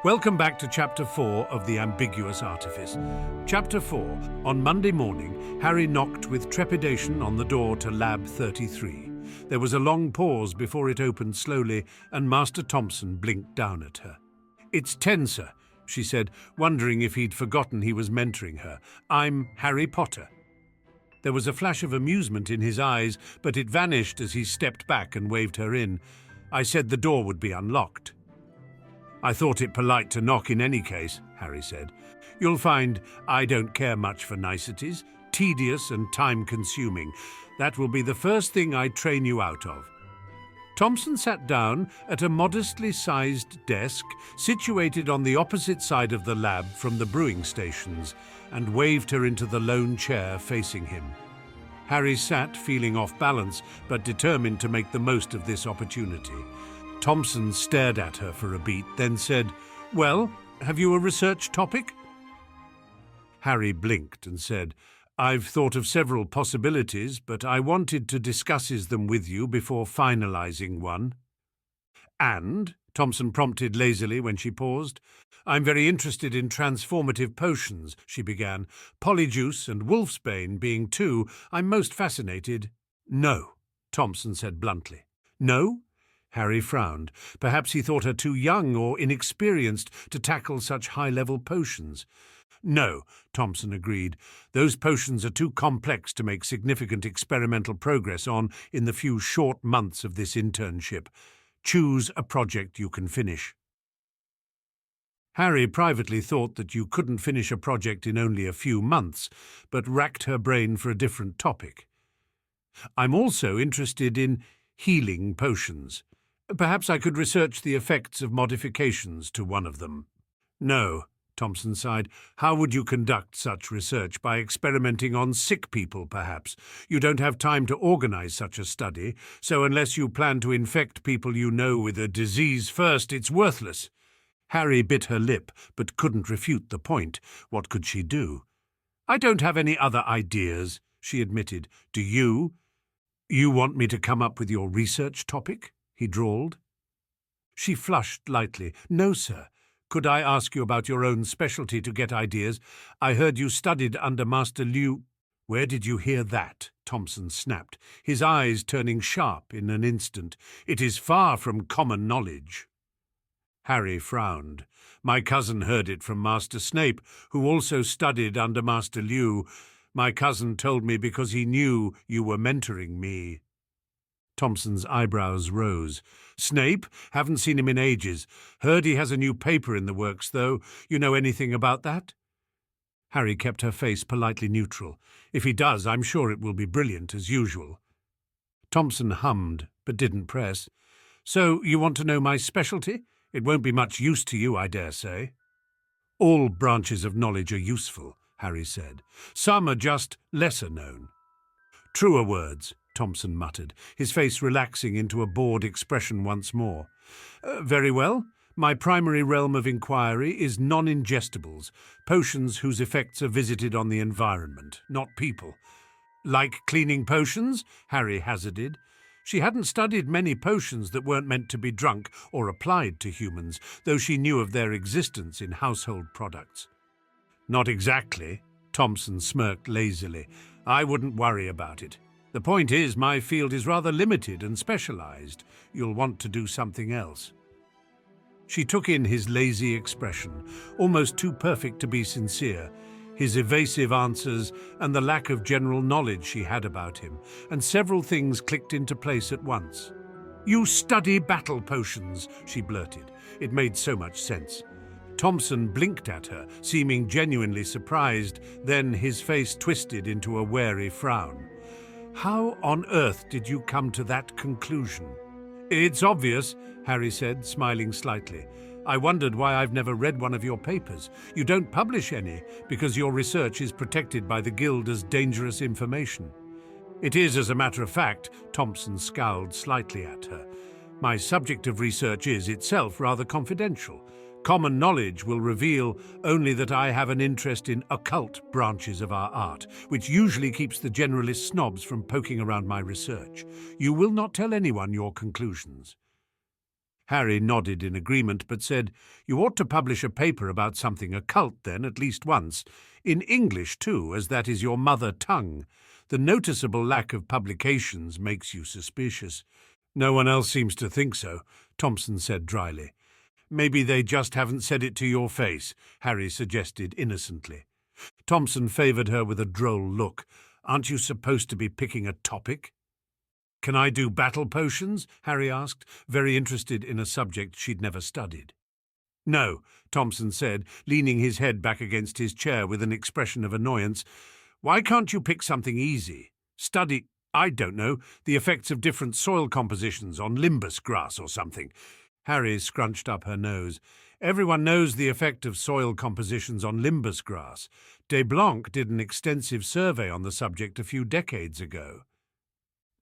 Welcome back to Chapter 4 of The Ambiguous Artifice. Chapter 4. On Monday morning, Harry knocked with trepidation on the door to Lab 33. There was a long pause before it opened slowly, and Master Thompson blinked down at her. "It's 10, sir," she said, wondering if he'd forgotten he was mentoring her. "I'm Harry Potter." There was a flash of amusement in his eyes, but it vanished as he stepped back and waved her in. "I said the door would be unlocked." "I thought it polite to knock in any case," Harry said. "You'll find I don't care much for niceties, tedious and time-consuming. That will be the first thing I train you out of." Thompson sat down at a modestly sized desk situated on the opposite side of the lab from the brewing stations and waved her into the lone chair facing him. Harry sat feeling off balance but determined to make the most of this opportunity. Thompson stared at her for a beat, then said, "Well, have you a research topic?" Harry blinked and said, "I've thought of several possibilities, but I wanted to discuss them with you before finalizing one." "And?" Thompson prompted lazily when she paused. "I'm very interested in transformative potions," she began. "Polyjuice and Wolfsbane being two, I'm most fascinated." "No," Thompson said bluntly. "No?" Harry frowned. Perhaps he thought her too young or inexperienced to tackle such high-level potions. "No," Thompson agreed. "Those potions are too complex to make significant experimental progress on in the few short months of this internship. Choose a project you can finish." Harry privately thought that you couldn't finish a project in only a few months, but racked her brain for a different topic. "I'm also interested in healing potions. Perhaps I could research the effects of modifications to one of them." "No," Thompson sighed. "How would you conduct such research? By experimenting on sick people, perhaps? You don't have time to organize such a study, so unless you plan to infect people you know with a disease first, it's worthless." Harry bit her lip, but couldn't refute the point. What could she do? "I don't have any other ideas," she admitted. "Do you?" "You want me to come up with your research topic?" he drawled. She flushed lightly. "No, sir. Could I ask you about your own specialty to get ideas? I heard you studied under Master Liu—" "Where did you hear that?" Thompson snapped, his eyes turning sharp in an instant. "It is far from common knowledge." Harry frowned. "My cousin heard it from Master Snape, who also studied under Master Liu. My cousin told me because he knew you were mentoring me." Thompson's eyebrows rose. "Snape? Haven't seen him in ages. Heard he has a new paper in the works, though. You know anything about that?" Harry kept her face politely neutral. "If he does, I'm sure it will be brilliant, as usual." Thompson hummed, but didn't press. "So you want to know my specialty? It won't be much use to you, I dare say." "All branches of knowledge are useful," Harry said. "Some are just lesser known." "Truer words," Thompson muttered, his face relaxing into a bored expression once more. "Very well. My primary realm of inquiry is non-ingestibles, potions whose effects are visited on the environment, not people." "Like cleaning potions?" Harry hazarded. She hadn't studied many potions that weren't meant to be drunk or applied to humans, though she knew of their existence in household products. "Not exactly," Thompson smirked lazily. "I wouldn't worry about it. The point is, my field is rather limited and specialized. You'll want to do something else." She took in his lazy expression, almost too perfect to be sincere, his evasive answers and the lack of general knowledge she had about him, and several things clicked into place at once. "You study battle potions," she blurted. It made so much sense. Thompson blinked at her, seeming genuinely surprised, then his face twisted into a wary frown. "How on earth did you come to that conclusion?" "It's obvious," Harry said, smiling slightly. "I wondered why I've never read one of your papers. You don't publish any, because your research is protected by the Guild as dangerous information." "It is, as a matter of fact," Thompson scowled slightly at her. "My subject of research is itself rather confidential. Common knowledge will reveal only that I have an interest in occult branches of our art, which usually keeps the generalist snobs from poking around my research. You will not tell anyone your conclusions." Harry nodded in agreement, but said, "You ought to publish a paper about something occult, then, at least once. In English, too, as that is your mother tongue. The noticeable lack of publications makes you suspicious." "No one else seems to think so," Thompson said dryly. "Maybe they just haven't said it to your face," Harry suggested innocently. Thompson favoured her with a droll look. "Aren't you supposed to be picking a topic?" "Can I do battle potions?" Harry asked, very interested in a subject she'd never studied. "No," Thompson said, leaning his head back against his chair with an expression of annoyance. "Why can't you pick something easy? Study, I don't know, the effects of different soil compositions on limbus grass or something." Harry scrunched up her nose. "Everyone knows the effect of soil compositions on limbus grass. De Blanc did an extensive survey on the subject a few decades ago."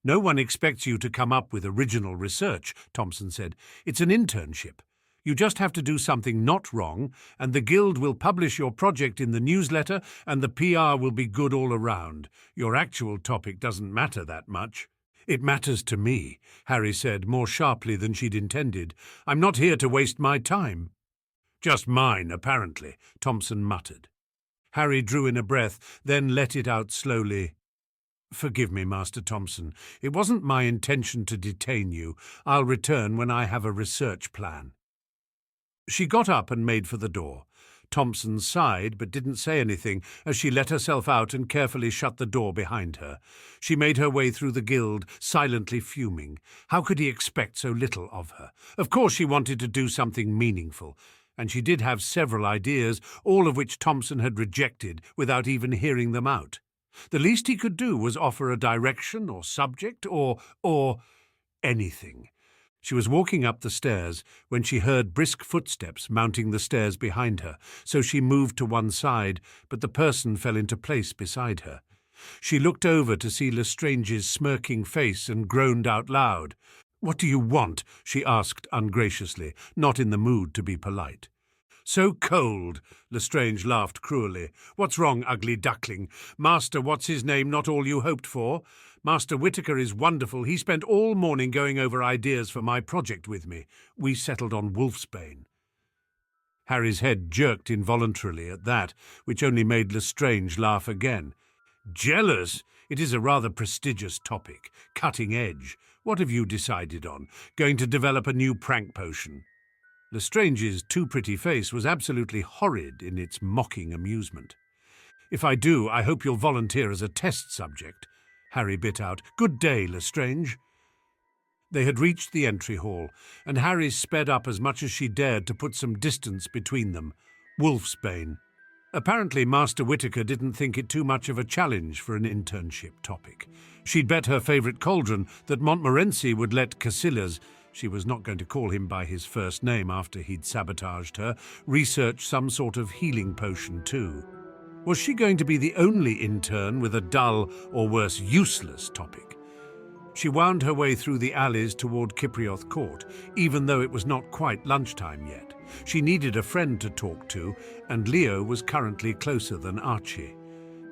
"No one expects you to come up with original research," Thompson said. "It's an internship. You just have to do something not wrong, and the Guild will publish your project in the newsletter, and the PR will be good all around. Your actual topic doesn't matter that much." "It matters to me," Harry said, more sharply than she'd intended. "I'm not here to waste my time." "Just mine, apparently," Thompson muttered. Harry drew in a breath, then let it out slowly. "Forgive me, Master Thompson. It wasn't my intention to detain you. I'll return when I have a research plan." She got up and made for the door. Thompson sighed but didn't say anything as she let herself out and carefully shut the door behind her. She made her way through the Guild, silently fuming. How could he expect so little of her? Of course she wanted to do something meaningful, and she did have several ideas, all of which Thompson had rejected without even hearing them out. The least he could do was offer a direction or subject or anything. She was walking up the stairs when she heard brisk footsteps mounting the stairs behind her, so she moved to one side, but the person fell into place beside her. She looked over to see Lestrange's smirking face and groaned out loud. "What do you want?" she asked ungraciously, not in the mood to be polite. "So cold," Lestrange laughed cruelly. "What's wrong, ugly duckling? Master What's-His-Name not all you hoped for? Master Whitaker is wonderful. He spent all morning going over ideas for my project with me. We settled on Wolfsbane." Harry's head jerked involuntarily at that, which only made Lestrange laugh again. "Jealous? It is a rather prestigious topic. Cutting edge. What have you decided on? Going to develop a new prank potion?" Lestrange's too pretty face was absolutely horrid in its mocking amusement. "If I do, I hope you'll volunteer as a test subject," Harry bit out. "Good day, Lestrange." They had reached the entry hall, and Harry sped up as much as she dared to put some distance between them. Wolfsbane. Apparently Master Whitaker didn't think it too much of a challenge for an internship topic. She'd bet her favourite cauldron that Montmorency would let Casillas, she was not going to call him by his first name after he'd sabotaged her, research some sort of healing potion too. Was she going to be the only intern with a dull, or worse, useless topic? She wound her way through the alleys toward Cyprioth Court, even though it was not quite lunchtime yet. She needed a friend to talk to, and Leo was currently closer than Archie.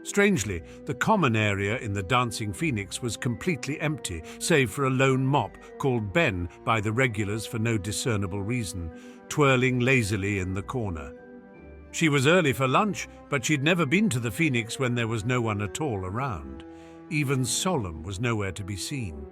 Strangely, the common area in the Dancing Phoenix was completely empty, save for a lone mop called Ben by the regulars for no discernible reason, twirling lazily in the corner. She was early for lunch, but she'd never been to the Phoenix when there was no one at all around. Even Solemn was nowhere to be seen.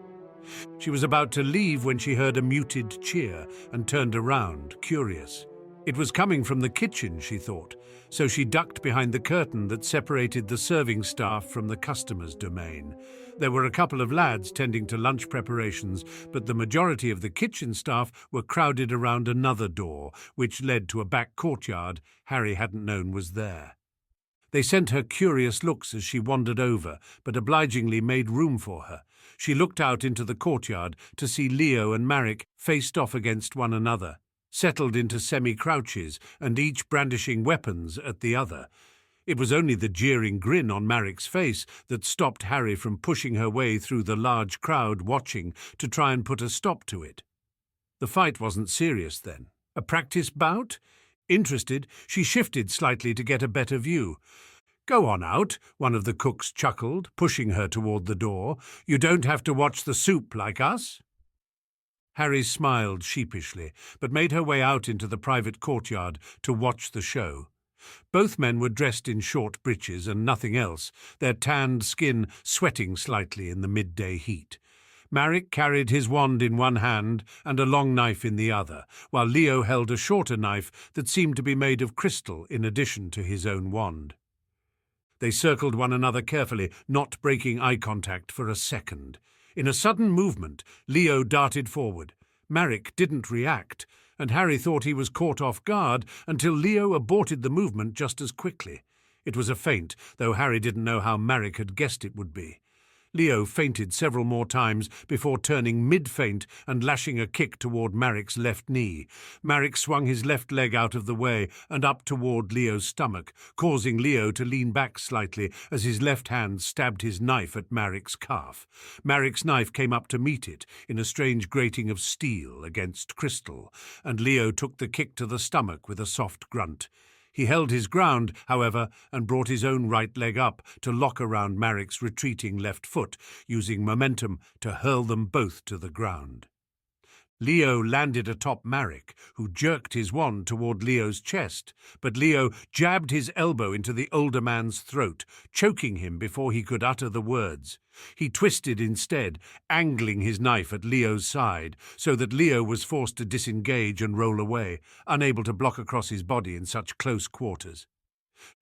She was about to leave when she heard a muted cheer and turned around, curious. It was coming from the kitchen, she thought, so she ducked behind the curtain that separated the serving staff from the customer's domain. There were a couple of lads tending to lunch preparations, but the majority of the kitchen staff were crowded around another door, which led to a back courtyard Harry hadn't known was there. They sent her curious looks as she wandered over, but obligingly made room for her. She looked out into the courtyard to see Leo and Marek faced off against one another, settled into semi-crouches and each brandishing weapons at the other. It was only the jeering grin on Marek's face that stopped Harry from pushing her way through the large crowd watching to try and put a stop to it. The fight wasn't serious then. A practice bout? Interested, she shifted slightly to get a better view. "Go on out," one of the cooks chuckled, pushing her toward the door. "You don't have to watch the soup like us." Harry smiled sheepishly, but made her way out into the private courtyard to watch the show. Both men were dressed in short breeches and nothing else, their tanned skin sweating slightly in the midday heat. Maric carried his wand in one hand and a long knife in the other, while Leo held a shorter knife that seemed to be made of crystal in addition to his own wand. They circled one another carefully, not breaking eye contact for a second. In a sudden movement, Leo darted forward. Maric didn't react, and Harry thought he was caught off guard until Leo aborted the movement just as quickly. It was a feint, though Harry didn't know how Maric had guessed it would be. Leo feinted several more times before turning mid-feint and lashing a kick toward Maric's left knee. Maric swung his left leg out of the way and up toward Leo's stomach, causing Leo to lean back slightly as his left hand stabbed his knife at Maric's calf. Maric's knife came up to meet it in a strange grating of steel against crystal, and Leo took the kick to the stomach with a soft grunt. He held his ground, however, and brought his own right leg up to lock around Maric's retreating left foot, using momentum to hurl them both to the ground. Leo landed atop Maric, who jerked his wand toward Leo's chest, but Leo jabbed his elbow into the older man's throat, choking him before he could utter the words. He twisted instead, angling his knife at Leo's side, so that Leo was forced to disengage and roll away, unable to block across his body in such close quarters.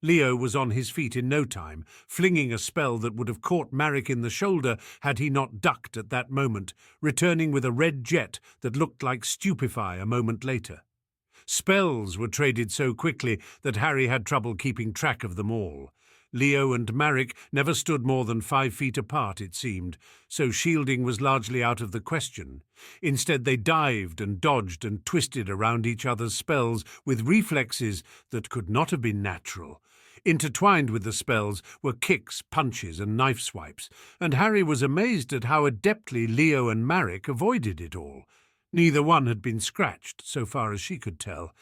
Leo was on his feet in no time, flinging a spell that would have caught Maric in the shoulder had he not ducked at that moment, returning with a red jet that looked like Stupefy a moment later. Spells were traded so quickly that Harry had trouble keeping track of them all. Leo and Maric never stood more than 5 feet apart, it seemed, so shielding was largely out of the question. Instead, they dived and dodged and twisted around each other's spells with reflexes that could not have been natural. Intertwined with the spells were kicks, punches, and knife swipes, and Harry was amazed at how adeptly Leo and Maric avoided it all. Neither one had been scratched, so far as she could tell.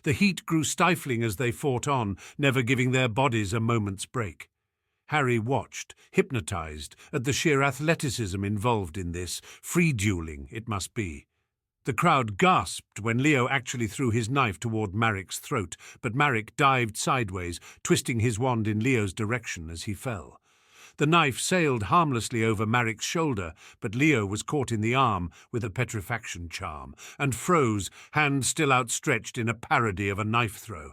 The heat grew stifling as they fought on, never giving their bodies a moment's break. Harry watched, hypnotized, at the sheer athleticism involved in this, free dueling, it must be. The crowd gasped when Leo actually threw his knife toward Maric's throat, but Maric dived sideways, twisting his wand in Leo's direction as he fell. The knife sailed harmlessly over Maric's shoulder, but Leo was caught in the arm with a petrifaction charm, and froze, hand still outstretched in a parody of a knife throw.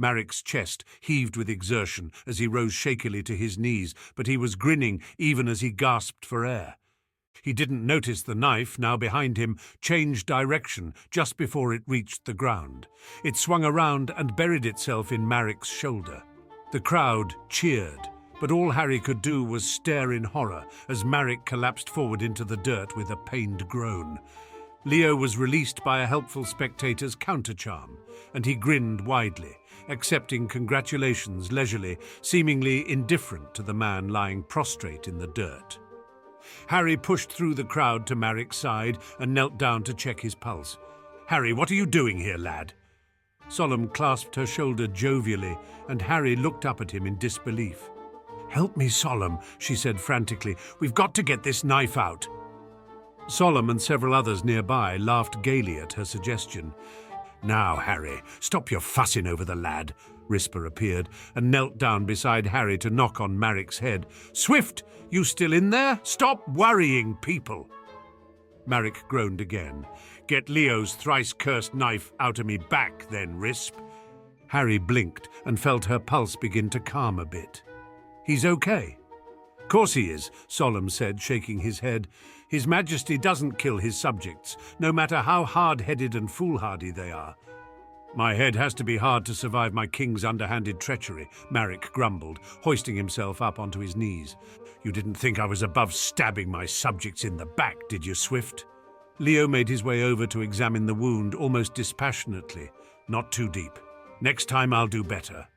Maric's chest heaved with exertion as he rose shakily to his knees, but he was grinning even as he gasped for air. He didn't notice the knife, now behind him, changed direction just before it reached the ground. It swung around and buried itself in Maric's shoulder. The crowd cheered, but all Harry could do was stare in horror as Maric collapsed forward into the dirt with a pained groan. Leo was released by a helpful spectator's countercharm, and he grinned widely, accepting congratulations leisurely, seemingly indifferent to the man lying prostrate in the dirt. Harry pushed through the crowd to Maric's side and knelt down to check his pulse. "Harry, what are you doing here, lad?" Solemn clasped her shoulder jovially, and Harry looked up at him in disbelief. "Help me, Solemn," she said frantically. "We've got to get this knife out." Solemn and several others nearby laughed gaily at her suggestion. "Now, Harry, stop your fussing over the lad." Risper appeared and knelt down beside Harry to knock on Maric's head. "Swift, you still in there? Stop worrying people." Maric groaned again. "Get Leo's thrice-cursed knife out of me back, then, Risp." Harry blinked and felt her pulse begin to calm a bit. "He's okay." "Course he is," Solemn said, shaking his head. "His Majesty doesn't kill his subjects, no matter how hard-headed and foolhardy they are." "My head has to be hard to survive my king's underhanded treachery," Maric grumbled, hoisting himself up onto his knees. "You didn't think I was above stabbing my subjects in the back, did you, Swift?" Leo made his way over to examine the wound almost dispassionately. "Not too deep. Next time I'll do better."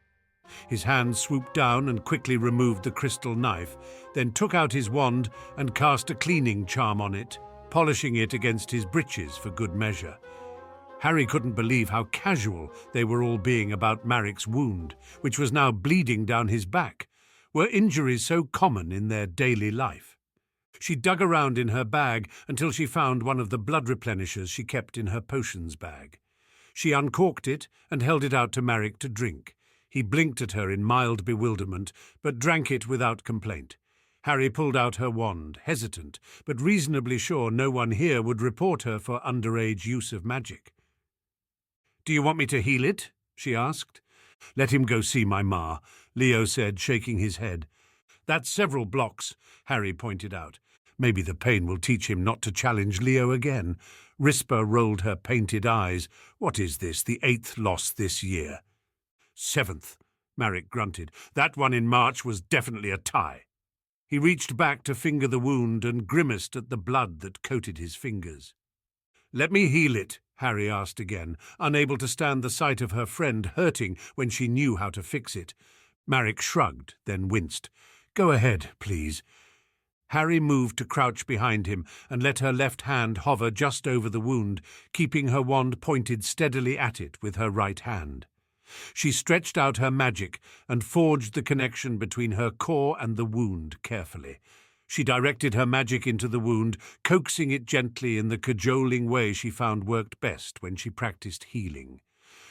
His hand swooped down and quickly removed the crystal knife, then took out his wand and cast a cleaning charm on it, polishing it against his breeches for good measure. Harry couldn't believe how casual they were all being about Maric's wound, which was now bleeding down his back. Were injuries so common in their daily life? She dug around in her bag until she found one of the blood replenishers she kept in her potions bag. She uncorked it and held it out to Marek to drink. He blinked at her in mild bewilderment, but drank it without complaint. Harry pulled out her wand, hesitant, but reasonably sure no one here would report her for underage use of magic. "Do you want me to heal it?" she asked. "Let him go see my ma," Leo said, shaking his head. "That's several blocks," Harry pointed out. "Maybe the pain will teach him not to challenge Leo again." Rispa rolled her painted eyes. "What is this, the 8th loss this year?" "7th, Marek grunted. "That one in March was definitely a tie." He reached back to finger the wound and grimaced at the blood that coated his fingers. "Let me heal it," Harry asked again, unable to stand the sight of her friend hurting when she knew how to fix it. Marek shrugged, then winced. "Go ahead, please." Harry moved to crouch behind him and let her left hand hover just over the wound, keeping her wand pointed steadily at it with her right hand. She stretched out her magic and forged the connection between her core and the wound carefully. She directed her magic into the wound, coaxing it gently in the cajoling way she found worked best when she practiced healing.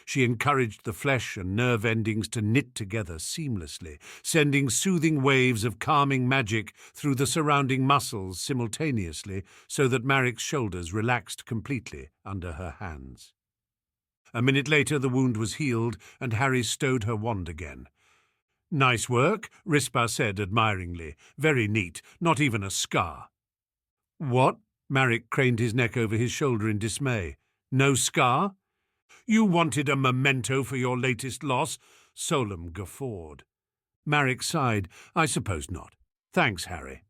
She encouraged the flesh and nerve endings to knit together seamlessly, sending soothing waves of calming magic through the surrounding muscles simultaneously so that Marek's shoulders relaxed completely under her hands. A minute later the wound was healed and Harry stowed her wand again. "Nice work," Rispa said admiringly. "Very neat, not even a scar." "What?" Marek craned his neck over his shoulder in dismay. "No scar?" "You wanted a memento for your latest loss?" Solem guffawed. Marek sighed. "I suppose not. Thanks, Harry."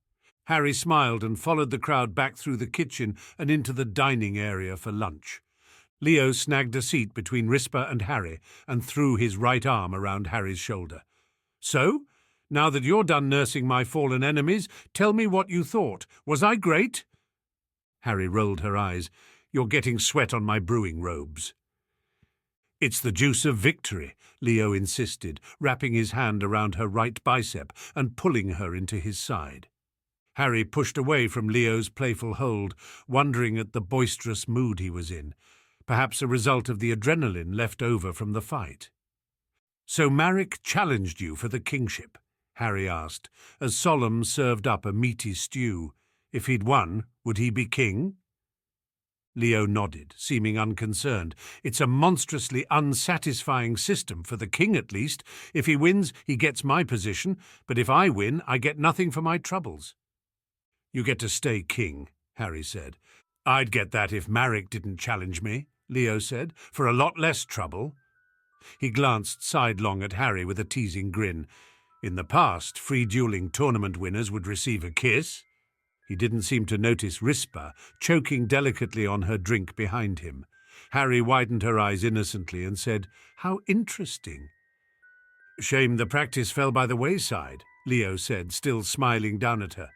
Harry smiled and followed the crowd back through the kitchen and into the dining area for lunch. Leo snagged a seat between Rispa and Harry and threw his right arm around Harry's shoulder. "So, now that you're done nursing my fallen enemies, tell me what you thought. Was I great?" Harry rolled her eyes. "You're getting sweat on my brewing robes." "It's the juice of victory," Leo insisted, wrapping his hand around her right bicep and pulling her into his side. Harry pushed away from Leo's playful hold, wondering at the boisterous mood he was in, perhaps a result of the adrenaline left over from the fight. "So Marek challenged you for the kingship?" Harry asked, as Solem served up a meaty stew. "If he'd won, would he be king?" Leo nodded, seeming unconcerned. "It's a monstrously unsatisfying system, for the king at least. If he wins, he gets my position, but if I win, I get nothing for my troubles." "You get to stay king," Harry said. "I'd get that if Marek didn't challenge me," Leo said, "for a lot less trouble." He glanced sidelong at Harry with a teasing grin. In the past, free dueling tournament winners would receive a kiss. He didn't seem to notice Rispa, choking delicately on her drink behind him. Harry widened her eyes innocently and said, "How interesting." "Shame the practice fell by the wayside," Leo said, still smiling down at her.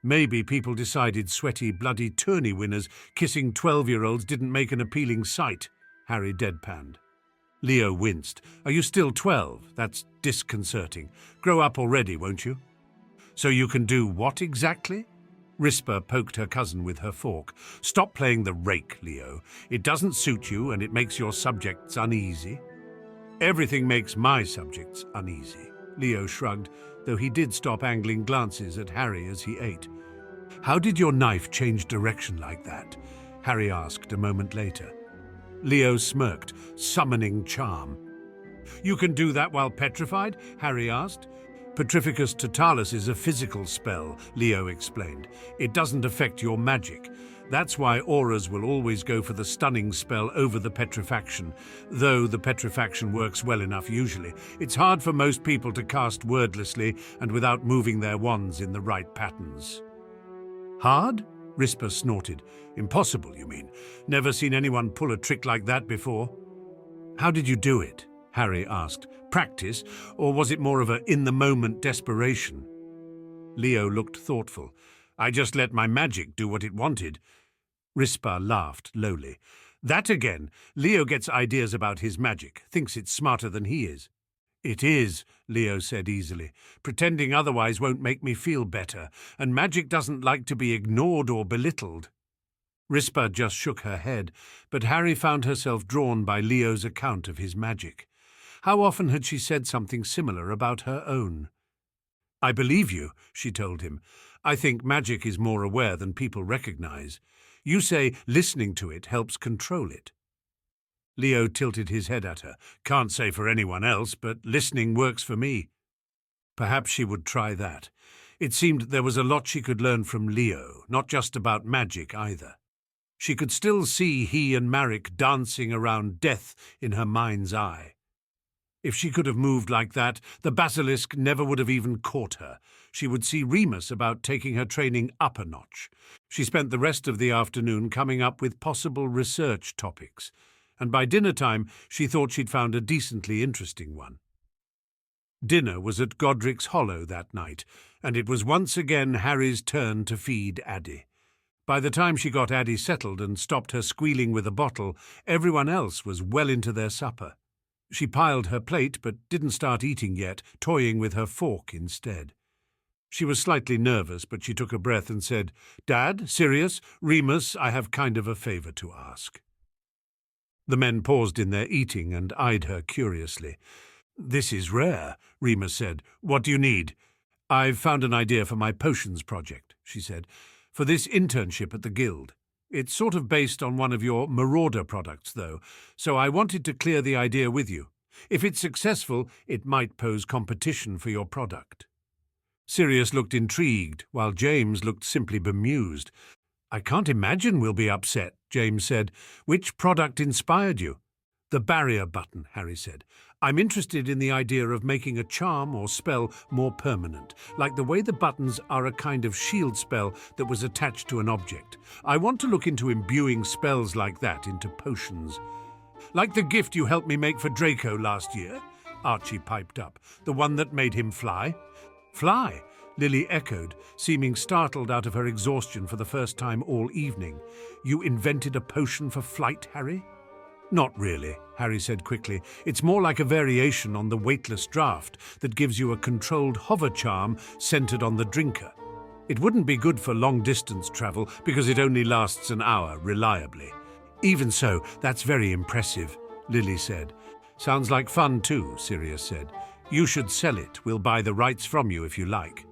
"Maybe people decided sweaty, bloody tourney winners kissing 12-year-olds didn't make an appealing sight," Harry deadpanned. Leo winced. "Are you still 12? That's disconcerting. Grow up already, won't you?" "So you can do what exactly?" Rispa poked her cousin with her fork. "Stop playing the rake, Leo. It doesn't suit you and it makes your subjects uneasy." "Everything makes my subjects uneasy," Leo shrugged, though he did stop angling glances at Harry as he ate. "How did your knife change direction like that?" Harry asked a moment later. Leo smirked, summoning charm. "You can do that while petrified?" Harry asked. "Petrificus totalis is a physical spell," Leo explained. "It doesn't affect your magic. That's why auras will always go for the stunning spell over the petrifaction, though the petrifaction works well enough usually. It's hard for most people to cast wordlessly and without moving their wands in the right patterns." "Hard?" Rispa snorted. "Impossible, you mean? Never seen anyone pull a trick like that before." "How did you do it?" Harry asked. "Practice, or was it more of a in-the-moment desperation?" Leo looked thoughtful. "I just let my magic do what it wanted." Rispa laughed lowly. "That again. Leo gets ideas about his magic, thinks it's smarter than he is." It is, Leo said easily. Pretending otherwise won't make me feel better, and magic doesn't like to be ignored or belittled. Rispa just shook her head, but Harry found herself drawn by Leo's account of his magic. How often had she said something similar about her own? I believe you, she told him. I think magic is more aware than people recognize. You say listening to it helps control it. Leo tilted his head at her. Can't say for anyone else, but listening works for me. Perhaps she would try that. It seemed there was a lot she could learn from Leo, not just about magic either. She could still see he and Marek dancing around death in her mind's eye. If she could have moved like that, the basilisk never would have even caught her. She would see Remus about taking her training up a notch. She spent the rest of the afternoon coming up with possible research topics, and by dinner time she thought she'd found a decently interesting one. Dinner was at Godric's Hollow that night, and it was once again Harry's turn to feed Addie. By the time she got Addie settled and stopped her squealing with a bottle, everyone else was well into their supper. She piled her plate but didn't start eating yet, toying with her fork instead. She was slightly nervous, but she took a breath and said, Dad, Sirius, Remus, I have kind of a favour to ask. The men paused in their eating and eyed her curiously. This is rare, Remus said. What do you need? I've found an idea for my potions project, she said, for this internship at the Guild. It's sort of based on one of your Marauder products, though, so I wanted to clear the idea with you. If it's successful, it might pose competition for your product. Sirius looked intrigued, while James looked simply bemused. I can't imagine we'll be upset, James said. Which product inspired you? The barrier button, Harry said. I'm interested in the idea of making a charm or spell more permanent, like the way the buttons are a kind of shield spell that was attached to an object. I want to look into imbuing spells like that into potions. Like the gift you helped me make for Draco last year, Archie piped up, the one that made him fly. Fly? Lily echoed, seeming startled out of her exhaustion for the first time all evening. You invented a potion for flight, Harry? Not really, Harry said quickly. It's more like a variation on the weightless draught that gives you a controlled hover charm centered on the drinker. It wouldn't be good for long-distance travel because it only lasts an hour, reliably. Even so, that's very impressive, Lily said. Sounds like fun too, Sirius said. You should sell it. We'll buy the rights from you if you like.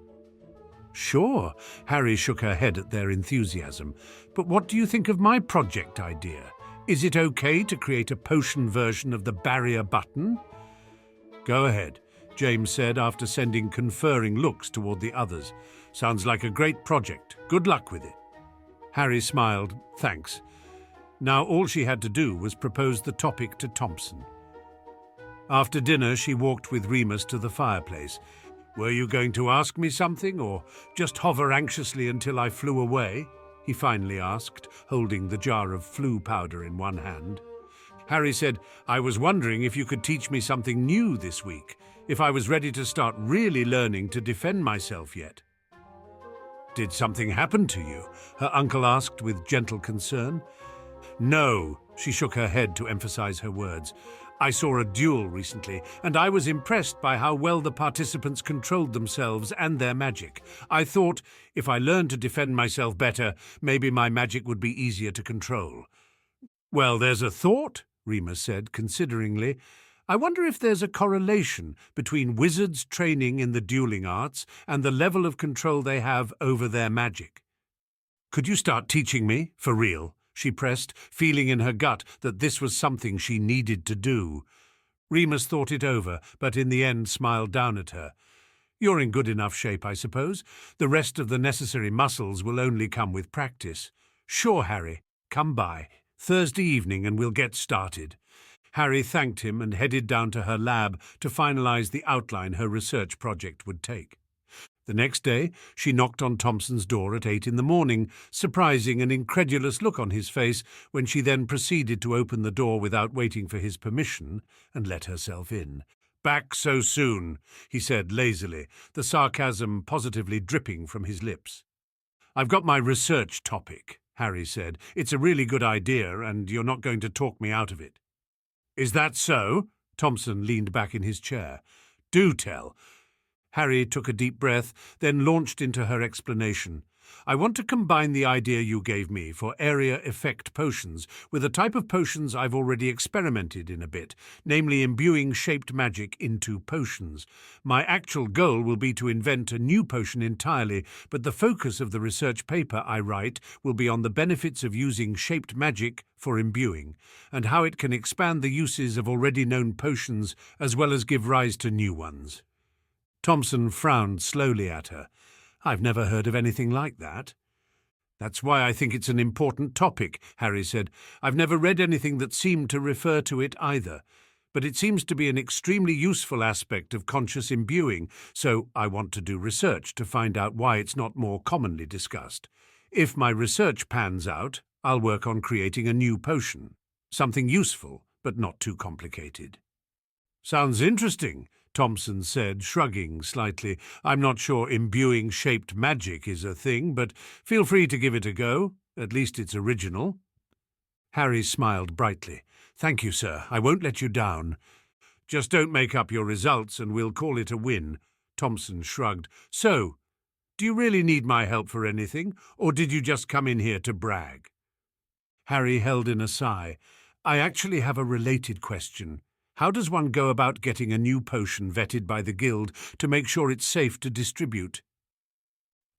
Sure, Harry shook her head at their enthusiasm. But what do you think of my project idea? Is it okay to create a potion version of the barrier button? Go ahead, James said after sending conferring looks toward the others. Sounds like a great project. Good luck with it. Harry smiled. Thanks. Now all she had to do was propose the topic to Thompson. After dinner, she walked with Remus to the fireplace. Were you going to ask me something, or just hover anxiously until I flew away? He finally asked, holding the jar of flu powder in one hand. Harry said, I was wondering if you could teach me something new this week, if I was ready to start really learning to defend myself yet. Did something happen to you? Her uncle asked with gentle concern. No, she shook her head to emphasize her words. I saw a duel recently, and I was impressed by how well the participants controlled themselves and their magic. I thought, if I learned to defend myself better, maybe my magic would be easier to control. Well, there's a thought, Remus said consideringly. I wonder if there's a correlation between wizards' training in the dueling arts and the level of control they have over their magic. Could you start teaching me, for real? She pressed, feeling in her gut that this was something she needed to do. Remus thought it over, but in the end smiled down at her. You're in good enough shape, I suppose. The rest of the necessary muscles will only come with practice. Sure, Harry. Come by. Thursday evening and we'll get started. Harry thanked him and headed down to her lab to finalize the outline her research project would take. The next day, she knocked on Thompson's door at 8 in the morning, surprising an incredulous look on his face when she then proceeded to open the door without waiting for his permission and let herself in. Back so soon, he said lazily, the sarcasm positively dripping from his lips. I've got my research topic, Harry said. It's a really good idea, and you're not going to talk me out of it. Is that so? Thompson leaned back in his chair. Do tell. Harry took a deep breath, then launched into her explanation. I want to combine the idea you gave me for area effect potions with a type of potions I've already experimented in a bit, namely imbuing shaped magic into potions. My actual goal will be to invent a new potion entirely, but the focus of the research paper I write will be on the benefits of using shaped magic for imbuing, and how it can expand the uses of already known potions as well as give rise to new ones. Thompson frowned slowly at her. I've never heard of anything like that. That's why I think it's an important topic, Harry said. I've never read anything that seemed to refer to it either, but it seems to be an extremely useful aspect of conscious imbuing, so I want to do research to find out why it's not more commonly discussed. If my research pans out, I'll work on creating a new potion. Something useful, but not too complicated. Sounds interesting, Thompson said, shrugging slightly. I'm not sure imbuing shaped magic is a thing, but feel free to give it a go. At least it's original. Harry smiled brightly. Thank you, sir. I won't let you down. Just don't make up your results and we'll call it a win. Thompson shrugged. So, do you really need my help for anything, or did you just come in here to brag? Harry held in a sigh. I actually have a related question. How does one go about getting a new potion vetted by the Guild to make sure it's safe to distribute?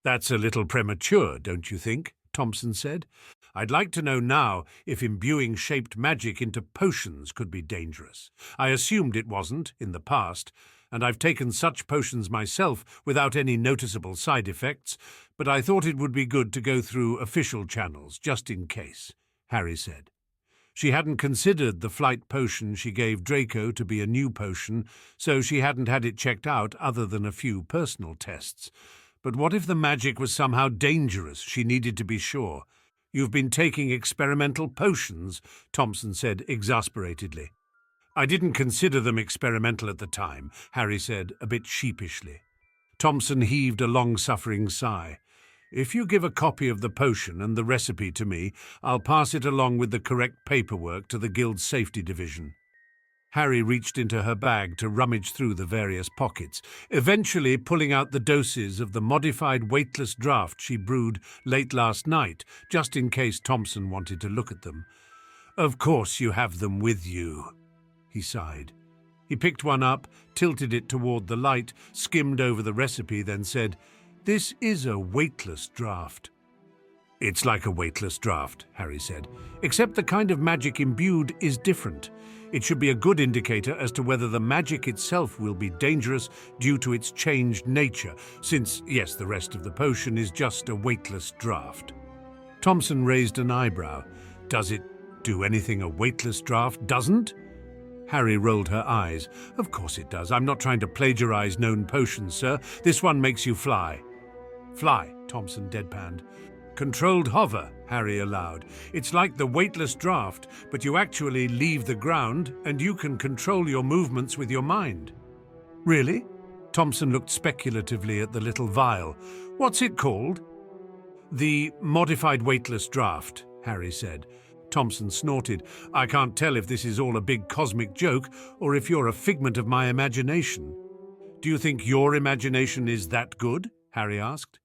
That's a little premature, don't you think? Thompson said. I'd like to know now if imbuing shaped magic into potions could be dangerous. I assumed it wasn't in the past, and I've taken such potions myself without any noticeable side effects, but I thought it would be good to go through official channels, just in case, Harry said. She hadn't considered the flight potion she gave Draco to be a new potion, so she hadn't had it checked out other than a few personal tests. But what if the magic was somehow dangerous? She needed to be sure. You've been taking experimental potions, Thompson said exasperatedly. I didn't consider them experimental at the time, Harry said, a bit sheepishly. Thompson heaved a long-suffering sigh. If you give a copy of the potion and the recipe to me, I'll pass it along with the correct paperwork to the Guild's safety division. Harry reached into her bag to rummage through the various pockets, eventually pulling out the doses of the modified weightless draught she brewed late last night, just in case Thompson wanted to look at them. Of course you have them with you, he sighed. He picked one up, tilted it toward the light, skimmed over the recipe, then said, This is a weightless draught. It's like a weightless draught, Harry said, except the kind of magic imbued is different. It should be a good indicator as to whether the magic itself will be dangerous due to its changed nature, since, yes, the rest of the potion is just a weightless draught. Thompson raised an eyebrow. Does it do anything a weightless draught doesn't? Harry rolled her eyes. Of course it does. I'm not trying to plagiarize known potions, sir. This one makes you fly. Fly, Thompson deadpanned. Controlled hover, Harry allowed. It's like the weightless draught, but you actually leave the ground and you can control your movements with your mind. Really? Thompson looked speculatively at the little vial. What's it called? The modified weightless draught, Harry said. Thompson snorted. I can't tell if this is all a big cosmic joke or if you're a figment of my imagination. Do you think your imagination is that good? Harry asked.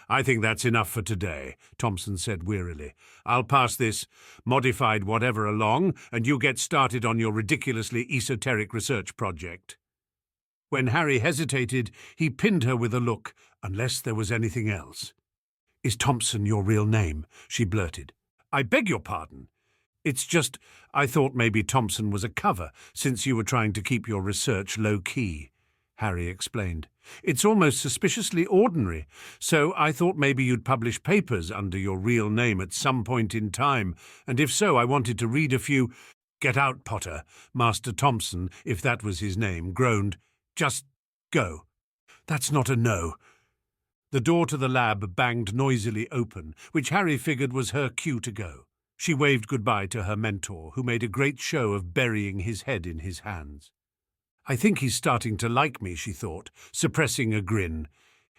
I think that's enough for today, Thompson said wearily. I'll pass this modified whatever along, and you get started on your ridiculously esoteric research project. When Harry hesitated, he pinned her with a look, unless there was anything else. Is Thompson your real name? She blurted. I beg your pardon. It's just, I thought maybe Thompson was a cover, since you were trying to keep your research low-key, Harry explained. It's almost suspiciously ordinary, so I thought maybe you'd publish papers under your real name at some point in time, and if so, I wanted to read a few— Get out, Potter, Master Thompson, if that was his name, groaned. Just go. That's not a no. The door to the lab banged noisily open, which Harry figured was her cue to go. She waved goodbye to her mentor, who made a great show of burying his head in his hands. I think he's starting to like me, she thought, suppressing a grin.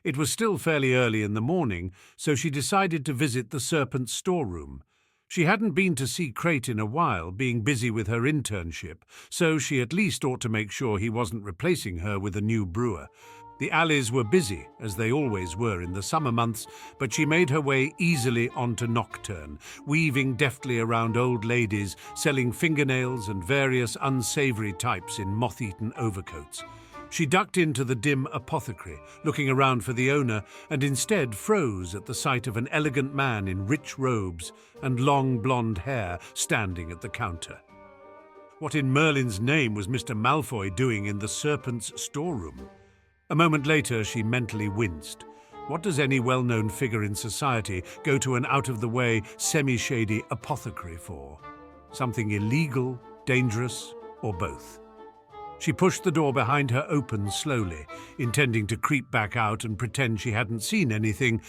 It was still fairly early in the morning, so she decided to visit the Serpent's storeroom. She hadn't been to see Crate in a while, being busy with her internship, so she at least ought to make sure he wasn't replacing her with a new brewer. The alleys were busy, as they always were in the summer months, but she made her way easily onto Nocturne, weaving deftly around old ladies, selling fingernails and various unsavoury types in moth-eaten overcoats. She ducked into the dim apothecary, looking around for the owner, and instead froze at the sight of an elegant man in rich robes and long blonde hair standing at the counter. What in Merlin's name was Mr. Malfoy doing in the Serpent's storeroom? A moment later, she mentally winced. What does any well-known figure in society go to an out-of-the-way, semi-shady apothecary for? Something illegal, dangerous, or both? She pushed the door behind her open slowly, intending to creep back out and pretend she hadn't seen anything,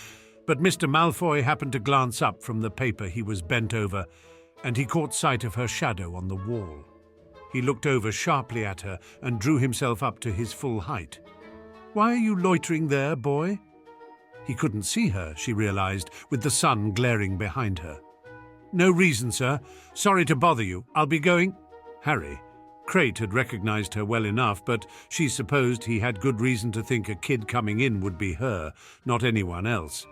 but Mr. Malfoy happened to glance up from the paper he was bent over, and he caught sight of her shadow on the wall. He looked over sharply at her and drew himself up to his full height. "Why are you loitering there, boy?" He couldn't see her, she realized, with the sun glaring behind her. "No reason, sir. Sorry to bother you. I'll be going—" Harry. Crate had recognized her well enough, but she supposed he had good reason to think a kid coming in would be her, not anyone else.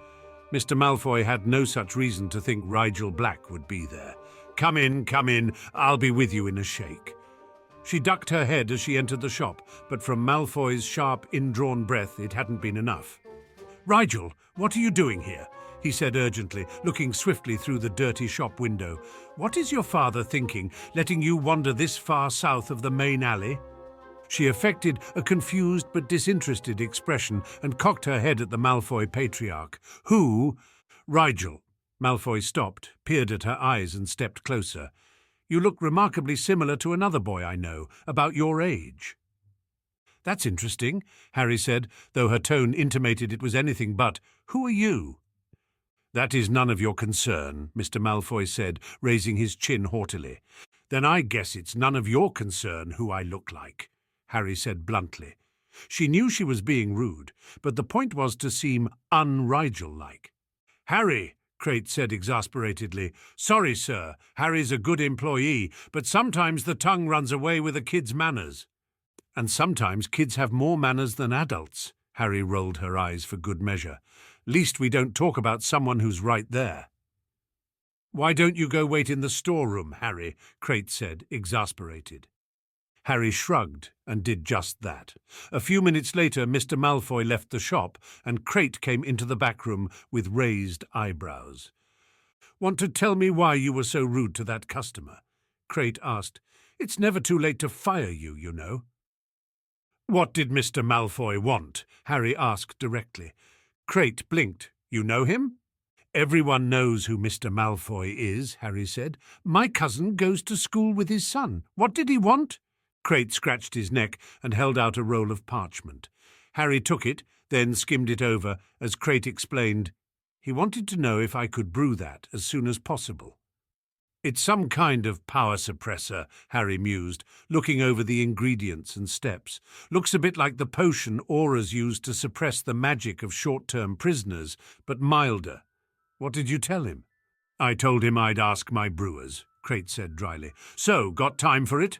Mr. Malfoy had no such reason to think Rigel Black would be there. Come in, I'll be with you in a shake." She ducked her head as she entered the shop, but from Malfoy's sharp, indrawn breath it hadn't been enough. "Rigel, what are you doing here?" he said urgently, looking swiftly through the dirty shop window. "What is your father thinking, letting you wander this far south of the main alley?" She affected a confused but disinterested expression and cocked her head at the Malfoy patriarch. "Who—" "Rigel." Malfoy stopped, peered at her eyes and stepped closer. "You look remarkably similar to another boy I know, about your age." "That's interesting," Harry said, though her tone intimated it was anything but. "Who are you?" "That is none of your concern," Mr. Malfoy said, raising his chin haughtily. "Then I guess it's none of your concern who I look like," Harry said bluntly. She knew she was being rude, but the point was to seem un-Rigel-like. "Harry," Crate said exasperatedly. "Sorry, sir. Harry's a good employee, but sometimes the tongue runs away with a kid's manners." "And sometimes kids have more manners than adults," Harry rolled her eyes for good measure. "Least we don't talk about someone who's right there." "Why don't you go wait in the storeroom, Harry?" Crate said, exasperated. Harry shrugged and did just that. A few minutes later, Mr. Malfoy left the shop, and Crate came into the back room with raised eyebrows. "Want to tell me why you were so rude to that customer?" Crate asked. "It's never too late to fire you, you know." "What did Mr. Malfoy want?" Harry asked directly. Crate blinked. "You know him?" "Everyone knows who Mr. Malfoy is," Harry said. "My cousin goes to school with his son. What did he want?" Crate scratched his neck and held out a roll of parchment. Harry took it, then skimmed it over as Crate explained, "He wanted to know if I could brew that as soon as possible." "It's some kind of power suppressor," Harry mused, looking over the ingredients and steps. "Looks a bit like the potion Aura's used to suppress the magic of short-term prisoners, but milder." "What did you tell him?" "I told him I'd ask my brewers," Crate said dryly. "So, got time for it?"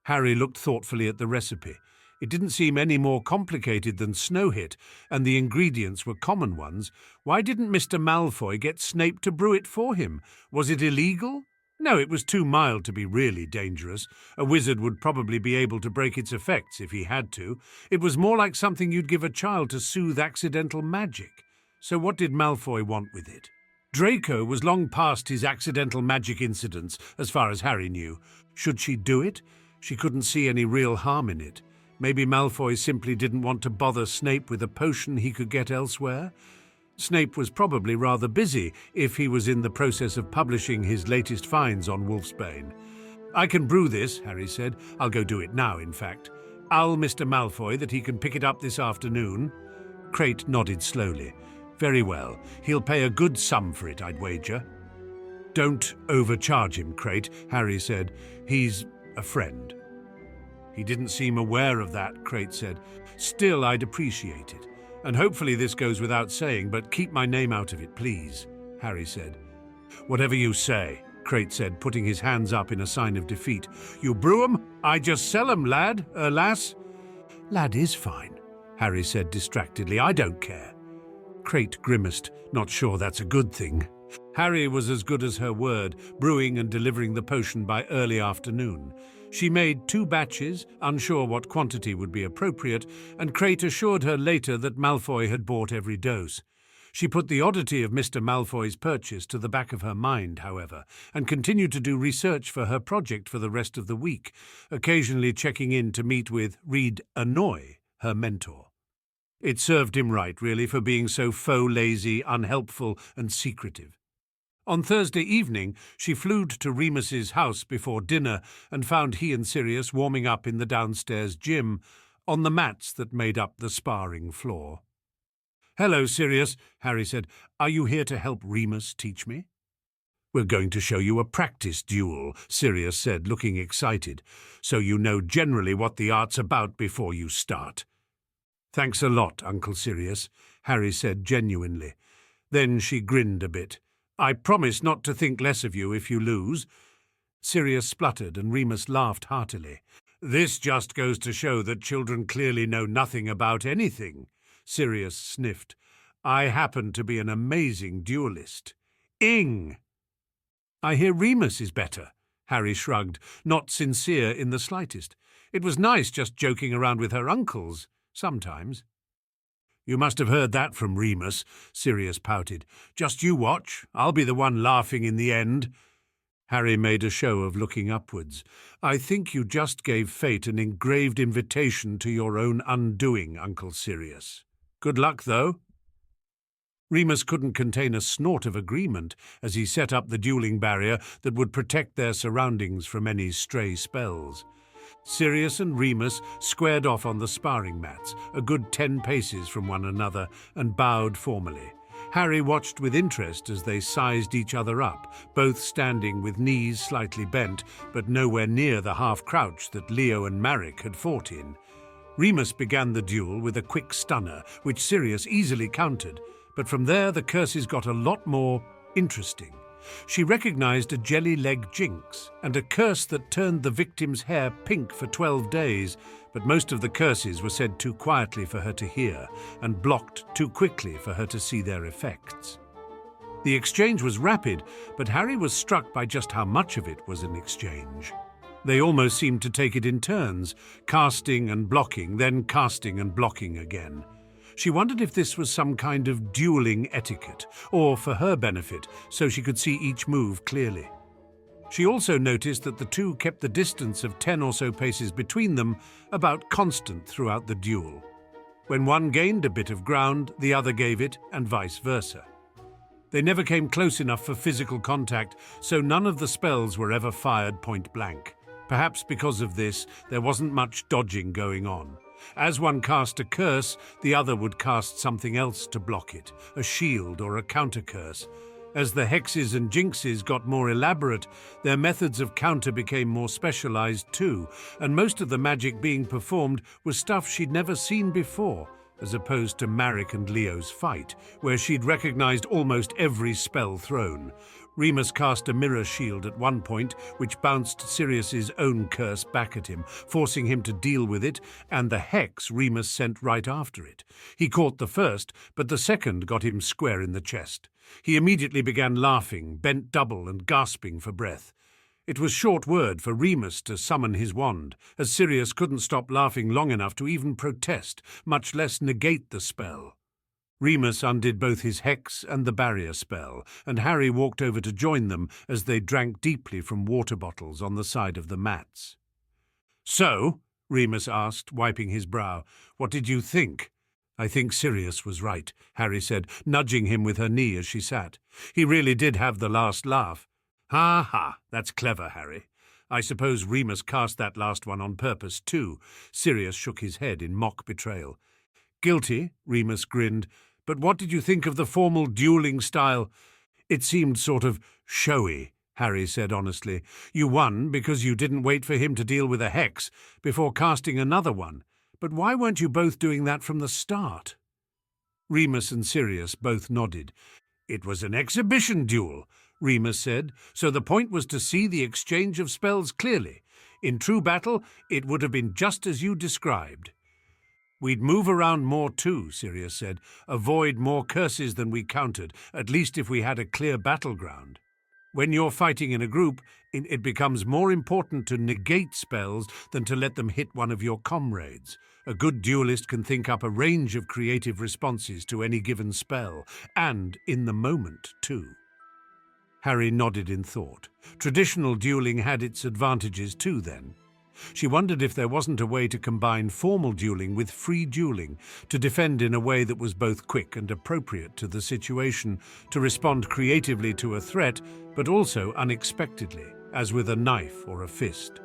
Harry looked thoughtfully at the recipe. It didn't seem any more complicated than Snowhit, and the ingredients were common ones. Why didn't Mr. Malfoy get Snape to brew it for him? Was it illegal? No, it was too mild to be really dangerous. A wizard would probably be able to break its effects if he had to. It was more like something you'd give a child to soothe accidental magic. So what did Malfoy want with it? Draco was long past his accidental magic incidents, as far as Harry knew. Should she do it? She couldn't see any real harm in it. Maybe Malfoy simply didn't want to bother Snape with a potion he could get elsewhere. Snape was probably rather busy if he was in the process of publishing his latest finds on Wolfsbane. "I can brew this," Harry said. "I'll go do it now, in fact. I'll Mr. Malfoy that he can pick it up this afternoon." Crate nodded slowly. "Very well. He'll pay a good sum for it, I'd wager." "Don't overcharge him, Crate," Harry said. "He's a friend." "He didn't seem aware of that," Crate said. "Still, I'd appreciate it. And hopefully this goes without saying, but keep my name out of it, please," Harry said. Whatever you say, Crate said, putting his hands up in a sign of defeat. You brew 'em, I just sell 'em, lad, lass. Lad is fine, Harry said distractedly. I don't care. Crate grimaced, not sure that's a good thing. Harry was as good as her word, brewing and delivering the potion by early afternoon. She made 2 batches, unsure what quantity would be appropriate, and Crate assured her later that Malfoy had bought every dose. She put the oddity of Mr. Malfoy's purchase to the back of her mind, however, and continued to do research for her project for the rest of the week, occasionally checking in to meet with Reed Annoy, her mentor. It served him right, really, for being so faux lazy, unhelpful, and secretive. On Thursday evening, she flew to Remus's house before dinner and found he and Sirius warming up in the downstairs gym, on the mats that made up the sparring floor. "Hello, Sirius," Harry said. "Are you here to help Remus teach me?" "We're going to show you a practice duel," Sirius said, looking excited, "so you know generally what the art's about before you start." "Thanks a lot, Uncle Sirius," Harry said genuinely. Then she grinned a bit. "I promise not to think less of you if you lose." Sirius spluttered and Remus laughed heartily. "This just goes to show that children clearly know nothing about anything." Sirius sniffed. "I happen to be an amazing duelist." "Ing!" "I hear Remus is better," Harry shrugged, not sincere in the slightest. It was nice just joking around with her uncles, sometimes. "You must have heard that from Remus," Sirius pouted. "Just you watch. I'll be the one laughing in the end." Harry made a show of looking upwards. "I think you just gave fate an engraved invitation to your own undoing, Uncle Sirius. Good luck, though." Remus couldn't contain a snort of agreement as he set up the dueling barrier that would protect their surroundings from any stray spells. Sirius and Remus squared off on the sparring mats, a good 10 paces from one another, and bowed formally. Harry watched with interest as they sized each other up, both standing with knees slightly bent, but nowhere near the half-crouch that Leo and Marek had fought in. Remus began the duel with a quick stunner, which Sirius easily countered, but from there the curses got a lot more interesting. She recognized a jelly-leg jinx and a curse that turned the victim's hair pink for 12 days, but most of the curses were said too quietly for her to hear and blocked too quickly for her to see their effects. The exchange was rapid, but Harry was struck by just how much of it was an exchange. They almost seemed to take it in turns, casting and blocking, then casting and blocking again. She wondered if this was some kind of dueling etiquette, or for her benefit, so she could see each move clearly. She also noticed that the two kept the distance of 10 or so paces between them about constant throughout the duel. When one gained a bit of ground, the other gave it, and vice versa. They never came close enough for physical contact, so none of the spells were ever fired point blank. Perhaps because of this, there wasn't much dodging going on. As one cast a curse, the other would cast something else to block it, a shield or a counter curse. As the hexes and jinxes got more elaborate, their methods of counter became more specialized too, and most of the magic being performed was stuff she'd never seen before, as opposed to Marek and Leo's fight, where she'd recognized almost every spell thrown. Remus cast a mirror shield at one point, which bounced Sirius's own curse back at him, forcing him to deal with it, and the hex Remus sent right after it. He caught the first, but the second got him square in the chest. He immediately began laughing, bent double and gasping for breath. It was short word for Remus to summon his wand, as Sirius couldn't stop laughing long enough to even protest, much less negate the spell. Remus undid both his hex and the barrier spell, and Harry walked over to join them as they drank deeply from water bottles on the side of the mats. "So," Remus asked, wiping his brow, "what did you think?" "I think Sirius was right," Harry said, nudging him with her knee as she sat. "He really did have the last laugh." "Ha ha, that's clever, Harry. I suppose Remus cast that last one on purpose too." Sirius shook his head in mock betrayal. "Guilty," Remus grinned. "But what did you think of the formal dueling style?" "It seemed sort of showy," Harry said honestly. "You won because you didn't wait for him to deal with a hex before casting another one. But why weren't you both doing that from the start?" Remus and Sirius both nodded. "It was an exhibition duel," Remus said, so the point was to see the exchange of spells clearly. In true battle, it would have been just as you described. We'd move around more too, Sirius said, avoid more curses than we countered, at least if we had a clear battleground. When you're fighting in a group, it becomes more important to negate spells than to let them hit one of your comrades. A good duelist can think up a range of creative responses to any given spell, and in the moment too. Harry nodded in thought. Traditional dueling had its advantages too, then. She wondered if there wasn't a way to combine formal dueling with free dueling, to defend in a way that was both quick and appropriate to the situation, to respond creatively to a threat, but also unexpectedly, as with a knife or a fist.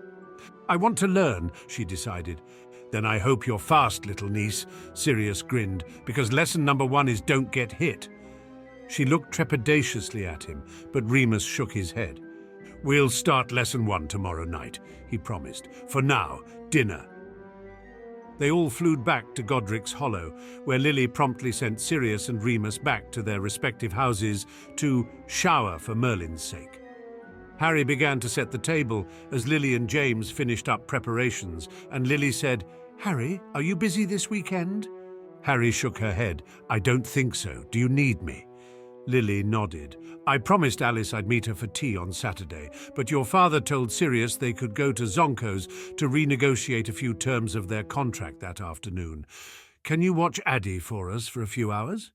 I want to learn, she decided. Then I hope you're fast, little niece, Sirius grinned, because lesson number 1 is don't get hit. She looked trepidatiously at him, but Remus shook his head. We'll start lesson 1 tomorrow night, he promised. For now, dinner. They all flew back to Godric's Hollow, where Lily promptly sent Sirius and Remus back to their respective houses to shower for Merlin's sake. Harry began to set the table as Lily and James finished up preparations, and Lily said, Harry, are you busy this weekend? Harry shook her head. I don't think so. Do you need me? Lily nodded. I promised Alice I'd meet her for tea on Saturday, but your father told Sirius they could go to Zonko's to renegotiate a few terms of their contract that afternoon. Can you watch Addie for us for a few hours?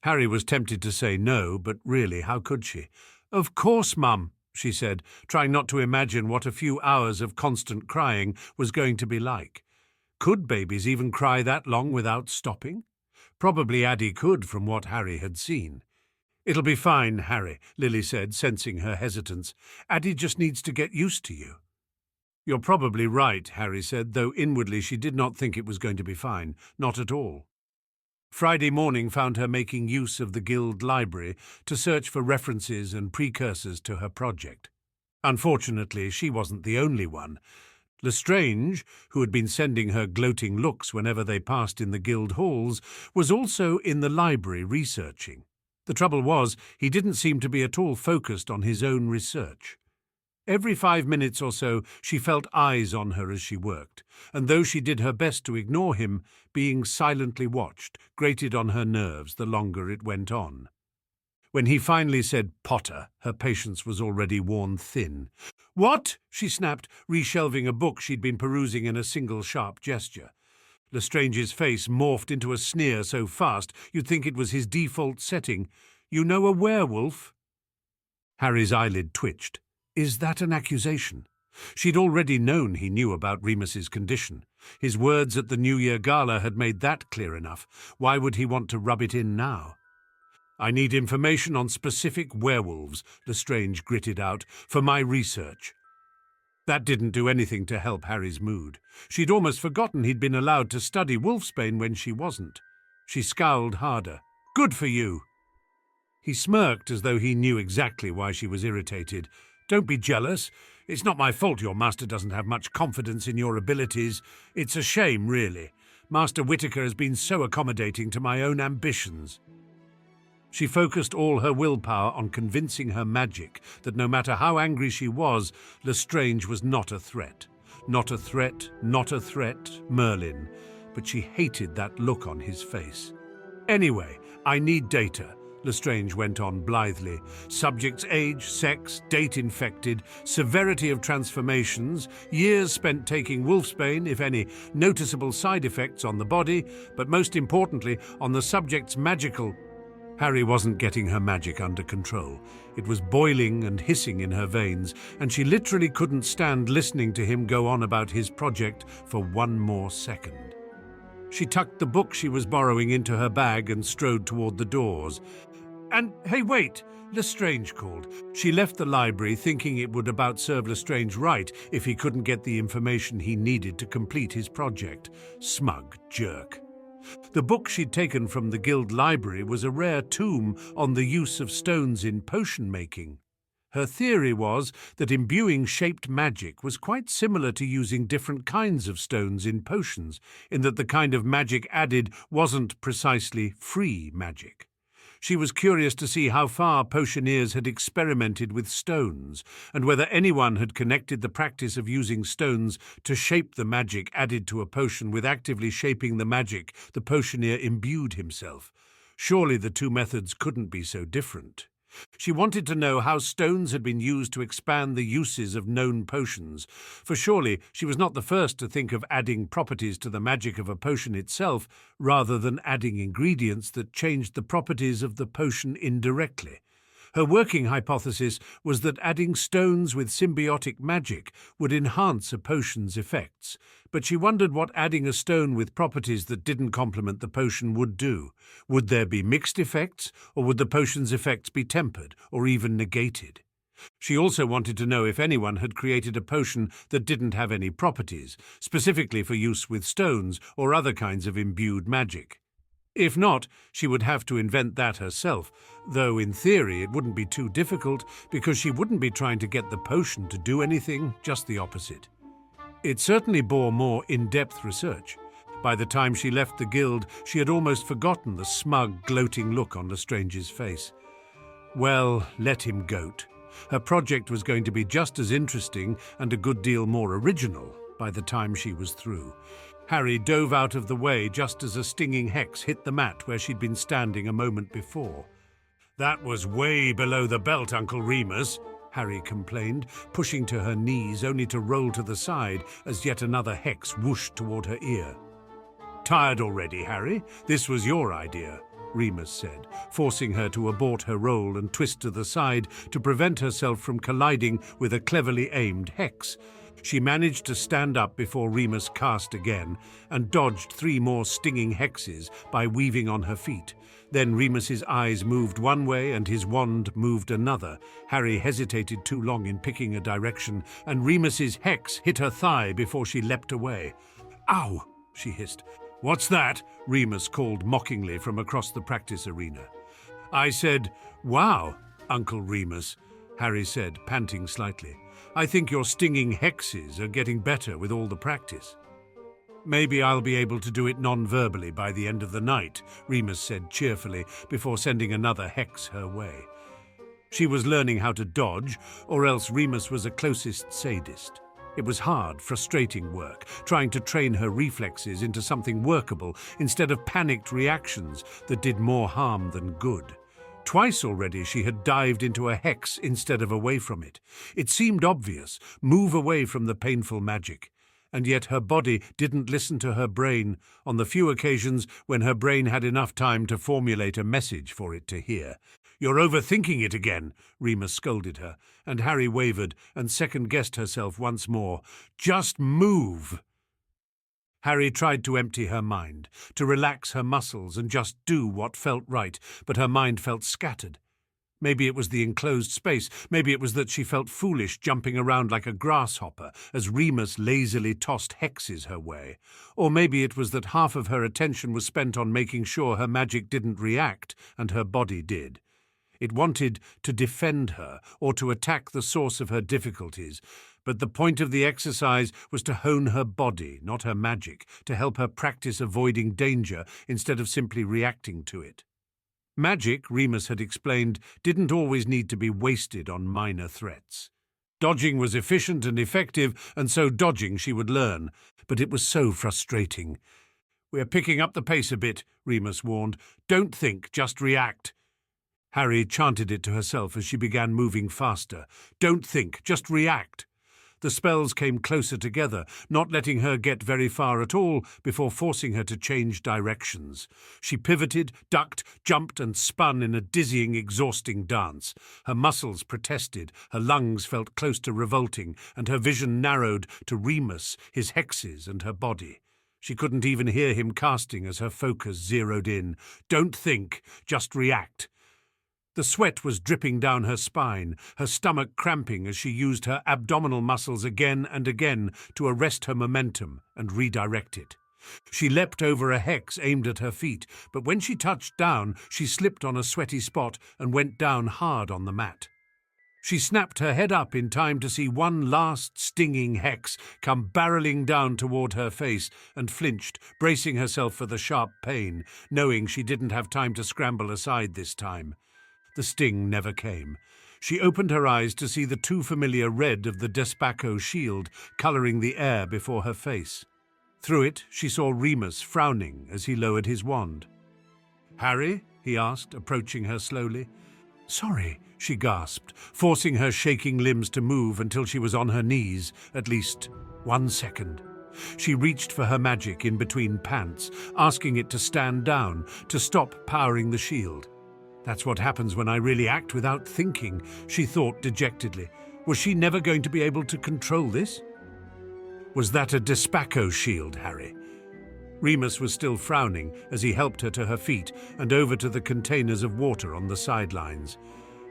Harry was tempted to say no, but really, how could she? Of course, Mum, she said, trying not to imagine what a few hours of constant crying was going to be like. Could babies even cry that long without stopping? Probably Addie could, from what Harry had seen. It'll be fine, Harry, Lily said, sensing her hesitance. Addie just needs to get used to you. You're probably right, Harry said, though inwardly she did not think it was going to be fine. Not at all. Friday morning found her making use of the guild library to search for references and precursors to her project. Unfortunately, she wasn't the only one. Lestrange, who had been sending her gloating looks whenever they passed in the guild halls, was also in the library researching. The trouble was, he didn't seem to be at all focused on his own research. Every 5 minutes or so, she felt eyes on her as she worked, and though she did her best to ignore him, being silently watched grated on her nerves the longer it went on. When he finally said Potter, her patience was already worn thin. What? She snapped, reshelving a book she'd been perusing in a single sharp gesture. Lestrange's face morphed into a sneer so fast you'd think it was his default setting. You know a werewolf? Harry's eyelid twitched. Is that an accusation? She'd already known he knew about Remus's condition. His words at the New Year Gala had made that clear enough. Why would he want to rub it in now? I need information on specific werewolves, Lestrange gritted out, for my research. That didn't do anything to help Harry's mood. She'd almost forgotten he'd been allowed to study wolfsbane when she wasn't. She scowled harder. Good for you. He smirked as though he knew exactly why she was irritated. Don't be jealous. It's not my fault your master doesn't have much confidence in your abilities. It's a shame, really. Master Whittaker has been so accommodating to my own ambitions. She focused all her willpower on convincing her magic that no matter how angry she was, Lestrange was not a threat. Not a threat, not a threat, Merlin. But she hated that look on his face. Anyway, I need data, Lestrange went on blithely. Subject's age, sex, date infected, severity of transformations, years spent taking wolfsbane, if any, noticeable side effects on the body, but most importantly, on the subject's magical... Harry wasn't getting her magic under control. It was boiling and hissing in her veins, and she literally couldn't stand listening to him go on about his project for one more second. She tucked the book she was borrowing into her bag and strode toward the doors. And, hey, wait, Lestrange called. She left the library thinking it would about serve Lestrange right if he couldn't get the information he needed to complete his project. Smug jerk. The book she'd taken from the guild library was a rare tome on the use of stones in potion making. Her theory was that imbuing shaped magic was quite similar to using different kinds of stones in potions, in that the kind of magic added wasn't precisely free magic. She was curious to see how far potioneers had experimented with stones, and whether anyone had connected the practice of using stones to shape the magic added to a potion with actively shaping the magic the potioneer imbued himself. Surely the two methods couldn't be so different. She wanted to know how stones had been used to expand the uses of known potions, for surely she was not the first to think of adding properties to the magic of a potion itself, rather than adding ingredients that changed the properties of the potion indirectly. Her working hypothesis was that adding stones with symbiotic magic would enhance a potion's effects, but she wondered what adding a stone with properties that didn't complement the potion would do. Would there be mixed effects, or would the potion's effects be tempered, or even negated? She also wanted to know if anyone had created a potion that didn't have any properties, specifically for use with stones or other kinds of imbued magic. If not, she would have to invent that herself, though in theory it wouldn't be too difficult because she wouldn't be trying to get the potion to do anything, just the opposite. It certainly bore more in-depth research. By the time she left the guild, she had almost forgotten the smug, gloating look on Lestrange's face. Well, let him goat. Her project was going to be just as interesting and a good deal more original by the time she was through. Harry dove out of the way just as a stinging hex hit the mat where she'd been standing a moment before. "That was way below the belt, Uncle Remus," Harry complained, pushing to her knees only to roll to the side as yet another hex whooshed toward her ear. "Tired already, Harry? This was your idea," Remus said, forcing her to abort her roll and twist to the side to prevent herself from colliding with a cleverly aimed hex. She managed to stand up before Remus cast again and dodged 3 more stinging hexes by weaving on her feet. Then Remus's eyes moved one way and his wand moved another. Harry hesitated too long in picking a direction, and Remus's hex hit her thigh before she leapt away. "Ow!" she hissed. "What's that?" Remus called mockingly from across the practice arena. "I said, wow, Uncle Remus," Harry said, panting slightly. "I think your stinging hexes are getting better with all the practice." "Maybe I'll be able to do it non-verbally by the end of the night," Remus said cheerfully before sending another hex her way. She was learning how to dodge, or else Remus was a closest sadist. It was hard, frustrating work, trying to train her reflexes into something workable instead of panicked reactions that did more harm than good. Twice already she had dived into a hex instead of away from it. It seemed obvious, move away from the painful magic. And yet her body didn't listen to her brain on the few occasions when her brain had enough time to formulate a message for it to hear. "You're overthinking it again," Remus scolded her, and Harry wavered and second-guessed herself once more. "Just move!" Harry tried to empty her mind, to relax her muscles and just do what felt right, but her mind felt scattered. Maybe it was the enclosed space, maybe it was that she felt foolish jumping around like a grasshopper as Remus lazily tossed hexes her way, or maybe it was that half of her attention was spent on making sure her magic didn't react and her body did. It wanted to defend her or to attack the source of her difficulties, but the point of the exercise was to hone her body, not her magic, to help her practice avoiding danger instead of simply reacting to it. Magic, Remus had explained, didn't always need to be wasted on minor threats. Dodging was efficient and effective, and so dodging she would learn, but it was so frustrating. "We're picking up the pace a bit," Remus warned. "Don't think, just react." Harry chanted it to herself as she began moving faster. "Don't think, just react." The spells came closer together, not letting her get very far at all before forcing her to change directions. She pivoted, ducked, jumped and spun in a dizzying, exhausting dance. Her muscles protested, her lungs felt close to revolting, and her vision narrowed to Remus, his hexes and her body. She couldn't even hear him casting as her focus zeroed in. "Don't think, just react." The sweat was dripping down her spine, her stomach cramping as she used her abdominal muscles again and again to arrest her momentum and redirect it. She leapt over a hex aimed at her feet, but when she touched down, she slipped on a sweaty spot and went down hard on the mat. She snapped her head up in time to see one last stinging hex come barreling down toward her face and flinched, bracing herself for the sharp pain, knowing she didn't have time to scramble aside this time. The sting never came. She opened her eyes to see the too familiar red of the Despaco shield colouring the air before her face. Through it, she saw Remus frowning as he lowered his wand. "Harry?" he asked, approaching her slowly. "Sorry," she gasped, forcing her shaking limbs to move until she was on her knees, at least 1 second. She reached for her magic in between pants, asking it to stand down, to stop powering the shield. That's what happens when I really act without thinking, she thought dejectedly. Was she never going to be able to control this? Was that a Despaco shield, Harry? Remus was still frowning as he helped her to her feet and over to the containers of water on the sidelines.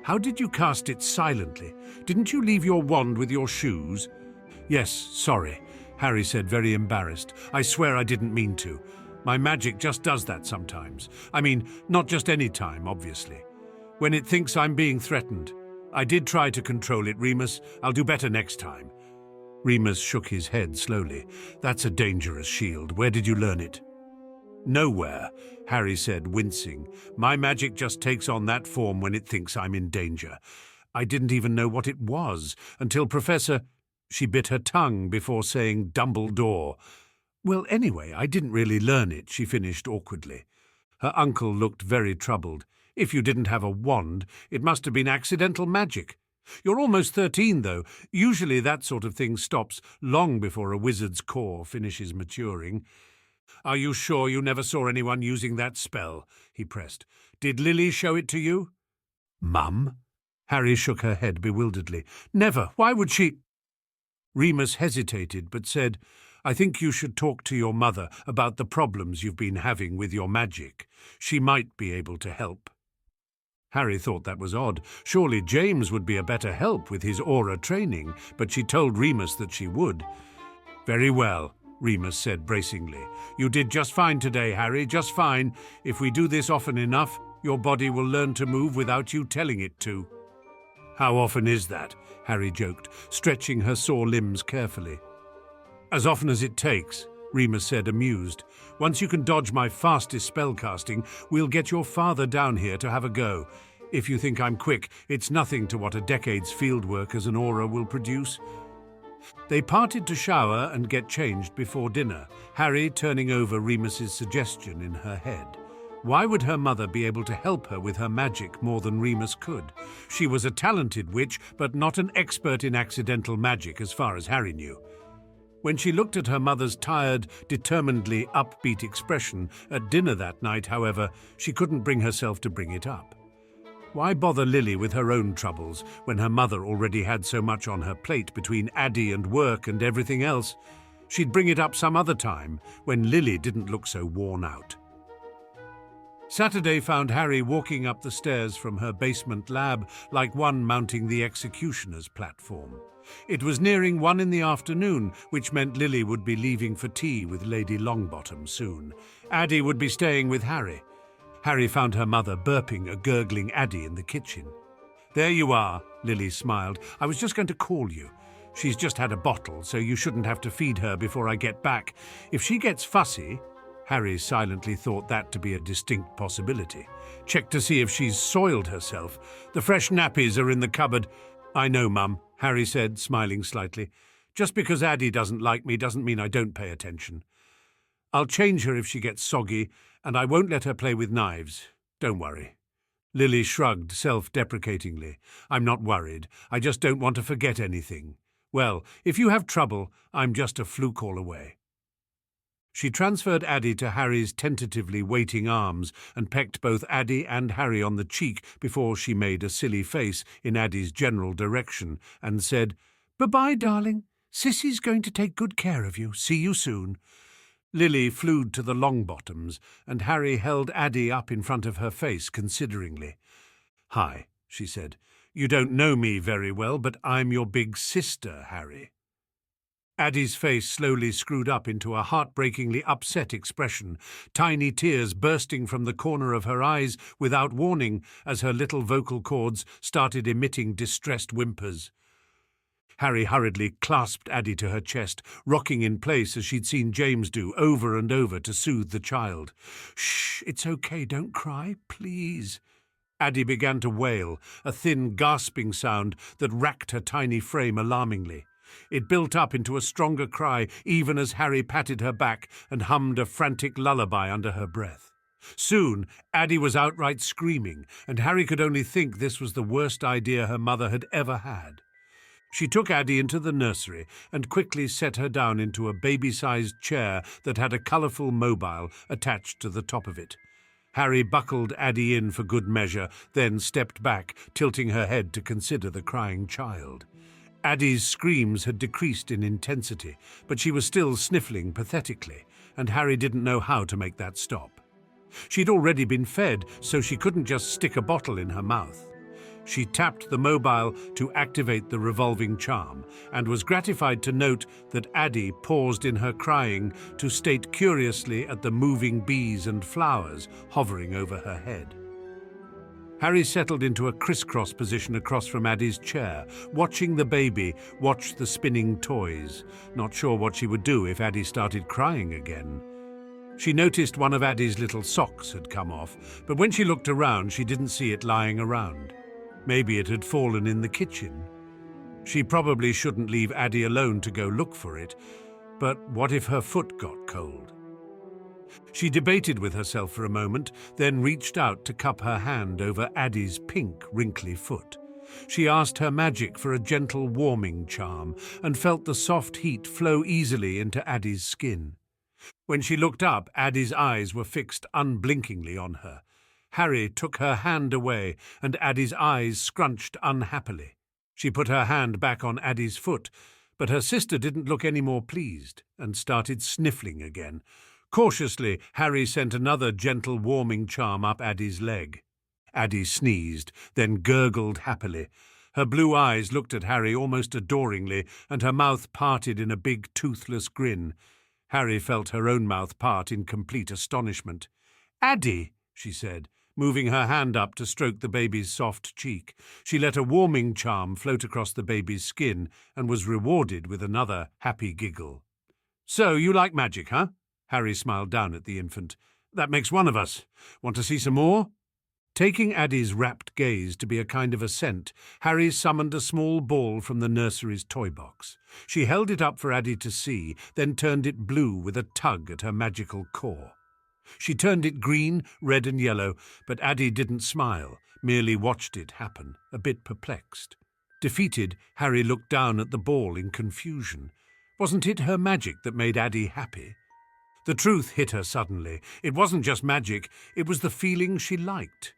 "How did you cast it silently? Didn't you leave your wand with your shoes?" "Yes, sorry," Harry said, very embarrassed. "I swear I didn't mean to. My magic just does that sometimes. I mean, not just any time, obviously. When it thinks I'm being threatened. I did try to control it, Remus. I'll do better next time." Remus shook his head slowly. "That's a dangerous shield. Where did you learn it?" "Nowhere," Harry said, wincing. "My magic just takes on that form when it thinks I'm in danger. I didn't even know what it was until Professor—" She bit her tongue before saying Dumbledore. "Well, anyway, I didn't really learn it," she finished awkwardly. Her uncle looked very troubled. "If you didn't have a wand, it must have been accidental magic. You're almost 13, though. Usually that sort of thing stops long before a wizard's core finishes maturing." "Are you sure you never saw anyone using that spell?" he pressed. "Did Lily show it to you?" "Mum?" Harry shook her head bewilderedly. "Never. Why would she—" Remus hesitated but said, "I think you should talk to your mother about the problems you've been having with your magic. She might be able to help." Harry thought that was odd. Surely James would be a better help with his aura training, but she told Remus that she would. "Very well," Remus said bracingly. "You did just fine today, Harry, just fine. If we do this often enough, your body will learn to move without you telling it to." "How often is that?" Harry joked, stretching her sore limbs carefully. "As often as it takes," Remus said, amused. "Once you can dodge my fastest spellcasting, we'll get your father down here to have a go. If you think I'm quick, it's nothing to what a decade's fieldwork as an aura will produce." They parted to shower and get changed before dinner, Harry turning over Remus's suggestion in her head. Why would her mother be able to help her with her magic more than Remus could? She was a talented witch, but not an expert in accidental magic as far as Harry knew. When she looked at her mother's tired, determinedly upbeat expression at dinner that night, however, she couldn't bring herself to bring it up. Why bother Lily with her own troubles when her mother already had so much on her plate between Addie and work and everything else? She'd bring it up some other time, when Lily didn't look so worn out. Saturday found Harry walking up the stairs from her basement lab like one mounting the executioner's platform. It was nearing 1 in the afternoon, which meant Lily would be leaving for tea with Lady Longbottom soon. Addie would be staying with Harry. Harry found her mother burping a gurgling Addie in the kitchen. "There you are," Lily smiled. "I was just going to call you. She's just had a bottle, so you shouldn't have to feed her before I get back. If she gets fussy—" Harry silently thought that to be a distinct possibility. "Check to see if she's soiled herself. The fresh nappies are in the cupboard." "I know, Mum," Harry said, smiling slightly. "Just because Addie doesn't like me doesn't mean I don't pay attention. I'll change her if she gets soggy, and I won't let her play with knives. Don't worry." Lily shrugged self-deprecatingly. "I'm not worried. I just don't want to forget anything. Well, if you have trouble, I'm just a flu call away." She transferred Addie to Harry's tentatively waiting arms and pecked both Addie and Harry on the cheek before she made a silly face in Addie's general direction and said, "Bye-bye, darling. Sissy's going to take good care of you. See you soon." Lily flew to the Longbottoms, and Harry held Addie up in front of her face consideringly. "Hi," she said. "You don't know me very well, but I'm your big sister, Harry." Addie's face slowly screwed up into a heartbreakingly upset expression, tiny tears bursting from the corner of her eyes without warning as her little vocal cords started emitting distressed whimpers. Harry hurriedly clasped Addie to her chest, rocking in place as she'd seen James do over and over to soothe the child. "Shh, it's okay, don't cry, please." Addie began to wail, a thin, gasping sound that racked her tiny frame alarmingly. It built up into a stronger cry even as Harry patted her back and hummed a frantic lullaby under her breath. Soon, Addie was outright screaming, and Harry could only think this was the worst idea her mother had ever had. She took Addie into the nursery and quickly set her down into a baby-sized chair that had a colourful mobile attached to the top of it. Harry buckled Addie in for good measure, then stepped back, tilting her head to consider the crying child. Addie's screams had decreased in intensity, but she was still sniffling pathetically, and Harry didn't know how to make that stop. She'd already been fed, so she couldn't just stick a bottle in her mouth. She tapped the mobile to activate the revolving charm, and was gratified to note that Addie paused in her crying to state curiously at the moving bees and flowers hovering over her head. Harry settled into a crisscross position across from Addie's chair, watching the baby watch the spinning toys, not sure what she would do if Addie started crying again. She noticed one of Addie's little socks had come off, but when she looked around, she didn't see it lying around. Maybe it had fallen in the kitchen. She probably shouldn't leave Addie alone to go look for it, but what if her foot got cold? She debated with herself for a moment, then reached out to cup her hand over Addie's pink, wrinkly foot. She asked her magic for a gentle warming charm and felt the soft heat flow easily into Addie's skin. When she looked up, Addie's eyes were fixed unblinkingly on her. Harry took her hand away, and Addie's eyes scrunched unhappily. She put her hand back on Addie's foot, but her sister didn't look any more pleased and started sniffling again. Cautiously, Harry sent another gentle warming charm up Addie's leg. Addie sneezed, then gurgled happily. Her blue eyes looked at Harry almost adoringly, and her mouth parted in a big toothless grin. Harry felt her own mouth part in complete astonishment. "Addie," she said, moving her hand up to stroke the baby's soft cheek. She let a warming charm float across the baby's skin and was rewarded with another happy giggle. "So you like magic, huh?" Harry smiled down at the infant. "That makes one of us. Want to see some more?" Taking Addie's rapt gaze to be a kind of assent, Harry summoned a small ball from the nursery's toy box. She held it up for Addie to see, then turned it blue with a tug at her magical core. She turned it green, red and yellow, but Addie didn't smile, merely watched it happen, a bit perplexed. Defeated, Harry looked down at the ball in confusion. Wasn't it her magic that made Addie happy? The truth hit her suddenly. It wasn't just magic, it was the feeling she liked.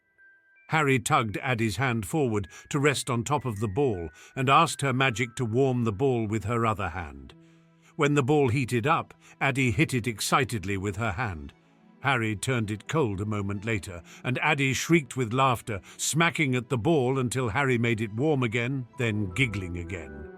Harry tugged Addie's hand forward to rest on top of the ball and asked her magic to warm the ball with her other hand. When the ball heated up, Addie hit it excitedly with her hand. Harry turned it cold a moment later, and Addie shrieked with laughter, smacking at the ball until Harry made it warm again, then giggling again.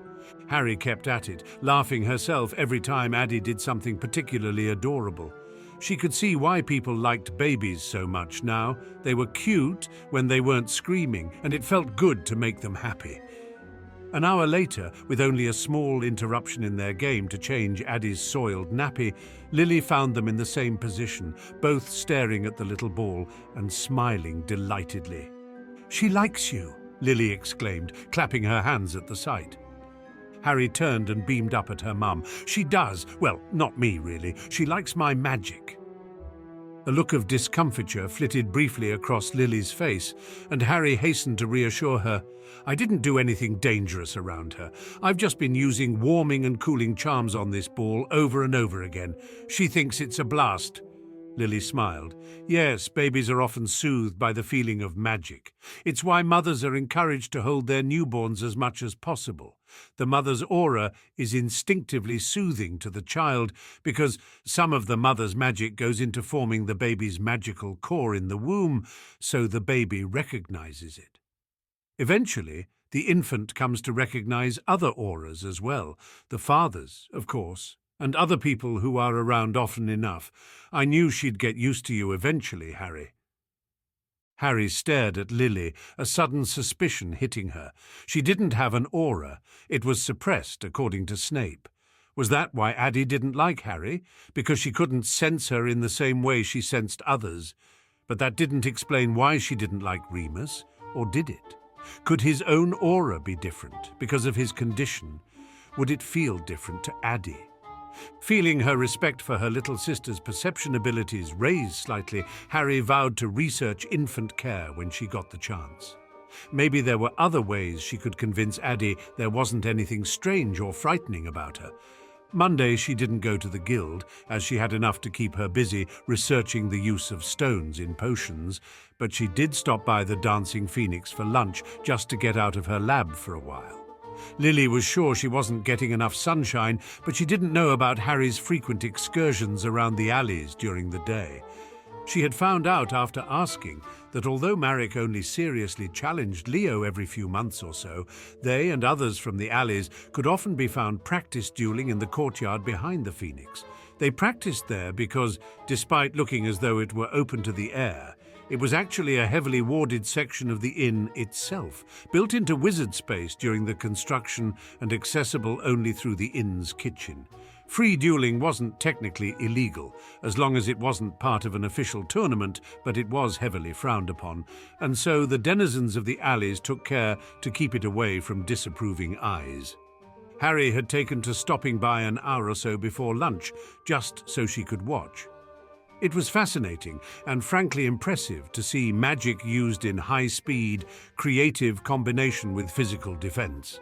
Harry kept at it, laughing herself every time Addie did something particularly adorable. She could see why people liked babies so much now. They were cute when they weren't screaming, and it felt good to make them happy. An hour later, with only a small interruption in their game to change Addie's soiled nappy, Lily found them in the same position, both staring at the little ball and smiling delightedly. "She likes you," Lily exclaimed, clapping her hands at the sight. Harry turned and beamed up at her mum. "She does. Well, not me, really. She likes my magic." A look of discomfiture flitted briefly across Lily's face, and Harry hastened to reassure her. "I didn't do anything dangerous around her. I've just been using warming and cooling charms on this ball over and over again. She thinks it's a blast." Lily smiled. "Yes, babies are often soothed by the feeling of magic. It's why mothers are encouraged to hold their newborns as much as possible. The mother's aura is instinctively soothing to the child because some of the mother's magic goes into forming the baby's magical core in the womb, so the baby recognizes it. Eventually, The infant comes to recognize other auras as well, the fathers, of course, and other people who are around often enough. I knew she'd get used to you eventually, Harry." Harry stared at Lily, a sudden suspicion hitting her. She didn't have an aura. It was suppressed, according to Snape. Was that why Addie didn't like Harry? Because she couldn't sense her in the same way she sensed others? But that didn't explain why she didn't like Remus, or did it? Could his own aura be different because of his condition? Would it feel different to Addie? Feeling her respect for her little sister's perception abilities raise slightly, Harry vowed to research infant care when she got the chance. Maybe there were other ways she could convince Addie there wasn't anything strange or frightening about her. Monday she didn't go to the guild, as she had enough to keep her busy researching the use of stones in potions, but she did stop by the Dancing Phoenix for lunch just to get out of her lab for a while. Lily was sure she wasn't getting enough sunshine, but she didn't know about Harry's frequent excursions around the alleys during the day. She had found out after asking that although Marek only seriously challenged Leo every few months or so, they and others from the alleys could often be found practice dueling in the courtyard behind the Phoenix. They practiced there because, despite looking as though it were open to the air, it was actually a heavily warded section of the inn itself, built into wizard space during the construction and accessible only through the inn's kitchen. Free dueling wasn't technically illegal, as long as it wasn't part of an official tournament, but it was heavily frowned upon, and so the denizens of the alleys took care to keep it away from disapproving eyes. Harry had taken to stopping by an hour or so before lunch, just so she could watch. It was fascinating and frankly impressive to see magic used in high-speed, creative combination with physical defense.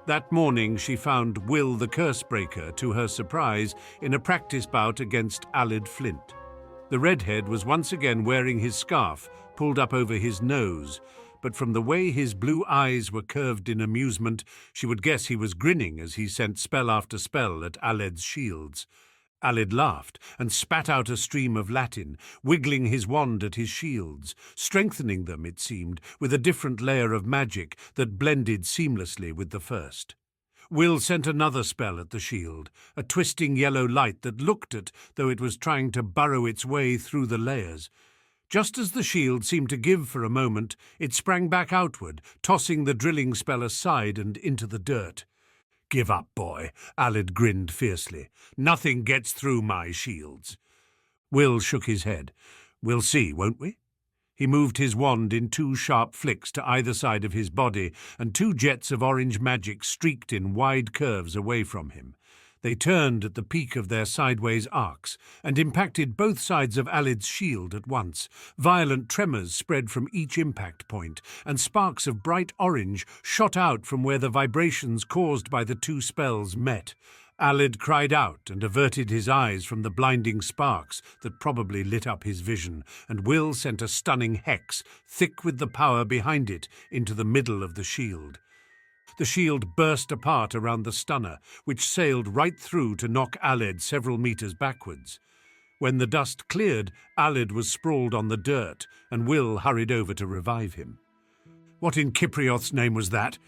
That morning she found Will the Cursebreaker, to her surprise, in a practice bout against Aled Flint. The redhead was once again wearing his scarf pulled up over his nose, but from the way his blue eyes were curved in amusement, she would guess he was grinning as he sent spell after spell at Aled's shields. Aled laughed and spat out a stream of Latin, wiggling his wand at his shields, strengthening them, it seemed, with a different layer of magic that blended seamlessly with the first. Will sent another spell at the shield, a twisting yellow light that looked though it was trying to burrow its way through the layers. Just as the shield seemed to give for a moment, it sprang back outward, tossing the drilling spell aside and into the dirt. "Give up, boy," Aled grinned fiercely. "Nothing gets through my shields." Will shook his head. "We'll see, won't we?" He moved his wand in two sharp flicks to either side of his body, and two jets of orange magic streaked in wide curves away from him. They turned at the peak of their sideways arcs and impacted both sides of Aled's shield at once. Violent tremors spread from each impact point, and sparks of bright orange shot out from where the vibrations caused by the two spells met. Aled cried out and averted his eyes from the blinding sparks that probably lit up his vision, and Will sent a stunning hex, thick with the power behind it, into the middle of the shield. The shield burst apart around the stunner, which sailed right through to knock Aled several meters backwards. When the dust cleared, Aled was sprawled on the dirt, and Will hurried over to revive him. "What in Cyprioth's name was that?"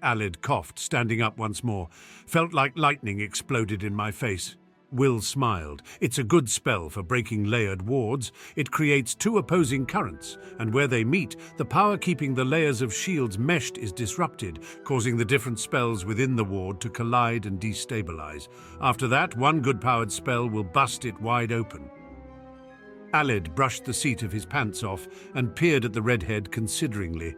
Aled coughed, standing up once more. "Felt like lightning exploded in my face." Will smiled. "It's a good spell for breaking layered wards. It creates two opposing currents, and where they meet, the power keeping the layers of shields meshed is disrupted, causing the different spells within the ward to collide and destabilize. After that, one good-powered spell will bust it wide open." Aled brushed the seat of his pants off and peered at the redhead consideringly.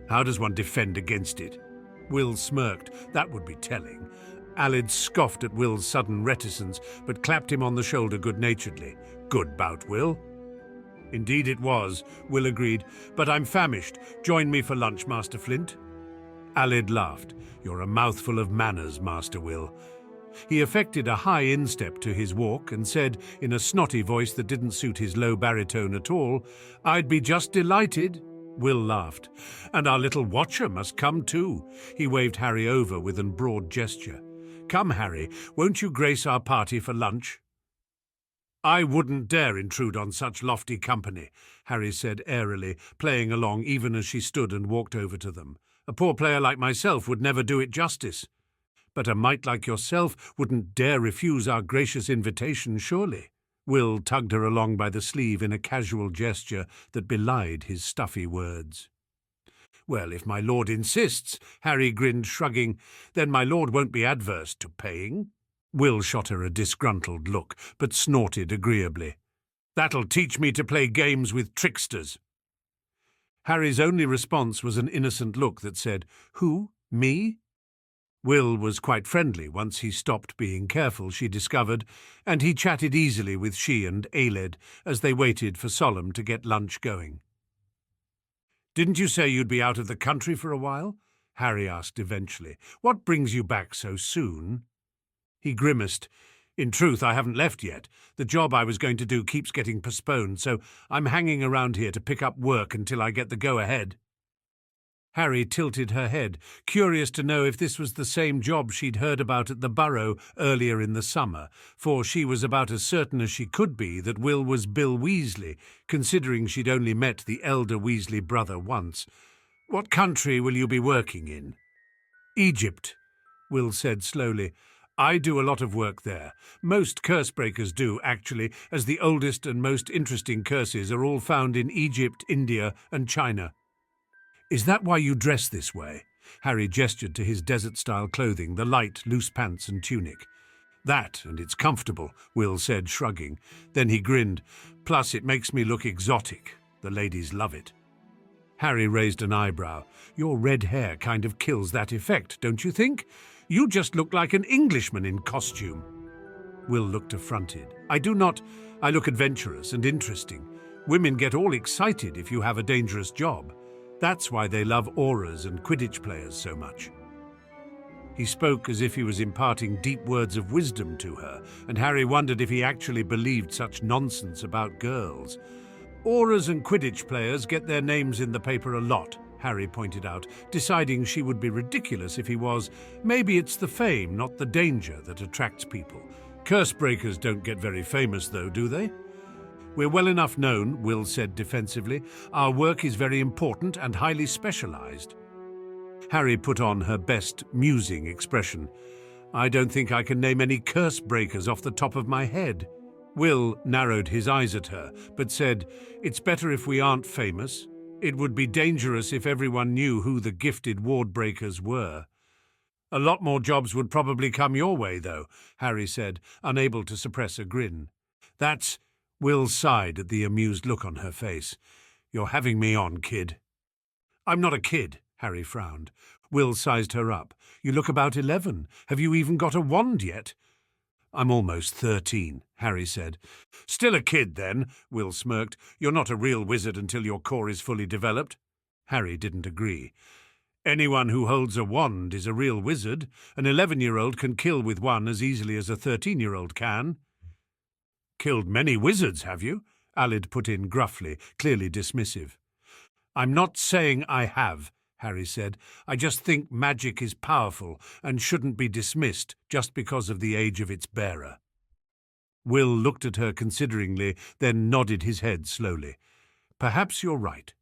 "How does one defend against it?" Will smirked. That would be telling. Aled scoffed at Will's sudden reticence, but clapped him on the shoulder good-naturedly. "Good bout, Will." "Indeed it was," Will agreed. "But I'm famished. Join me for lunch, Master Flint." Aled laughed. "You're a mouthful of manners, Master Will." He affected a high instep to his walk and said, in a snotty voice that didn't suit his low baritone at all, "I'd be just delighted." Will laughed. "And our little watcher must come too." He waved Harry over with a broad gesture. "Come, Harry, won't you grace our party for lunch?" "I wouldn't dare intrude on such lofty company," Harry said airily, playing along even as she stood and walked over to them. A poor player like myself would never do it justice. But a mite like yourself wouldn't dare refuse our gracious invitation, surely." Will tugged her along by the sleeve in a casual gesture that belied his stuffy words. "Well, if my lord insists," Harry grinned, shrugging, "then my lord won't be adverse to paying." Will shot her a disgruntled look, but snorted agreeably. "That'll teach me to play games with tricksters." Harry's only response was an innocent look that said, "Who? Me?" Will was quite friendly once he stopped being careful, she discovered, and he chatted easily with she and Aled as they waited for Solemn to get lunch going. "Didn't you say you'd be out of the country for a while?" Harry asked eventually. "What brings you back so soon?" He grimaced. "In truth, I haven't left yet. The job I was going to do keeps getting postponed, so I'm hanging around here to pick up work until I get the go-ahead." Harry tilted her head, curious to know if this was the same job she'd heard about at the Burrow earlier in the summer, for she was about as certain as she could be that Will was Bill Weasley, considering she'd only met the elder Weasley brother once. "What country will you be working in?" "Egypt," Will said slowly. "I do a lot of work there. Most curse breakers do, actually, as the oldest and most interesting curses are all found in Egypt, India, and China." "Is that why you dress this way?" Harry gestured to his desert-style clothing, the light, loose pants and tunic. "That, and it's comfortable," Will said, shrugging. Then he grinned. "Plus, it makes me look exotic. The ladies love it." Harry raised an eyebrow. "Your red hair kind of kills that effect, don't you think? You just look like an Englishman in costume." Will looked affronted. "I do not. I look adventurous and interesting. Women get all excited if you have a dangerous job. That's why they love auras and Quidditch players so much." He spoke as if he was imparting deep words of wisdom to her, and Harry wondered if he actually believed such nonsense about girls. "Auras and Quidditch players get their names in the paper a lot," Harry pointed out, deciding she would be ridiculous if he was. "Maybe it's the fame, not the danger, that attracts people. Curse breakers don't get very famous, though, do they?" "We're well enough known," Will said defensively. "Our work is very important and highly specialized." Harry put on her best musing expression. "I don't think I can name any curse breakers off the top of my head." Will narrowed his eyes at her, but said, "It's better if we aren't famous. It would be dangerous if everyone knew who the gifted ward breakers were." "A lot more jobs would probably come your way, though," Harry said, unable to suppress a grin. "That's—" Will sighed at the amused look on her face. "You're having me on, kid." "I'm not a kid," Harry frowned. Will sized her up. "You look about 11. Have you even got a wand yet?" "I'm almost 13, Harry said. "Still a kid, then," Will smirked. "You're not a real wizard until your core is fully developed." Harry didn't agree. "Anyone who holds a wand is a real wizard. An 11-year-old can kill with one as easily as a 13-year-old can." "Killed many wizards, have you?" Alid put in gruffly, clearly dismissive. "I'm not saying I have," Harry said. "I just think magic is powerful and shouldn't be dismissed just because of the age of its bearer." Will looked at her consideringly, then nodded his head slowly. "Perhaps you're right.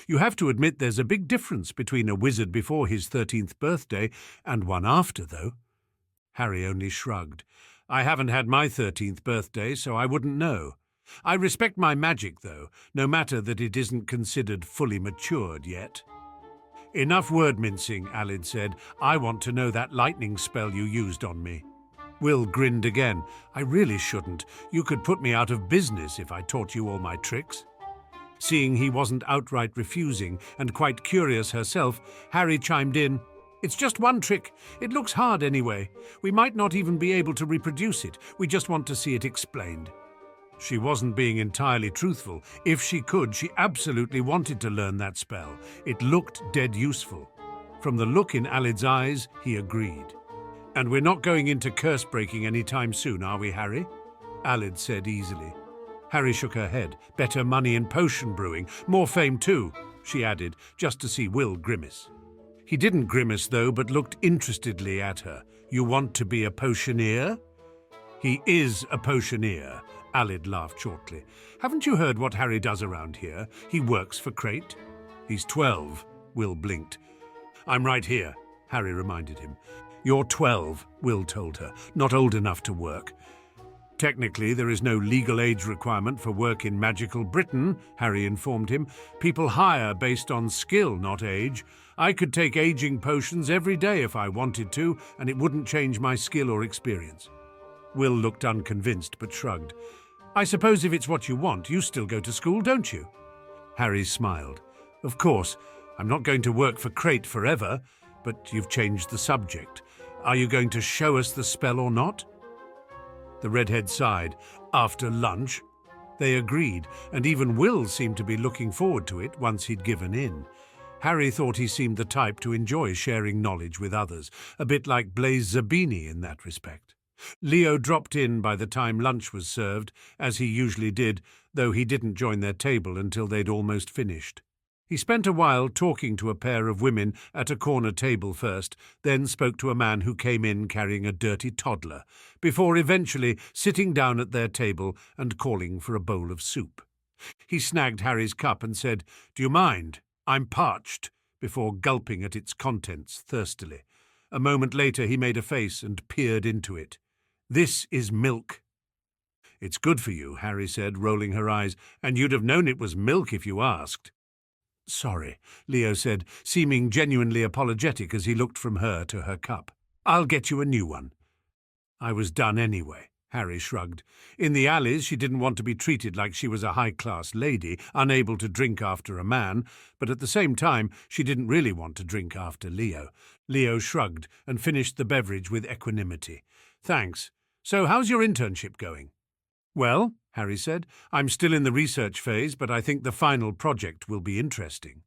You have to admit there's a big difference between a wizard before his 13th birthday and one after, though." Harry only shrugged. "I haven't had my 13th birthday, so I wouldn't know. I respect my magic, though, no matter that it isn't considered fully matured yet." "Enough word-mincing," Alid said. "I want to know that lightning spell you used on me." Will grinned again. "I really shouldn't. You could put me out of business if I taught you all my tricks." Seeing he wasn't outright refusing, and quite curious herself, Harry chimed in. "It's just one trick. It looks hard anyway. We might not even be able to reproduce it. We just want to see it explained." She wasn't being entirely truthful. If she could, she absolutely wanted to learn that spell. It looked dead useful. From the look in Alid's eyes, he agreed. "And we're not going into curse breaking any time soon, are we, Harry?" Alid said easily. Harry shook her head. "Better money in potion brewing. More fame too," she added, just to see Will grimace. He didn't grimace, though, but looked interestedly at her. "You want to be a potioneer?" "He is a potioneer," Alid laughed shortly. "Haven't you heard what Harry does around here? He works for Crate." "He's 12, Will blinked. I'm right here, Harry reminded him. You're 12, Will told her, not old enough to work. Technically, there is no legal age requirement for work in magical Britain, Harry informed him. People hire based on skill, not age. I could take aging potions every day if I wanted to, and it wouldn't change my skill or experience. Will looked unconvinced, but shrugged. I suppose if it's what you want, you still go to school, don't you? Harry smiled. Of course, I'm not going to work for Crate forever, but you've changed the subject. Are you going to show us the spell or not? The redhead sighed. After lunch? They agreed, and even Will seemed to be looking forward to it once he'd given in. Harry thought he seemed the type to enjoy sharing knowledge with others, a bit like Blaise Zabini in that respect. Leo dropped in by the time lunch was served, as he usually did, though he didn't join their table until they'd almost finished. He spent a while talking to a pair of women at a corner table first, then spoke to a man who came in carrying a dirty toddler, before eventually sitting down at their table and calling for a bowl of soup. He snagged Harry's cup and said, "Do you mind? I'm parched," before gulping at its contents thirstily. A moment later he made a face and peered into it. "This is milk." "It's good for you," Harry said, rolling her eyes, "and you'd have known it was milk if you asked." "Sorry," Leo said, seeming genuinely apologetic as he looked from her to her cup. "I'll get you a new one." "I was done anyway," Harry shrugged. In the alleys she didn't want to be treated like she was a high-class lady, unable to drink after a man, but at the same time she didn't really want to drink after Leo. Leo shrugged and finished the beverage with equanimity. "Thanks. So how's your internship going?" "Well," Harry said, "I'm still in the research phase, but I think the final project will be interesting."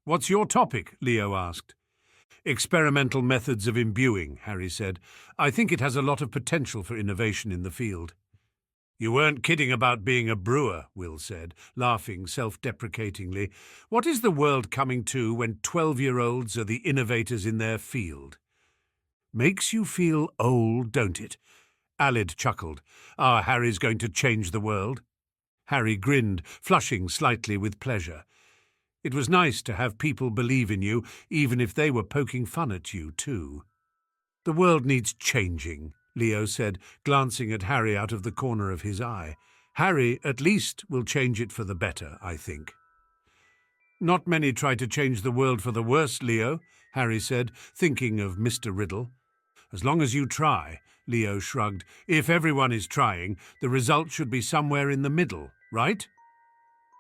"What's your topic?" Leo asked. "Experimental methods of imbuing," Harry said. "I think it has a lot of potential for innovation in the field." "You weren't kidding about being a brewer," Will said, laughing self-deprecatingly. "What is the world coming to when 12-year-olds are the innovators in their field?" "Makes you feel old, don't it?" Alid chuckled. Harry's going to change the world." Harry grinned, flushing slightly with pleasure. It was nice to have people believe in you, even if they were poking fun at you, too. "The world needs changing," Leo said, glancing at Harry out of the corner of his eye. "Harry, at least, will change it for the better, I think." "Not many try to change the world for the worse, Leo," Harry said, thinking of Mr. Riddle. "As long as you try," Leo shrugged. "If everyone is trying, the result should be somewhere in the middle, right?"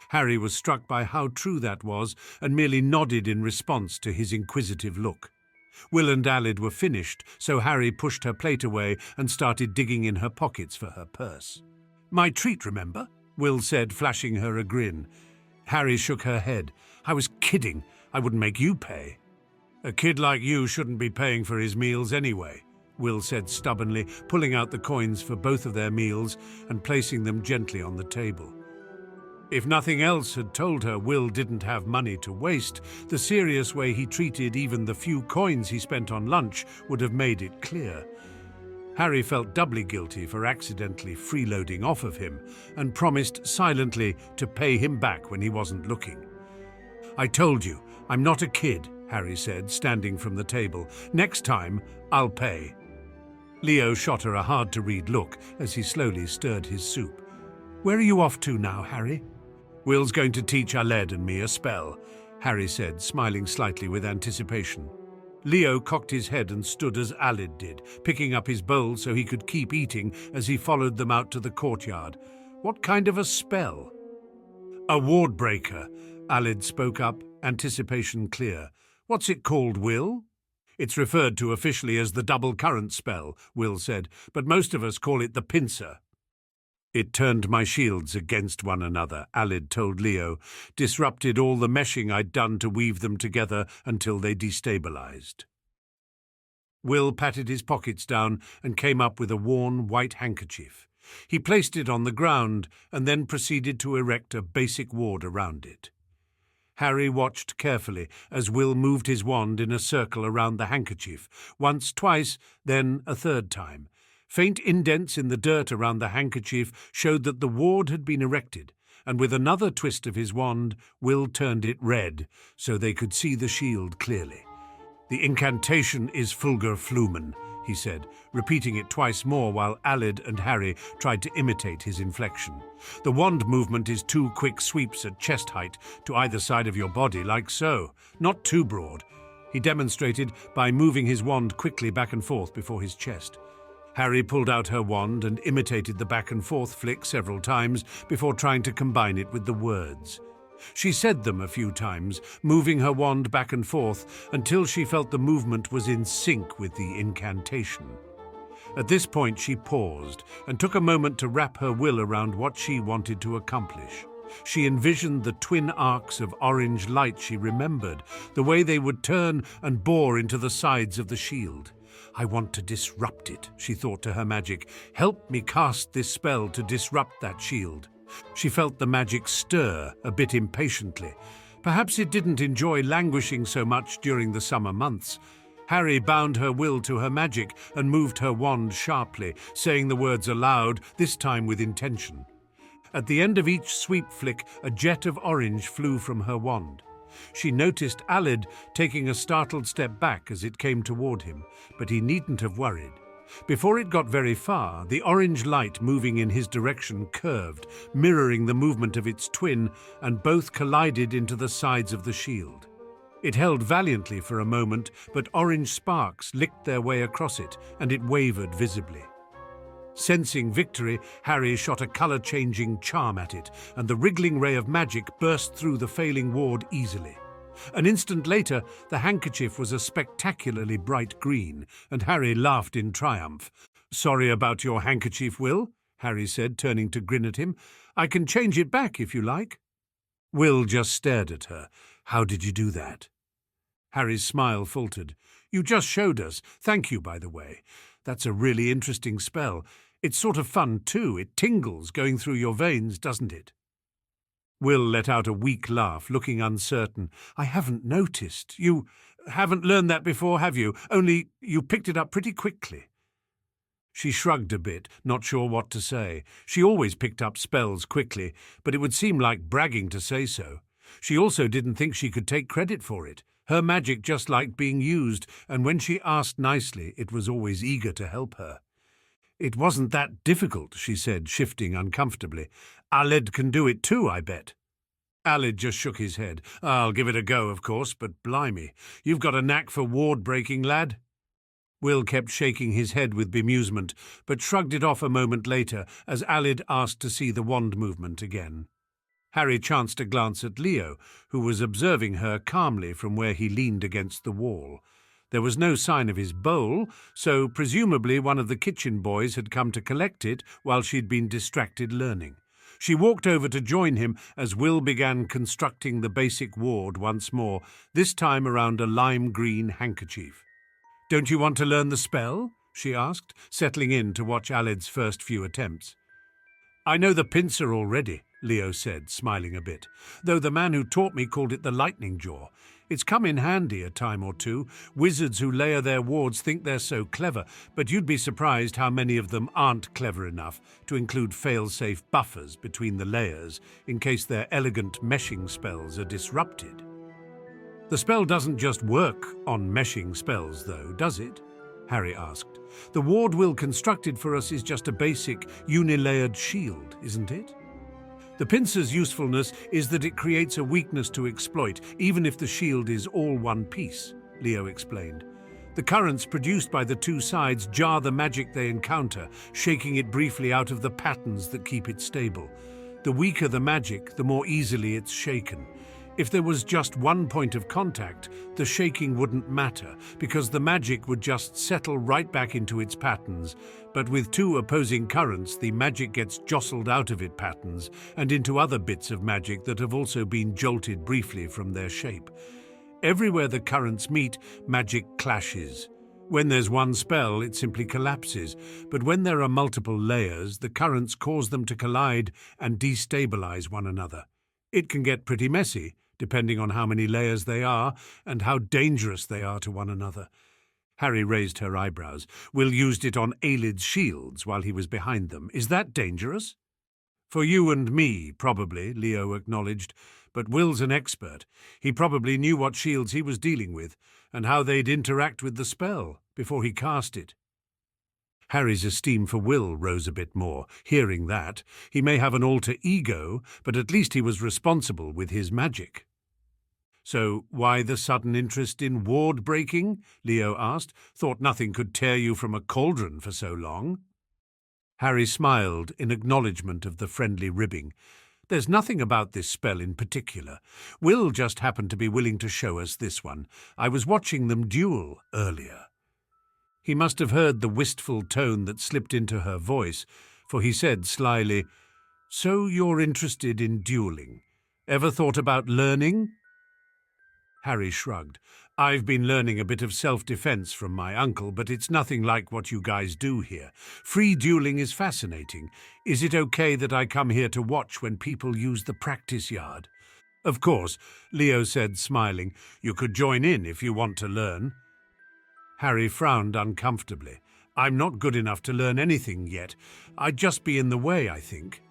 Harry was struck by how true that was and merely nodded in response to his inquisitive look. Will and Alid were finished, so Harry pushed her plate away and started digging in her pockets for her purse. "My treat, remember?" Will said, flashing her a grin. Harry shook her head. "I was kidding. I wouldn't make you pay." "A kid like you shouldn't be paying for his meals anyway," Will said stubbornly, pulling out the coins for both of their meals and placing them gently on the table. If nothing else had told her Will didn't have money to waste, the serious way he treated even the few coins he spent on lunch would have made it clear. Harry felt doubly guilty for accidentally freeloading off of him and promised silently to pay him back when he wasn't looking. "I told you, I'm not a kid," Harry said, standing from the table. "Next time, I'll pay." Leo shot her a hard-to-read look as he slowly stirred his soup. "Where are you off to now, Harry?" "Will's going to teach Aled and me a spell," Harry said, smiling slightly with anticipation. Leo cocked his head and stood as Alid did, picking up his bowl so he could keep eating as he followed them out to the courtyard. "What kind of a spell?" "A ward breaker," Alid spoke up, anticipation clear. "What's it called, Will?" "It's referred to officially as the double current spell," Will said, "but most of us call it the pincer." "It turned my shields against one another," Alid told Leo, "disrupted all the meshing I'd done to weave them together until they destabilized." Will patted his pockets down and came up with a worn white handkerchief. He placed it on the ground and then proceeded to erect a basic ward around it. Harry watched carefully as Will moved his wand in a circle around the handkerchief, once, twice, then a third time. Faint indents in the dirt around the handkerchief showed that the ward had been erected, and with another twist of his wand, Will turned it red so they could see the shield clearly. "The incantation is Fulgur Flumen," he said, repeating it twice more while Aled and Harry tried to imitate his inflection. "The wand movement is 2 quick sweeps at chest height to either side of your body, like so, not too broad," he demonstrated by moving his wand quickly back and forth before his chest. Harry pulled out her wand and imitated the back and forth flick several times before trying to combine it with the words. She said them a few times, moving her wand back and forth until she felt the movement was in sync with the incantation. At this point she paused and took a moment to wrap her will around what she wanted to accomplish. She envisioned the twin arcs of orange light she remembered, the way they would turn and bore into the sides of the shield. "I want to disrupt it," she thought to her magic. "Help me cast this spell to disrupt that shield." She felt the magic stir a bit impatiently. Perhaps it didn't enjoy languishing so much during the summer months. Harry bound her will to her magic and moved her wand sharply, saying the words aloud, this time with intention. At the end of each sweep flick, a jet of orange flew from her wand. She noticed Aled taking a startled step back as it came toward him, but he needn't have worried. Before it got very far, the orange light moving in his direction curved, mirroring the movement of its twin, and both collided into the sides of the shield. It held valiantly for a moment, but orange sparks licked their way across it, and it wavered visibly. Sensing victory, Harry shot a color-changing charm at it, and the wriggling ray of magic burst through the failing ward easily. An instant later, the handkerchief was a spectacularly bright green, and Harry laughed in triumph. "Sorry about your handkerchief, Will," Harry said, turning to grin at him. "I can change it back if you like." Will just stared at her. "How did you do that?" Harry's smile faltered. "You just showed us. Thank you, by the way. That's a really interesting spell. It's sort of fun, too. It tingles going through your veins, doesn't it?" Will let out a weak laugh, looking uncertain. "I haven't noticed. You haven't learned that before, have you? Only you picked it up pretty quickly." She shrugged a bit, not sure what to say. She always picked up spells quickly, but it would seem like bragging to say so. She also didn't think she could take credit for it. Her magic just liked being used, and when she asked nicely, it was always eager to help her. "It wasn't that difficult," she said, shifting uncomfortably. "Aled can do it too, I bet." Aled just shook his head. "I'll give it a go, of course, but blimey, you've got a knack for ward-breaking, lad." Will kept shaking his head with bemusement, but shrugged it off a moment later as Aled asked to see the wand movement again. Harry chanced a glance at Leo, who was observing her calmly from where he leaned against the wall. There was no sign of his bowl, so presumably one of the kitchen boys had come to collect it while she'd been distracted learning. She walked over to join him as Will began constructing the basic ward once more, this time around a lime green handkerchief. "Don't you want to learn the spell?" she asked, settling in to watch Aled's first few attempts. "I know the pincer already," Leo said, smiling a bit, "though the man who taught me called it the lightning jaw. It's come in handy a time or two. Wizards who layer their wards think they're so clever, but you'd be surprised how many of them aren't clever enough to include fail-safe buffers between the layers in case their elegant meshing spells are disrupted." "The spell doesn't just work on meshing spells, though, does it?" Harry asked. "The ward Will constructed for us is just a basic unilayered shield, isn't it?" "The pincer's usefulness is that it creates a weakness to exploit, even if the shield is all one piece," Leo explained. "The currents produced by the two sides jar the magic they encounter, shaking it briefly out of the patterns that keep it stable. The weaker the magic, the more easily it's shaken. If there was just one point of contact, the shaking wouldn't matter, because the magic would just settle right back into its patterns. But with two opposing currents, the magic gets jostled out of its patterns and into other bits of magic that have also been jolted briefly from their shape. Everywhere the currents meet, magic clashes. When there's one spell, it simply collapses, but when there are multiple layers, the currents cause them to collide and destabilize one another. It can get pretty messy, depending on how many layers they are and how dangerous they are to one another." Harry raised her eyebrows. "Will used it on Aelid's shields while he was behind them. Is that dangerous?" "For you and me, probably," Leo acknowledged, "but Will's an expert. He probably knew what shields he was dealing with, and how they'd interact with the spell before he cast it. Harry's esteem for Will rose a bit more. Hearing that, he may have an alter ego, but at least he was responsible with his magic. "So why the sudden interest in ward breaking?" Leo asked. "Thought nothing could tear you from a cauldron for so long." Harry smiled in acknowledgement of the friendly ribbing. "There's nothing about this spell in particular. Will just happened to be willing to show us this one. I was watching them duel earlier." He must have heard the wistful tone that slipped into her voice, for he said slyly, "So you're interested in dueling. Ever thought about learning?" Harry shrugged. "I've been learning a bit of self-defense from my uncle, but it's nothing like what you guys do here. Free dueling is fascinating. Is it okay that I come here to watch when people use the practice yard?" "Of course," Leo said, smiling. "You could join in if you want to learn." Harry frowned uncomfortably. "I'm not good enough to learn anything yet. I'd just be in the way, I think."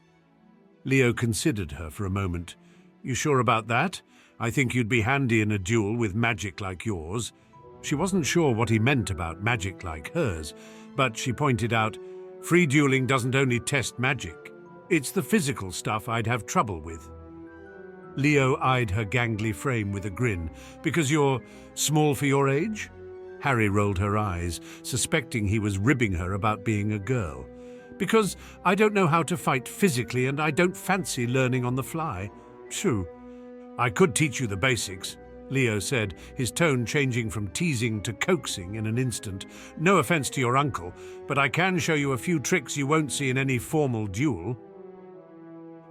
Leo considered her for a moment. "You sure about that? I think you'd be handy in a duel with magic like yours." She wasn't sure what he meant about magic like hers, but she pointed out, "Free dueling doesn't only test magic. It's the physical stuff I'd have trouble with." Leo eyed her gangly frame with a grin. "Because you're small for your age?" Harry rolled her eyes, suspecting he was ribbing her about being a girl. "Because I don't know how to fight physically and I don't fancy learning on the fly." "Phew. I could teach you the basics," Leo said, his tone changing from teasing to coaxing in an instant. "No offense to your uncle, but I can show you a few tricks you won't see in any formal duel."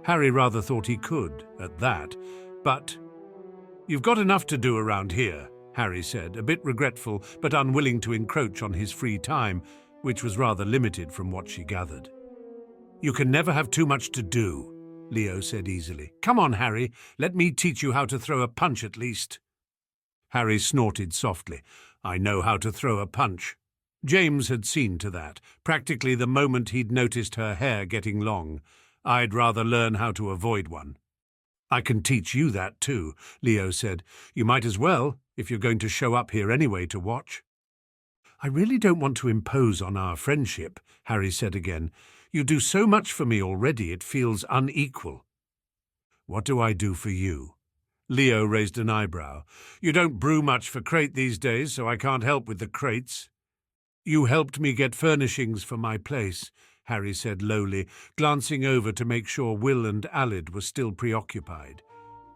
Harry rather thought he could, at that, but "You've got enough to do around here," Harry said, a bit regretful but unwilling to encroach on his free time, which was rather limited from what she gathered. "You can never have too much to do," Leo said easily. "Come on, Harry, let me teach you how to throw a punch at least." Harry snorted softly. "I know how to throw a punch." James had seen to that, practically the moment he'd noticed her hair getting long. "I'd rather learn how to avoid one." "I can teach you that too," Leo said. "You might as well, if you're going to show up here anyway to watch." "I really don't want to impose on our friendship," Harry said again. "You do so much for me already, it feels unequal." "What do I do for you?" Leo raised an eyebrow. "You don't brew much for crate these days, so I can't help with the crates." "You helped me get furnishings for my place," Harry said lowly, glancing over to make sure Will and Alid were still preoccupied.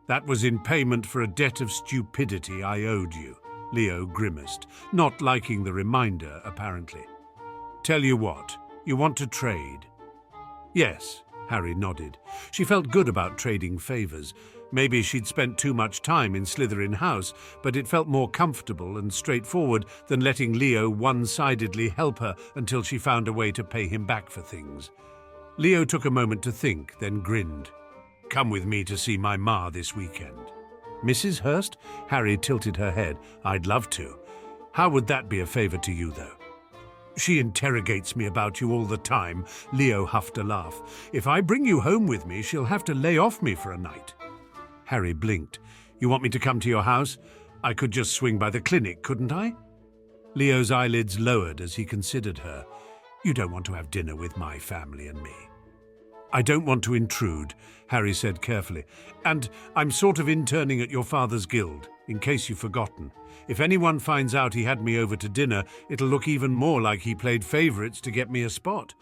"That was in payment for a debt of stupidity I owed you," Leo grimaced, not liking the reminder, apparently. "Tell you what, you want to trade?" "Yes," Harry nodded. She felt good about trading favors. Maybe she'd spent too much time in Slytherin House, but it felt more comfortable and straightforward than letting Leo one-sidedly help her until she found a way to pay him back for things. Leo took a moment to think, then grinned. "Come with me to see my ma this weekend." "Mrs. Hurst?" Harry tilted her head. "I'd love to. How would that be a favor to you, though?" "She interrogates me about you all the time," Leo huffed a laugh. "If I bring you home with me, she'll have to lay off me for a night." Harry blinked. "You want me to come to your house? I could just swing by the clinic, couldn't I?" Leo's eyelids lowered as he considered her. "You don't want to have dinner with my family and me." "I don't want to intrude," Harry said carefully. "And I'm sort of interning at your father's guild, in case you've forgotten. If anyone finds out he had me over to dinner, it'll look even more like he played favorites to get me a spot."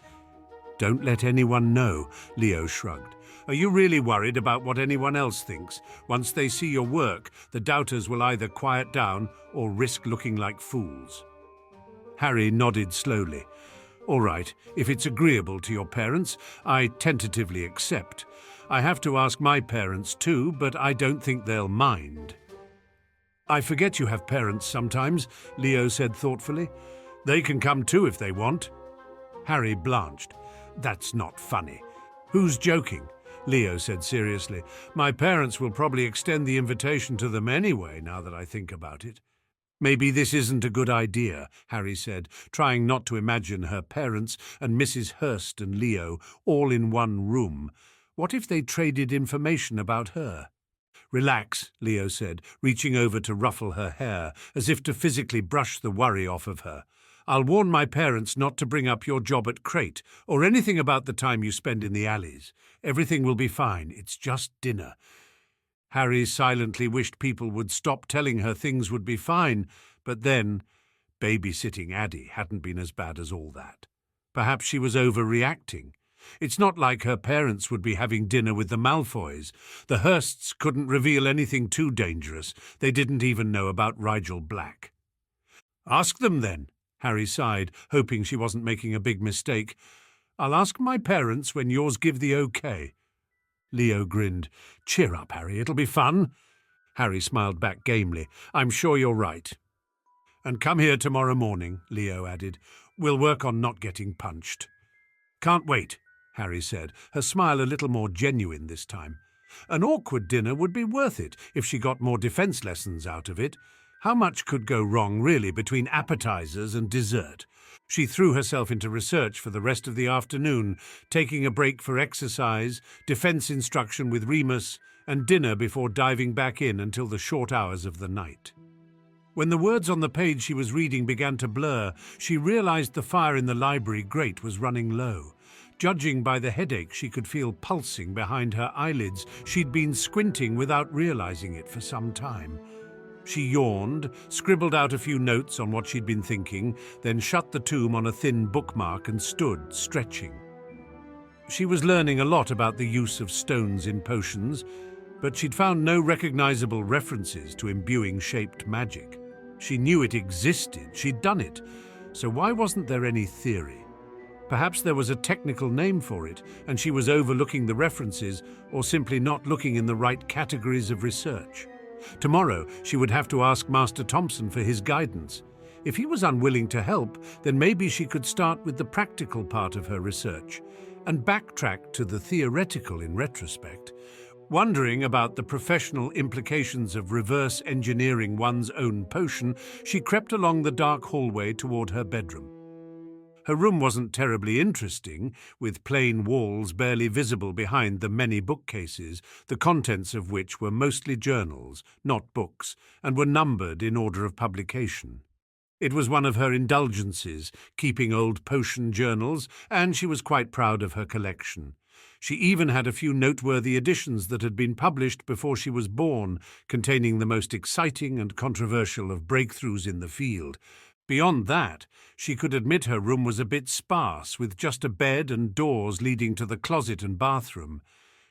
"Don't let anyone know," Leo shrugged. "Are you really worried about what anyone else thinks? Once they see your work, the doubters will either quiet down or risk looking like fools." Harry nodded slowly. "All right, if it's agreeable to your parents, I tentatively accept. I have to ask my parents too, but I don't think they'll mind." "I forget you have parents sometimes," Leo said thoughtfully. "They can come too if they want." Harry blanched. "That's not funny." "Who's joking?" Leo said seriously. "My parents will probably extend the invitation to them anyway, now that I think about it." "Maybe this isn't a good idea," Harry said, trying not to imagine her parents and Mrs. Hurst and Leo all in one room. What if they traded information about her? Relax, Leo said, reaching over to ruffle her hair, as if to physically brush the worry off of her. I'll warn my parents not to bring up your job at Crate, or anything about the time you spend in the alleys. Everything will be fine. It's just dinner. Harry silently wished people would stop telling her things would be fine, but then Babysitting Addie hadn't been as bad as all that. Perhaps she was overreacting. It's not like her parents would be having dinner with the Malfoys. The Hursts couldn't reveal anything too dangerous. They didn't even know about Rigel Black. Ask them then, Harry sighed, hoping she wasn't making a big mistake. I'll ask my parents when yours give the okay. Leo grinned. Cheer up, Harry, it'll be fun. Harry smiled back gamely. I'm sure you're right. And come here tomorrow morning, Leo added. We'll work on not getting punched. Can't wait, Harry said, her smile a little more genuine this time. An awkward dinner would be worth it if she got more defense lessons out of it. How much could go wrong, really, between appetizers and dessert? She threw herself into research for the rest of the afternoon, taking a break for exercise, defense instruction with Remus, and dinner before diving back in until the short hours of the night. When the words on the page she was reading began to blur, she realized the fire in the library grate was running low. Judging by the headache she could feel pulsing behind her eyelids, she'd been squinting without realizing it for some time. She yawned, scribbled out a few notes on what she'd been thinking, then shut the tome on a thin bookmark and stood, stretching. She was learning a lot about the use of stones in potions, but she'd found no recognizable references to imbuing-shaped magic. She knew it existed, she'd done it, so why wasn't there any theory? Perhaps there was a technical name for it, and she was overlooking the references or simply not looking in the right categories of research. Tomorrow, she would have to ask Master Thompson for his guidance. If he was unwilling to help, then maybe she could start with the practical part of her research and backtrack to the theoretical in retrospect. Wondering about the professional implications of reverse engineering one's own potion, she crept along the dark hallway toward her bedroom. Her room wasn't terribly interesting, with plain walls barely visible behind the many bookcases, the contents of which were mostly journals, not books, and were numbered in order of publication. It was one of her indulgences, keeping old potion journals, and she was quite proud of her collection. She even had a few noteworthy editions that had been published before she was born, containing the most exciting and controversial of breakthroughs in the field. Beyond that, she could admit her room was a bit sparse, with just a bed and doors leading to the closet and bathroom.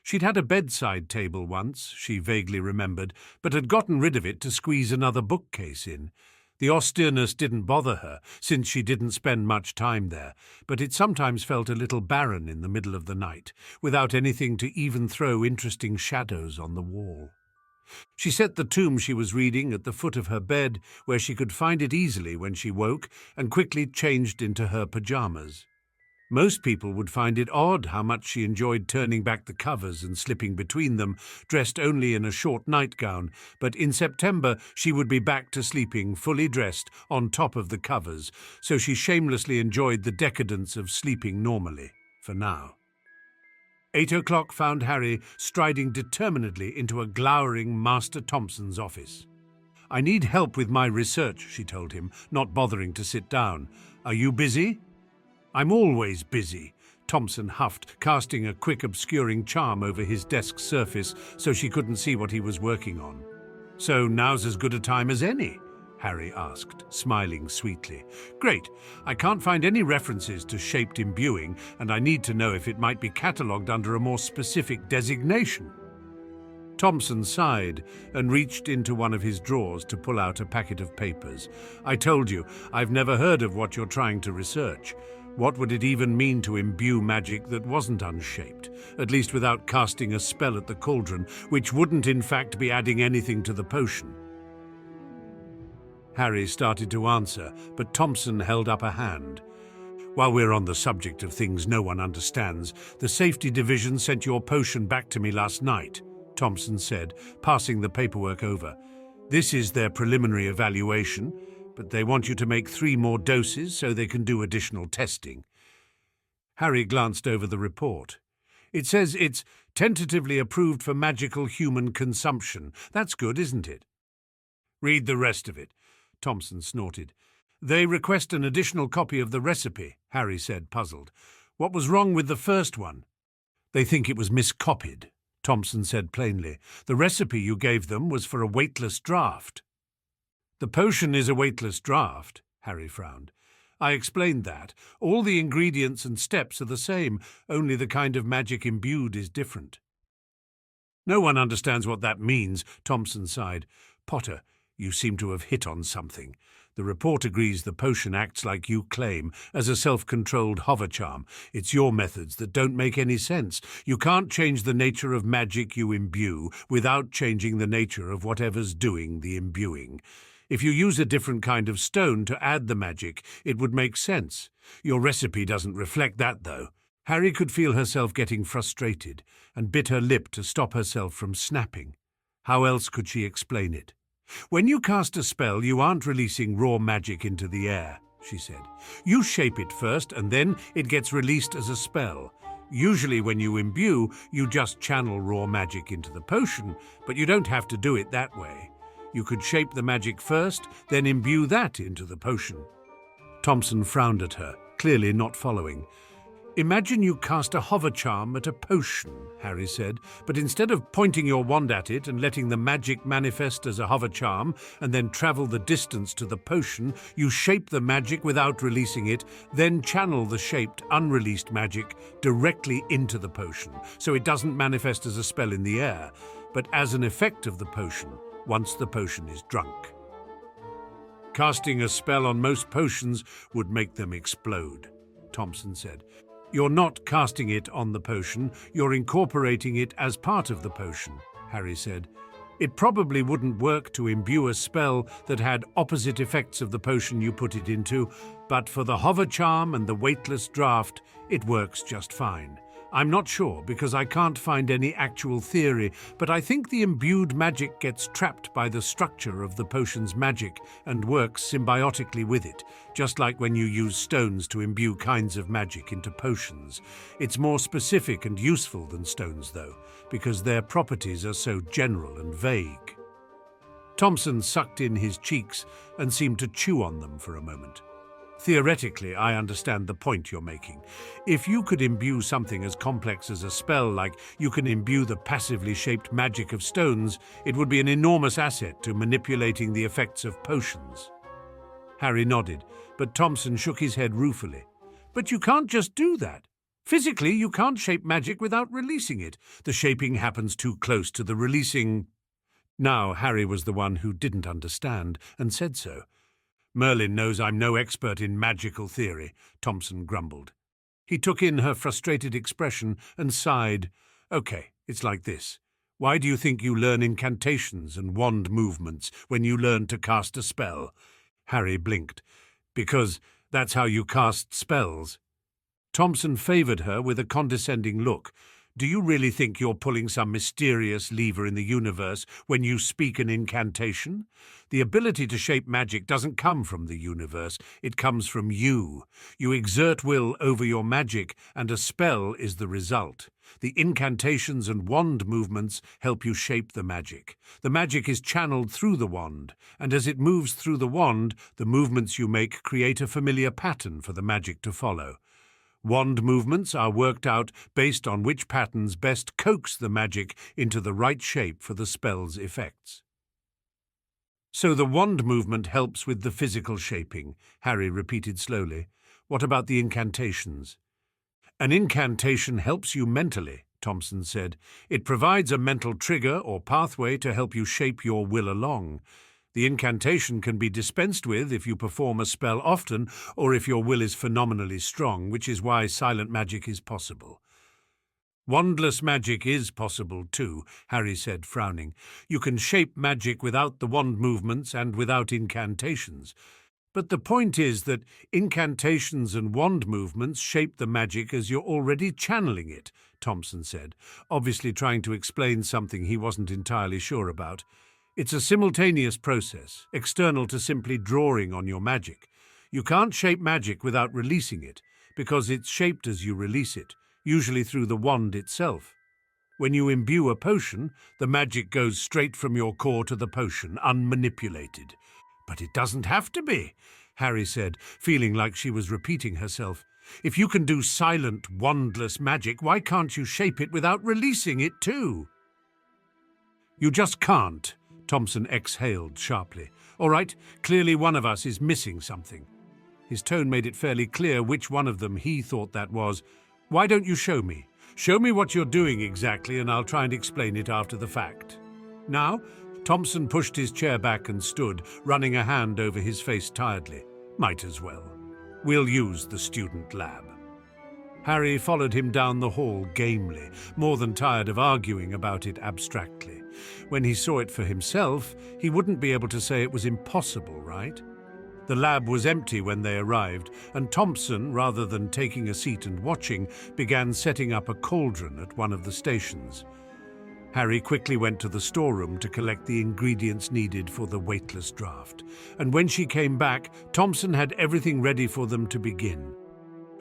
She'd had a bedside table once, she vaguely remembered, but had gotten rid of it to squeeze another bookcase in. The austereness didn't bother her, since she didn't spend much time there, but it sometimes felt a little barren in the middle of the night, without anything to even throw interesting shadows on the wall. She set the tome she was reading at the foot of her bed, where she could find it easily when she woke, and quickly changed into her pajamas. Most people would find it odd how much she enjoyed turning back the covers and slipping between them, dressed only in a short nightgown, but in September she would be back to sleeping fully dressed on top of the covers, so she shamelessly enjoyed the decadence of sleeping normally, for now. 8 o'clock found Harry striding determinedly into a glowering Master Thompson's office. I need help with my research, she told him, not bothering to sit down. Are you busy? I'm always busy, Thompson huffed, casting a quick obscuring charm over his desk's surface so she couldn't see what he was working on. So now's as good a time as any? Harry asked, smiling sweetly. Great. I can't find any references to shaped imbuing, and I need to know if it might be catalogued under a more specific designation. Thompson sighed and reached into one of his drawers to pull out a packet of papers. I told you, I've never heard of what you're trying to research. What would it even mean to imbue magic that wasn't unshaped, at least without casting a spell at the cauldron, which wouldn't in fact be adding anything to the potion? Harry started to answer, but Thompson held up a hand. While we're on the subject of things no one understands, the safety division sent your potion back to me last night, Thompson said, passing the paperwork over. This is their preliminary evaluation, but they want you to make 3 more doses so they can do additional testing. Harry glanced over the report. It says it's tentatively approved for magical human consumption. That's good, isn't it? Read the rest of it, Thompson snorted. They request an additional copy of the recipe, Harry said, puzzled. What was wrong with the first one? They think it was miscopied, Thompson said plainly. The recipe you gave them was for a weightless draught. The potion is a weightless draught, Harry frowned. I explained that. All the ingredients and steps are the same, only the kind of magic imbued is different. No one understands what that means, Thompson sighed. Potter, you seem to have hit on something. The report agrees the potion acts like you claim, as a self-controlled hover charm. It's your methods that don't make any sense. You can't change the nature of magic you imbue without changing the nature of whatever's doing the imbuing. If you use a different kind of stone to add the magic, it would make sense. Your recipe doesn't reflect that, though. Harry could feel herself getting frustrated and bit her lip to stop herself from snapping. How else could she explain it? When you cast a spell, you aren't releasing raw magic into the air, she said. You shape it first, and then it gets released as a spell. Usually when you imbue, you just channel raw magic into the potion, but you don't have to do it that way. You could shape the magic first, then imbue that into the potion. Thompson frowned at her, clearly not following. Imagine you cast a hover charm at a potion, Harry said, but instead of pointing your wand at it and letting the magic manifest as a hover charm and then travel the distance to the potion, you shape the magic without releasing it, then channel the shaped, unreleased magic directly into the potion, so it doesn't manifest as a spell in the air, but as an effect of the potion once the potion is drunk. Casting a spell on most potions would make them explode, Thompson said. You're not casting it on the potion, you're incorporating it as part of the potion, Harry said. It probably wouldn't work to imbue a spell that had opposite effects of the potion you put it into, but for the hover charm and the weightless draught, it works just fine. I'm not sure because I can't find any actual theory, but I think the imbued magic gets trapped by the structure of the potion's magic and works symbiotically with it, just like when you use stones to imbue kinds of magic into potions. It's more specific and useful than stones, though, because their properties are so general and vague. Thompson sucked in his cheeks and seemed to chew on them for a moment. Theoretically, I understand the point you're making. If you could imbue something as complex as a spell, like you can imbue the passively shaped magic of stones, it would be an enormous asset to manipulating the effects of potions. Harry nodded, but Thompson shook his head ruefully. But you can't just do that. Physically, you can't shape magic without releasing it. The shaping happens too close to the releasing. Now Harry was the one who didn't understand, and said so. Merlin knows I'm no expert in magical theory, Thompson grumbled. He took in her frustrated expression and sighed. Okay, it's like this. Why do you think you learn incantations and wand movements when you learn to cast a spell? Harry blinked. Because that's how you cast spells. Thompson favoured her with a condescending look. Do you really think you're pulling some mysterious lever in the universe when you speak an incantation? The ability to shape magic doesn't come from the universe, it comes from you. You exert will over your magic, and a spell is the result. The incantations and wand movements help you shape the magic. The magic is channeled through the wand, and as it moves through the wand, the movements you make create a familiar pattern for the magic to follow. Wand movements are worked out based on which patterns best coax the magic into the right shape for the spell's effects. So the wand movement helps with the physical shaping, Harry repeated slowly. What about the incantations? An incantation helps you mentally, Thompson said. It provides a mental trigger or pathway to help you shape your will along. The incantation can be dispensed with if you perform a spell often or if your will is phenomenally strong, which is why silent magic is possible. Wandless magic is possible too, Harry said, frowning. You can shape magic without the wand movements and without incantations. But the point is that incantations and wand movements shape the magic as you're already channeling it, Thompson said, obviously trying to explain something he wasn't entirely sure about. It's a simultaneous process, external to simply drawing on your magic. You can't shape magic without releasing it, because it's shaped as you release it. usually through the wand itself. When you imbue a potion, the magic goes straight from your core to the potion, unmanipulated. But it doesn't have to be, Harry said, feeling like she was repeating herself. If you can do silent, wandless magic, why can't you shape it without releasing it too? You just can't, Thompson exhaled sharply. All right, clearly one of us is missing something. His tone made it fairly clear which one of them he thought that was. Why don't you show me? Show me what you're doing exactly, and I'll try and explain it after the fact. Now? Thompson pushed his chair back and stood, running a hand over his face tiredly. Might as well. We'll use the student lab. Harry followed him down the hall gamely, more than tired of arguing about it abstractly. When he saw it for himself, he wouldn't be able to say it was impossible, right? The lab was empty when they arrived, and Thompson, rather than taking a seat and watching, began setting up a cauldron at one of the stations. Harry quickly went to the storeroom to collect the ingredients needed for the weightless draft, and when she came back, Thompson had everything ready for them to begin.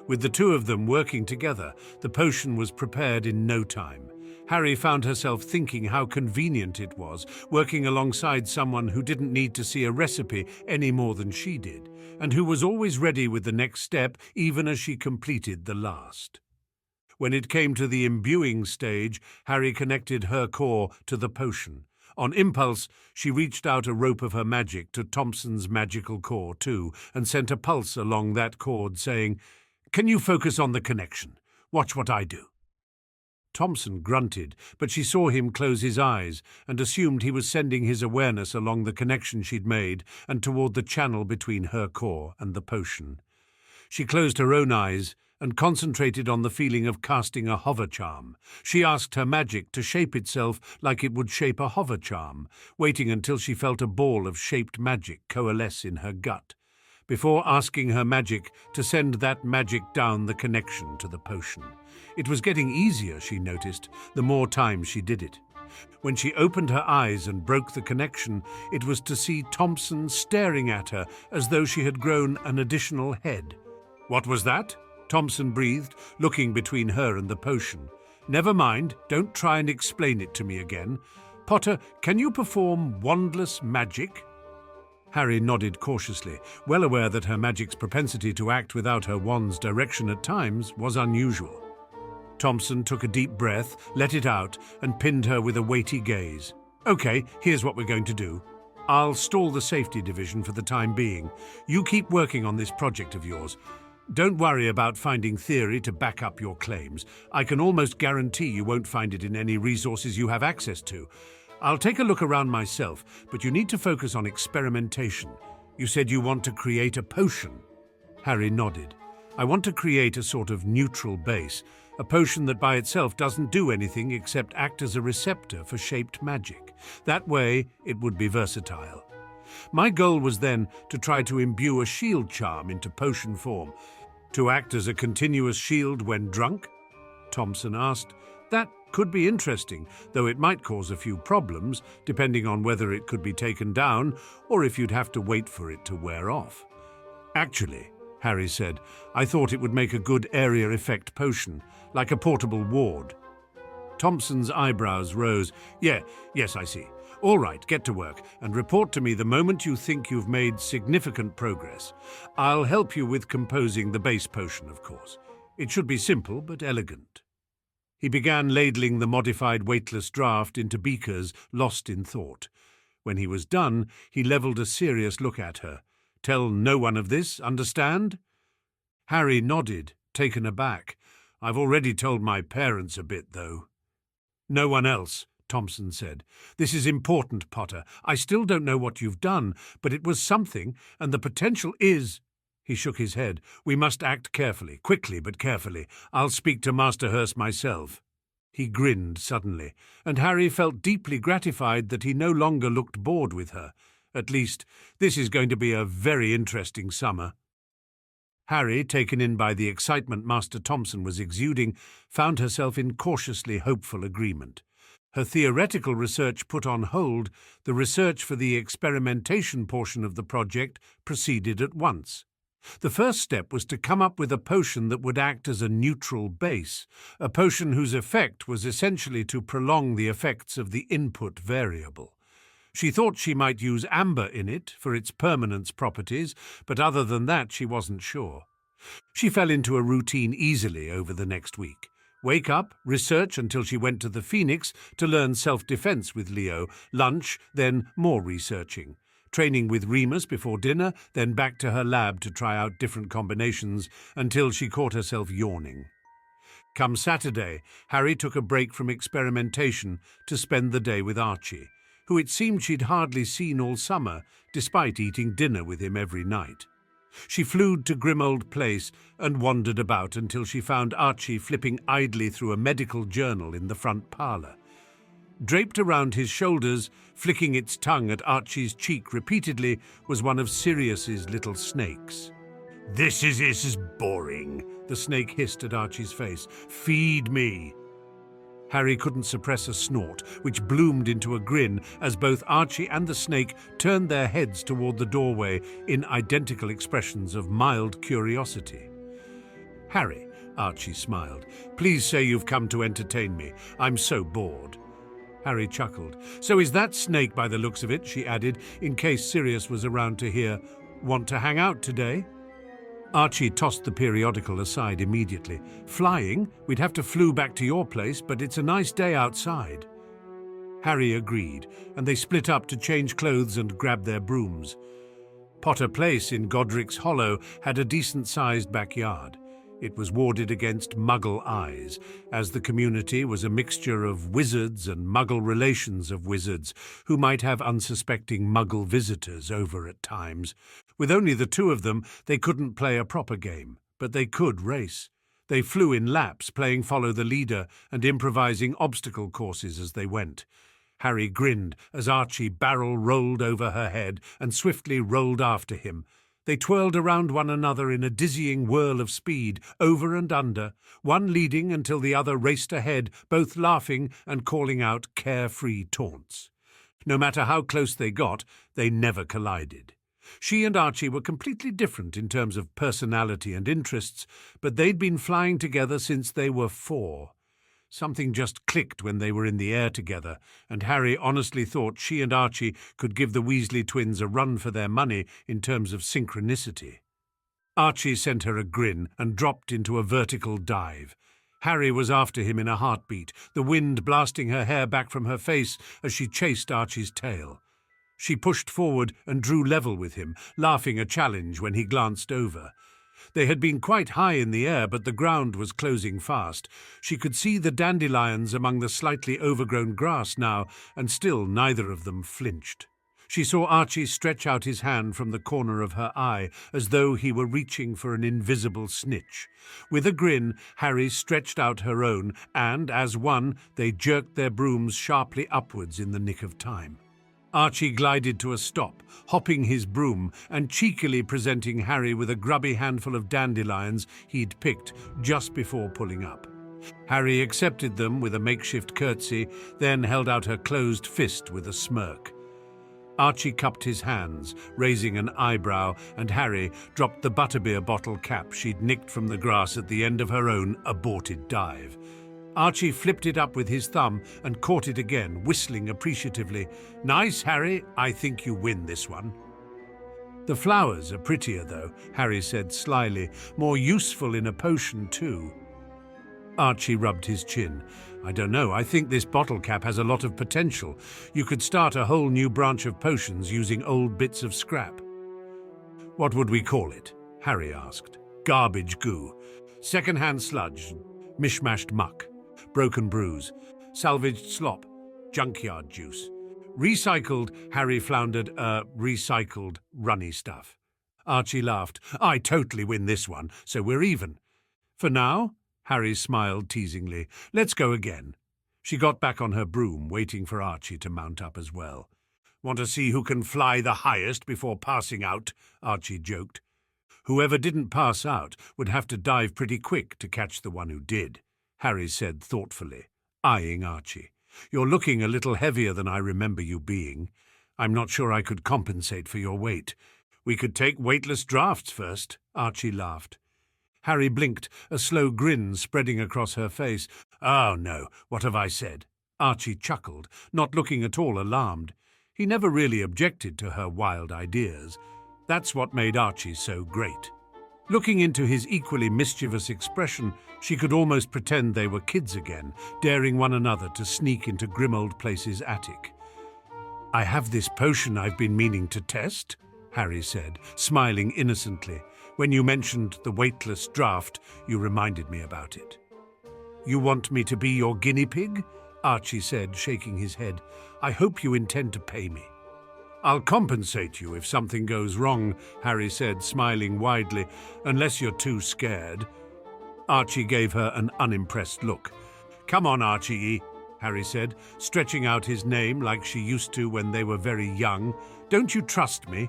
With the two of them working together, the potion was prepared in no time. Harry found herself thinking how convenient it was, working alongside someone who didn't need to see a recipe any more than she did, and who was always ready with the next step even as she completed the last. When it came to the imbuing stage, Harry connected her core to the potion. On impulse, she reached out a rope of her magic to Thompson's magical core too, and sent a pulse along that cord saying, "Can you focus on the connection? Watch what I do." Thompson grunted, but she saw him close his eyes and assumed he was sending his awareness along the connection she'd made and toward the channel between her core and the potion. She closed her own eyes and concentrated on the feeling of casting a hover charm. She asked her magic to shape itself like it would shape a hover charm, waiting until she felt a ball of shaped magic coalesce in her gut, before asking her magic to send that magic down the connection to the potion. It was getting easier, she noticed, the more times she did it. When she opened her eyes and broke the connection, it was to see Thompson staring at her as though she had grown an additional head. "What was that?" Thompson breathed, looking between her and the potion. "Never mind, don't try and explain it to me again. Potter, can you perform wandless magic?" Harry nodded cautiously, well aware that her magic's propensity to act without her wand's direction at times was unusual. Thompson took a deep breath, let it out, and pinned her with a weighty gaze. "Okay, here's what we're going to do. I'll stall the safety division for the time being. You keep working on this project of yours. Don't worry about finding theory to back up your claims. I can almost guarantee you won't find it in any resources you have access to. I'll take a look around myself, but you need to focus on experimentation. You said you want to create a potion." Harry nodded. "I want to create a sort of neutral base, a potion that by itself doesn't do anything except act as a receptor for shaped magic. That way, it would be versatile. My goal was then to try to imbue a shield charm into potion form, to act as a continuous shield when drunk?" Thompson asked. "That could be interesting, though it might cause a few problems, depending on whether it could be taken down or if you'd have to wait for it to wear off." "Actually," Harry said, "I thought it would make a good area effect potion, like a portable ward." Thompson's eyebrows rose. Yes, I see. All right, get to work, and report to me the moment you think you've made significant progress. I'll help you with composing the base potion, of course. It should be simple but elegant." He began ladling the modified weightless draft into beakers, lost in thought. When he was done, he levelled a serious look at her. "Tell no one of this, understand?" Harry nodded, taken aback. "I've already told my parents a bit, though." "No one else," Thompson said. "This is important, Potter. I still don't know what you've done, but it was something, and the potential is—" He shook his head. "We must act carefully, quickly but carefully. I'll speak to Master Hurst myself." He grinned suddenly, and Harry felt deeply gratified that he no longer looked bored with her. At least, this is going to be a very interesting summer. Harry, taken in by the excitement Master Thompson was exuding, found herself in cautiously hopeful agreement. Her theoretical research put on hold, the research for the experimentation portion of the project proceeded at once. The first step was to come up with a potion that would act as a neutral base, a potion whose effect was essentially to prolong the effects of the input variable. She thought she might use amber in it for its permanence properties, but other than that she wasn't sure. She fell into a routine easily over the next week. Wake up, research until she went to the Phoenix to learn self-defense with Leo, lunch, then more researching. Training with Remus before dinner, then back to her lab to try out different combinations until she caught herself yawning. Come Saturday, Harry took a break from experimentation to spend the day with Archie, who it seemed she'd hardly seen all summer, despite eating dinner with him every night. She flew to Grimold Place and wandered about until she found Archie flipping idly through a medical journal in the front parlour. Draped around his shoulders, flicking its tongue at Archie's cheek repeatedly, was one of Sirius's little snakes. "This is boring," the snake hissed at Archie's face. "Feed me." Harry couldn't suppress a snort, which bloomed into a grin as both Archie and the snake turned their heads toward the doorway in identical expressions of mild curiosity. "Harry," Archie smiled, "please say you've come to entertain me. I'm so bored." Harry chuckled. "So is that snake by the looks of it," she added, in case Sirius was around to hear. "Want to hang out today?" Archie tossed the periodical aside immediately. "Flying? We'd have to flew back to your place, but it's a nice day outside." Harry agreed, and they split up to change clothes and grab their brooms. Potter Place in Godric's Hollow had a decent-sized backyard. It was warded against Muggle eyes, as the community was a mixture of wizards and Muggle relations of wizards, who might have unsuspecting Muggle visitors over at times. With only the two of them, they couldn't play a proper game, but they could race. They flew in laps, playing follow the leader and improvising obstacle courses as they went. Harry grinned as Archie barrel rolled over her head and swiftly rolled after him. They twirled around one another in a dizzying whirl of speed, over and under, one leading until the other raced ahead, both laughing and calling out carefree taunts. No matter how close they got, they never collided. She and Archie were completely different in terms of personality and interests, but they'd been flying together since they were 4. Something just clicked when they were in the air together, and Harry honestly thought she and Archie could give the Weasley twins a run for their money in terms of synchronicity. Archie sent her a grin and dropped into a vertical dive. Harry was after him in a heartbeat, the wind blasting her hair back from her face as she chased Archie's tail. She pushed forward and drew level with him, laughing a challenge when he glanced over. They had been quite high in the air, but the ground was closing fast. She could see the dandelions among the slightly overgrown grass now, and still neither of them flinched. She saw Archie stretch out his hand from the corner of her eye, as though he were reaching for an invisible snitch. With a grin, Harry stretched out her own, and, as one, they jerked their brooms sharply upwards in the nick of time. Archie glided to a stop, hopping his broom and cheekily presenting Harry with a grubby handful of dandelions he'd picked just before pulling up. Harry accepted them with a makeshift curtsy, then held out her closed fist with a smirk. Archie cupped his hands, raising an eyebrow, and Harry dropped the butterbeer bottle cap she'd nicked from the grass at the end of her own aborted dive. Archie flipped it up with his thumb and caught it again, whistling appreciatively. "Nice, Harry. I think you win this one." "The flowers are prettier, though," Harry said slyly. "More useful in a potion, too." Archie rubbed his chin. "I don't know. I think this bottle cap has a lot of potential. You could start a whole new branch of potions using old bits of scrap." "What would we call it?" Harry asked. "Garbage goo. Second-hand sludge. Mishmashed muck. Broken brews, salvaged slop, junkyard juice. Recycled," Harry floundered, recycled runny stuff. Archie laughed. "I totally win this one, so we're even." "For now?" Harry smiled teasingly. "Let's go again." She got back on her broom, waiting for Archie to mount up as well. "Want to see who can fly the highest before passing out?" Archie joked. "Whoever didn't pass out would have to dive pretty quick to catch the one who did," Harry said thoughtfully, eyeing Archie. "You're looking a little heavier than I remember you being. I'm not sure I could compensate for your weight. We could take weightless drafts first, Archie laughed. Harry blinked, a slow grin spreading across her face. Oh, no, what have I said? Archie chuckled, not looking at all alarmed. He never really objected to her wild ideas. That's what made Archie so great. Looking into his equally mischievous expression, she could almost pretend they were kids again, daring one another to sneak into Grimold Place's attic. I have this potion I've been meaning to test, Harry said, smiling innocently. When you mentioned the weightless draught, you reminded me about it. You want me to be your guinea pig? Archie said, shaking his head. I hope you intend to pay me. I'll compensate you if something goes wrong, Harry said, smiling widely, unless you're too scared. Archie gave her an unimpressed look. Come on, Archie, Harry said, stretching out his name like she used to when they were very young. Don't you trust me?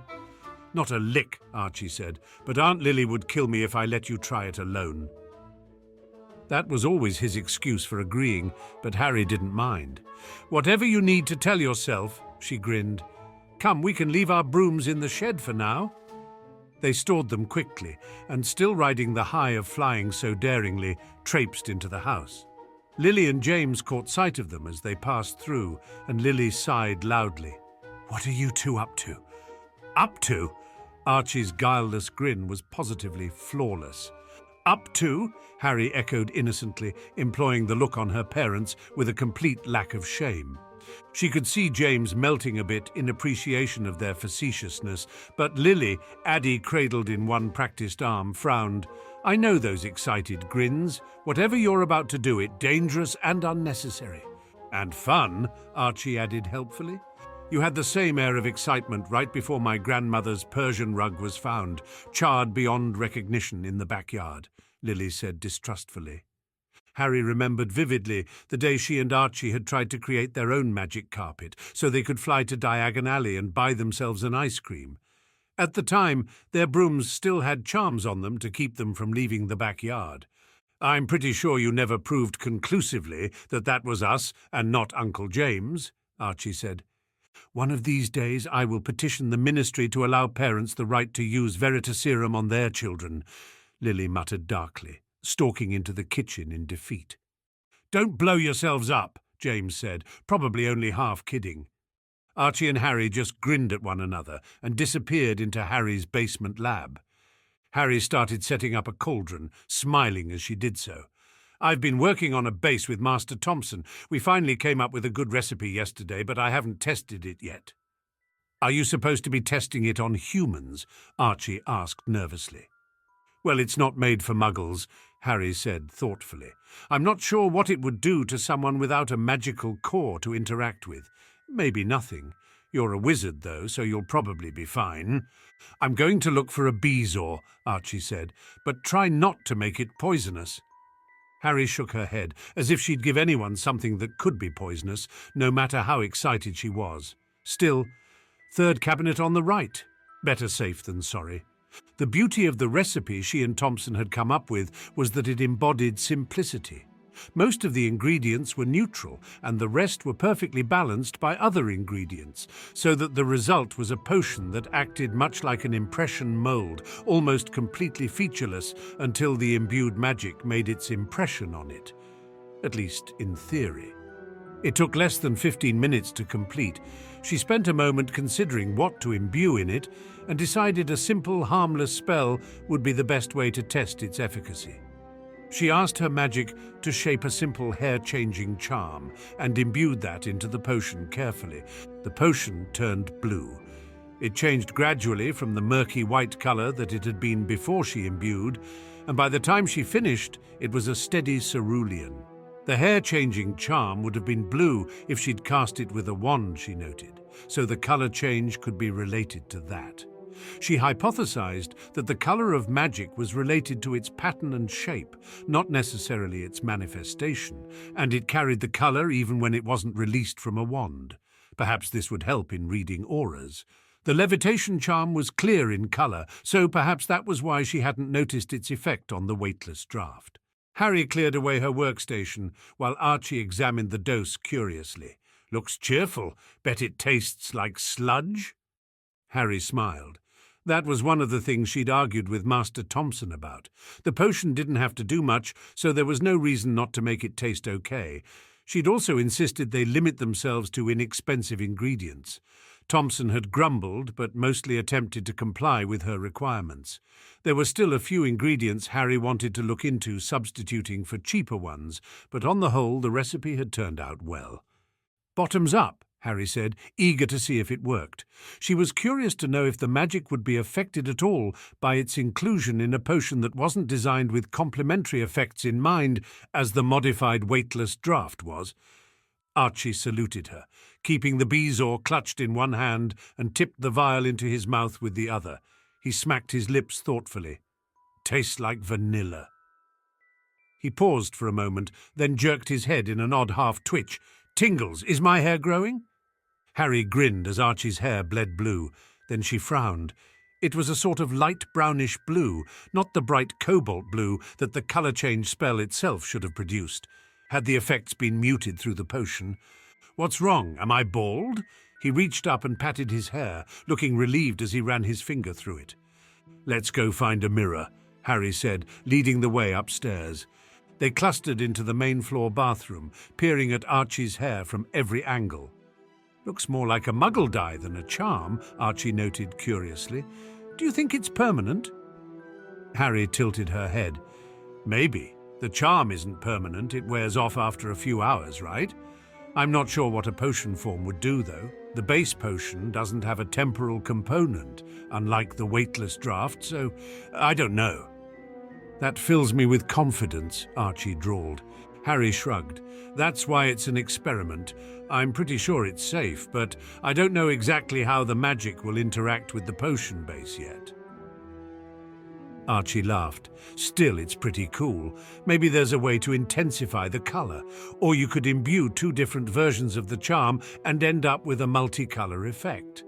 Not a lick, Archie said, but Aunt Lily would kill me if I let you try it alone. That was always his excuse for agreeing, but Harry didn't mind. Whatever you need to tell yourself, she grinned. Come, we can leave our brooms in the shed for now. They stored them quickly, and still riding the high of flying so daringly, traipsed into the house. Lily and James caught sight of them as they passed through, and Lily sighed loudly. What are you two up to? Up to? Archie's guileless grin was positively flawless. Up to? Harry echoed innocently, employing the look on her parents with a complete lack of shame. She could see James melting a bit in appreciation of their facetiousness, but Lily, Addie cradled in one practiced arm, frowned. I know those excited grins. Whatever you're about to do, it dangerous and unnecessary. And fun, Archie added helpfully. You had the same air of excitement right before my grandmother's Persian rug was found, charred beyond recognition in the backyard, Lily said distrustfully. Harry remembered vividly the day she and Archie had tried to create their own magic carpet so they could fly to Diagon Alley and buy themselves an ice cream. At the time, their brooms still had charms on them to keep them from leaving the backyard. I'm pretty sure you never proved conclusively that that was us and not Uncle James, Archie said. One of these days I will petition the ministry to allow parents the right to use Veritaserum on their children, Lily muttered darkly, stalking into the kitchen in defeat. Don't blow yourselves up, James said, probably only half kidding. Archie and Harry just grinned at one another and disappeared into Harry's basement lab. Harry started setting up a cauldron, smiling as she did so. I've been working on a base with Master Thompson. We finally came up with a good recipe yesterday, but I haven't tested it yet. Are you supposed to be testing it on humans? Archie asked nervously. Well, it's not made for muggles, Harry said thoughtfully. I'm not sure what it would do to someone without a magical core to interact with. Maybe nothing. You're a wizard, though, so you'll probably be fine. I'm going to look for a bezoar, Archie said, but try not to make it poisonous. Harry shook her head, as if she'd give anyone something that could be poisonous, no matter how excited she was. Still, third cabinet on the right. Better safe than sorry. The beauty of the recipe she and Thompson had come up with was that it embodied simplicity. Most of the ingredients were neutral, and the rest were perfectly balanced by other ingredients, so that the result was a potion that acted much like an impression mold, almost completely featureless until the imbued magic made its impression on it. At least in theory. It took less than 15 minutes to complete. She spent a moment considering what to imbue in it, and decided a simple, harmless spell would be the best way to test its efficacy. She asked her magic to shape a simple hair-changing charm and imbued that into the potion carefully. The potion turned blue. It changed gradually from the murky white color that it had been before she imbued, and by the time she finished, it was a steady cerulean. The hair-changing charm would have been blue if she'd cast it with a wand, she noted, so the color change could be related to that. She hypothesized that the color of magic was related to its pattern and shape, not necessarily its manifestation, and it carried the color even when it wasn't released from a wand. Perhaps this would help in reading auras. The levitation charm was clear in color, so perhaps that was why she hadn't noticed its effect on the weightless draught. Harry cleared away her workstation, while Archie examined the dose curiously. Looks cheerful. Bet it tastes like sludge? Harry smiled. That was one of the things she'd argued with Master Thompson about. The potion didn't have to do much, so there was no reason not to make it taste okay. She'd also insisted they limit themselves to inexpensive ingredients. Thompson had grumbled, but mostly attempted to comply with her requirements. There were still a few ingredients Harry wanted to look into substituting for cheaper ones, but on the whole the recipe had turned out well. "Bottoms up," Harry said, eager to see if it worked. She was curious to know if the magic would be affected at all by its inclusion in a potion that wasn't designed with complementary effects in mind, as the modified weightless draught was. Archie saluted her, keeping the bezoar clutched in one hand, and tipped the vial into his mouth with the other. He smacked his lips thoughtfully. "Tastes like vanilla." He paused for a moment, then jerked his head in an odd half-twitch. "Tingles, is my hair growing?" Harry grinned as Archie's hair bled blue. Then she frowned. It was a sort of light brownish blue, not the bright cobalt blue that the colour change spell itself should have produced. Had the effects been muted through the potion? "What's wrong? Am I bald?" He reached up and patted his hair, looking relieved as he ran his finger through it. "Let's go find a mirror," Harry said, leading the way upstairs. They clustered into the main floor bathroom, peering at Archie's hair from every angle. "Looks more like a muggle dye than a charm," Archie noted curiously. "Do you think it's permanent?" Harry tilted her head. "Maybe. The charm isn't permanent, it wears off after a few hours, right? I'm not sure what a potion form would do, though. The base potion doesn't have a temporal component, unlike the weightless draught, so I don't know." "That fills me with confidence," Archie drawled. Harry shrugged. "That's why it's an experiment. I'm pretty sure it's safe, but I don't know exactly how the magic will interact with the potion base yet." Archie laughed. "Still, it's pretty cool. Maybe there's a way to intensify the colour, or you could imbue two different versions of the charm and end up with a multicolour effect."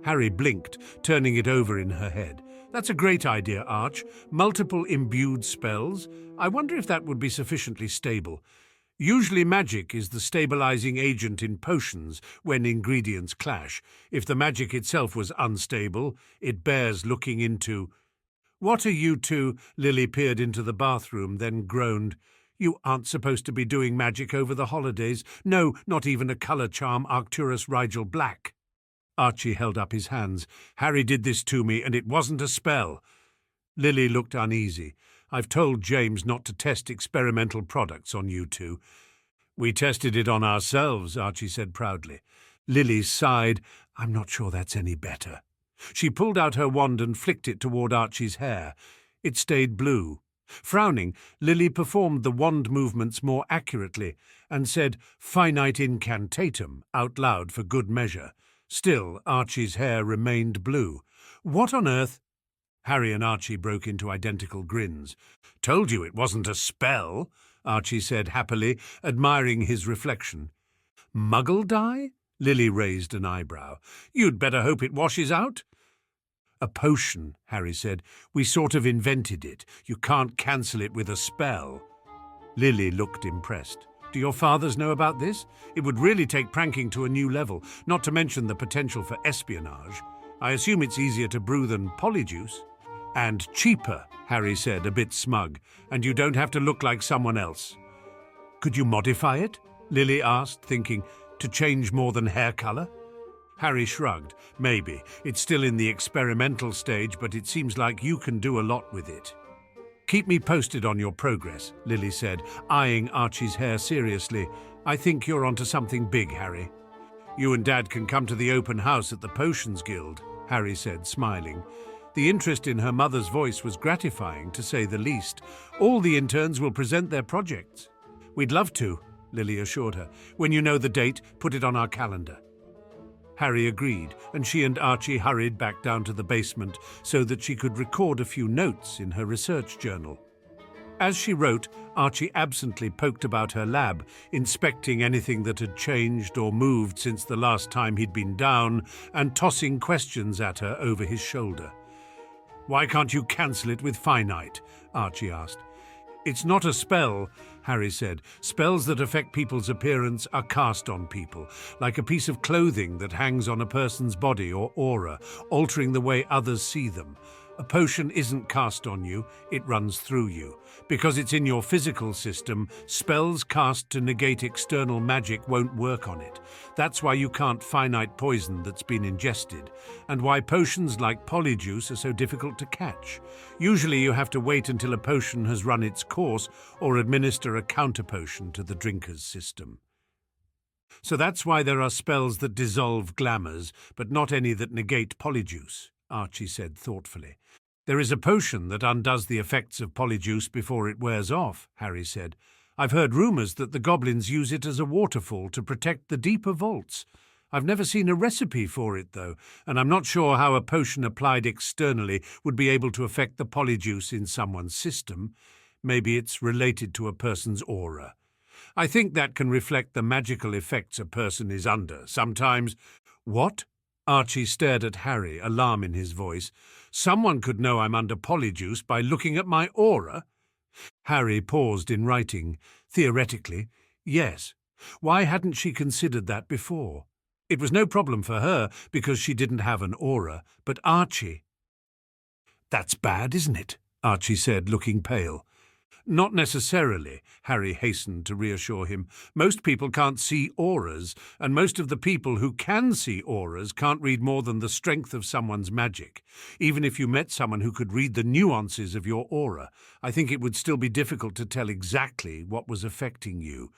Harry blinked, turning it over in her head. "That's a great idea, Arch. Multiple imbued spells. I wonder if that would be sufficiently stable. Usually magic is the stabilizing agent in potions when ingredients clash. If the magic itself was unstable, it bears looking into." "What are you two?" Lily peered into the bathroom, then groaned. "You aren't supposed to be doing magic over the holidays. No, not even a colour charm Arcturus Rigel Black." Archie held up his hands. "Harry did this to me, and it wasn't a spell." Lily looked uneasy. "I've told James not to test experimental products on you two." "We tested it on ourselves," Archie said proudly. Lily sighed. "I'm not sure that's any better." She pulled out her wand and flicked it toward Archie's hair. It stayed blue. Frowning, Lily performed the wand movements more accurately and said "finite incantatum" out loud for good measure. Still, Archie's hair remained blue. "What on earth—" Harry and Archie broke into identical grins. "Told you it wasn't a spell," Archie said happily, admiring his reflection. "Muggle dye?" Lily raised an eyebrow. "You'd better hope it washes out." "A potion," Harry said. "We sort of invented it. You can't cancel it with a spell." Lily looked impressed. "Do your fathers know about this? It would really take pranking to a new level, not to mention the potential for espionage. I assume it's easier to brew than polyjuice." "And cheaper," Harry said, a bit smug, "and you don't have to look like someone else." "Could you modify it?" Lily asked, thinking, "to change more than hair colour?" Harry shrugged. "Maybe. It's still in the experimental stage, but it seems like you can do a lot with it." "Keep me posted on your progress," Lily said, eyeing Archie's hair seriously. "I think you're onto something big, Harry." "You and Dad can come to the open house at the Potions Guild," Harry said, smiling. The interest in her mother's voice was gratifying, to say the least. "All the interns will present their projects." "We'd love to," Lily assured her. "When you know the date, put it on our calendar." Harry agreed, and she and Archie hurried back down to the basement so that she could record a few notes in her research journal. As she wrote, Archie absently poked about her lab, inspecting anything that had changed or moved since the last time he'd been down, and tossing questions at her over his shoulder. "Why can't you cancel it with finite?" Archie asked. It's not a spell, Harry said. Spells that affect people's appearance are cast on people, like a piece of clothing that hangs on a person's body or aura, altering the way others see them. A potion isn't cast on you, it runs through you. Because it's in your physical system, spells cast to negate external magic won't work on it. That's why you can't finite poison that's been ingested, and why potions like polyjuice are so difficult to catch. Usually you have to wait until a potion has run its course or administer a counter potion to the drinker's system. So that's why there are spells that dissolve glamours, but not any that negate polyjuice, Archie said thoughtfully. There is a potion that undoes the effects of polyjuice before it wears off, Harry said. I've heard rumours that the goblins use it as a waterfall to protect the deeper vaults. I've never seen a recipe for it, though, and I'm not sure how a potion applied externally would be able to affect the polyjuice in someone's system. Maybe it's related to a person's aura. I think that can reflect the magical effects a person is under. Sometimes— What? Archie stared at Harry, alarm in his voice. Someone could know I'm under polyjuice by looking at my aura? Harry paused in writing. Theoretically, yes. Why hadn't she considered that before? It was no problem for her because she didn't have an aura, but Archie— That's bad, isn't it? Archie said, looking pale. Not necessarily, Harry hastened to reassure him. Most people can't see auras, and most of the people who can see auras can't read more than the strength of someone's magic. Even if you met someone who could read the nuances of your aura, I think it would still be difficult to tell exactly what was affecting you.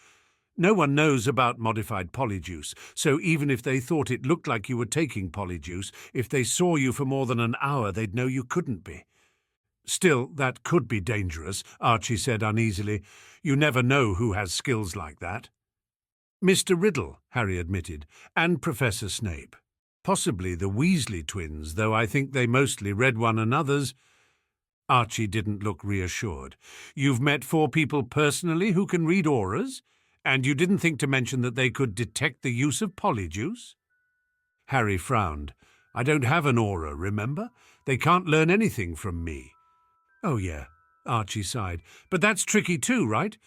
No one knows about modified polyjuice, so even if they thought it looked like you were taking polyjuice, if they saw you for more than an hour, they'd know you couldn't be. Still, that could be dangerous, Archie said uneasily. You never know who has skills like that. Mr. Riddle, Harry admitted, and Professor Snape. Possibly the Weasley twins, though I think they mostly read one another's. Archie didn't look reassured. You've met 4 people personally who can read auras? And you didn't think to mention that they could detect the use of polyjuice? Harry frowned. I don't have an aura, remember? They can't learn anything from me. Oh, yeah, Archie sighed. But that's tricky too, right?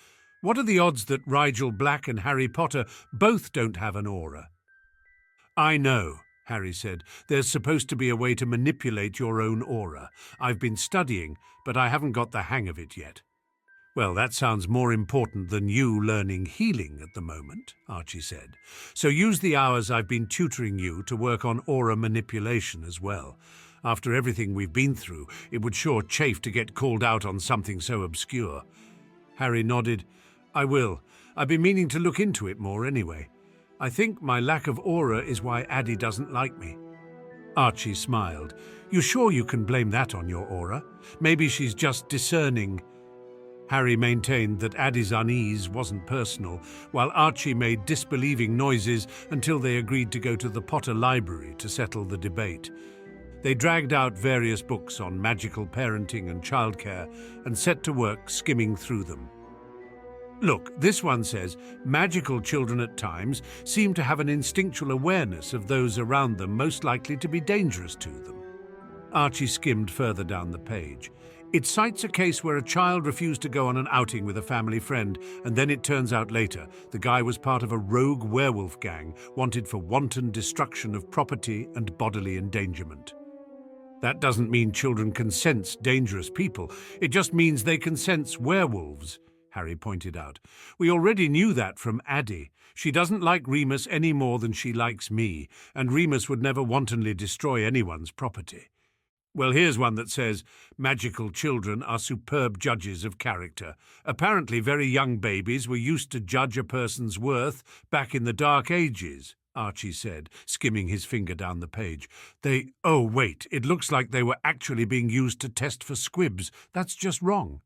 What are the odds that Rigel Black and Harry Potter both don't have an aura? I know, Harry said. There's supposed to be a way to manipulate your own aura. I've been studying, but I haven't got the hang of it yet. Well, that sounds more important than you learning healing at the moment, Archie said. So use the hours I've been tutoring you to work on aura manipulation as well. After everything we've been through, it would sure chafe to get called out on something so obscure. Harry nodded. I will. I've been meaning to look into it more anyway. I think my lack of aura is why Addie doesn't like me. Archie smiled. You sure you can blame that on your aura? Maybe she's just discerning. Harry maintained that Addie's unease wasn't personal, while Archie made disbelieving noises until they agreed to go to the Potter library to settle the debate. They dragged out various books on magical parenting and childcare and set to work skimming through them. Look, this one says, magical children at times seem to have an instinctual awareness of those around them most likely to be dangerous to them. Archie skimmed further down the page. It cites a case where a child refused to go on an outing with a family friend, and then it turns out later the guy was part of a rogue werewolf gang wanted for wanton destruction of property and bodily endangerment. That doesn't mean children can sense dangerous people. It just means they can sense werewolves, Harry pointed out. We already knew that from Addie. She doesn't like Remus any more than she likes me, and Remus would never wantonly destroy anyone's property. Well, here's one that says, magical children are superb judges of character. Apparently very young babies were used to judge a person's worth back in the Dark Ages, Archie said, skimming his finger down the page. Oh, wait, it looks like they were actually being used to test for squibs. That's just wrong.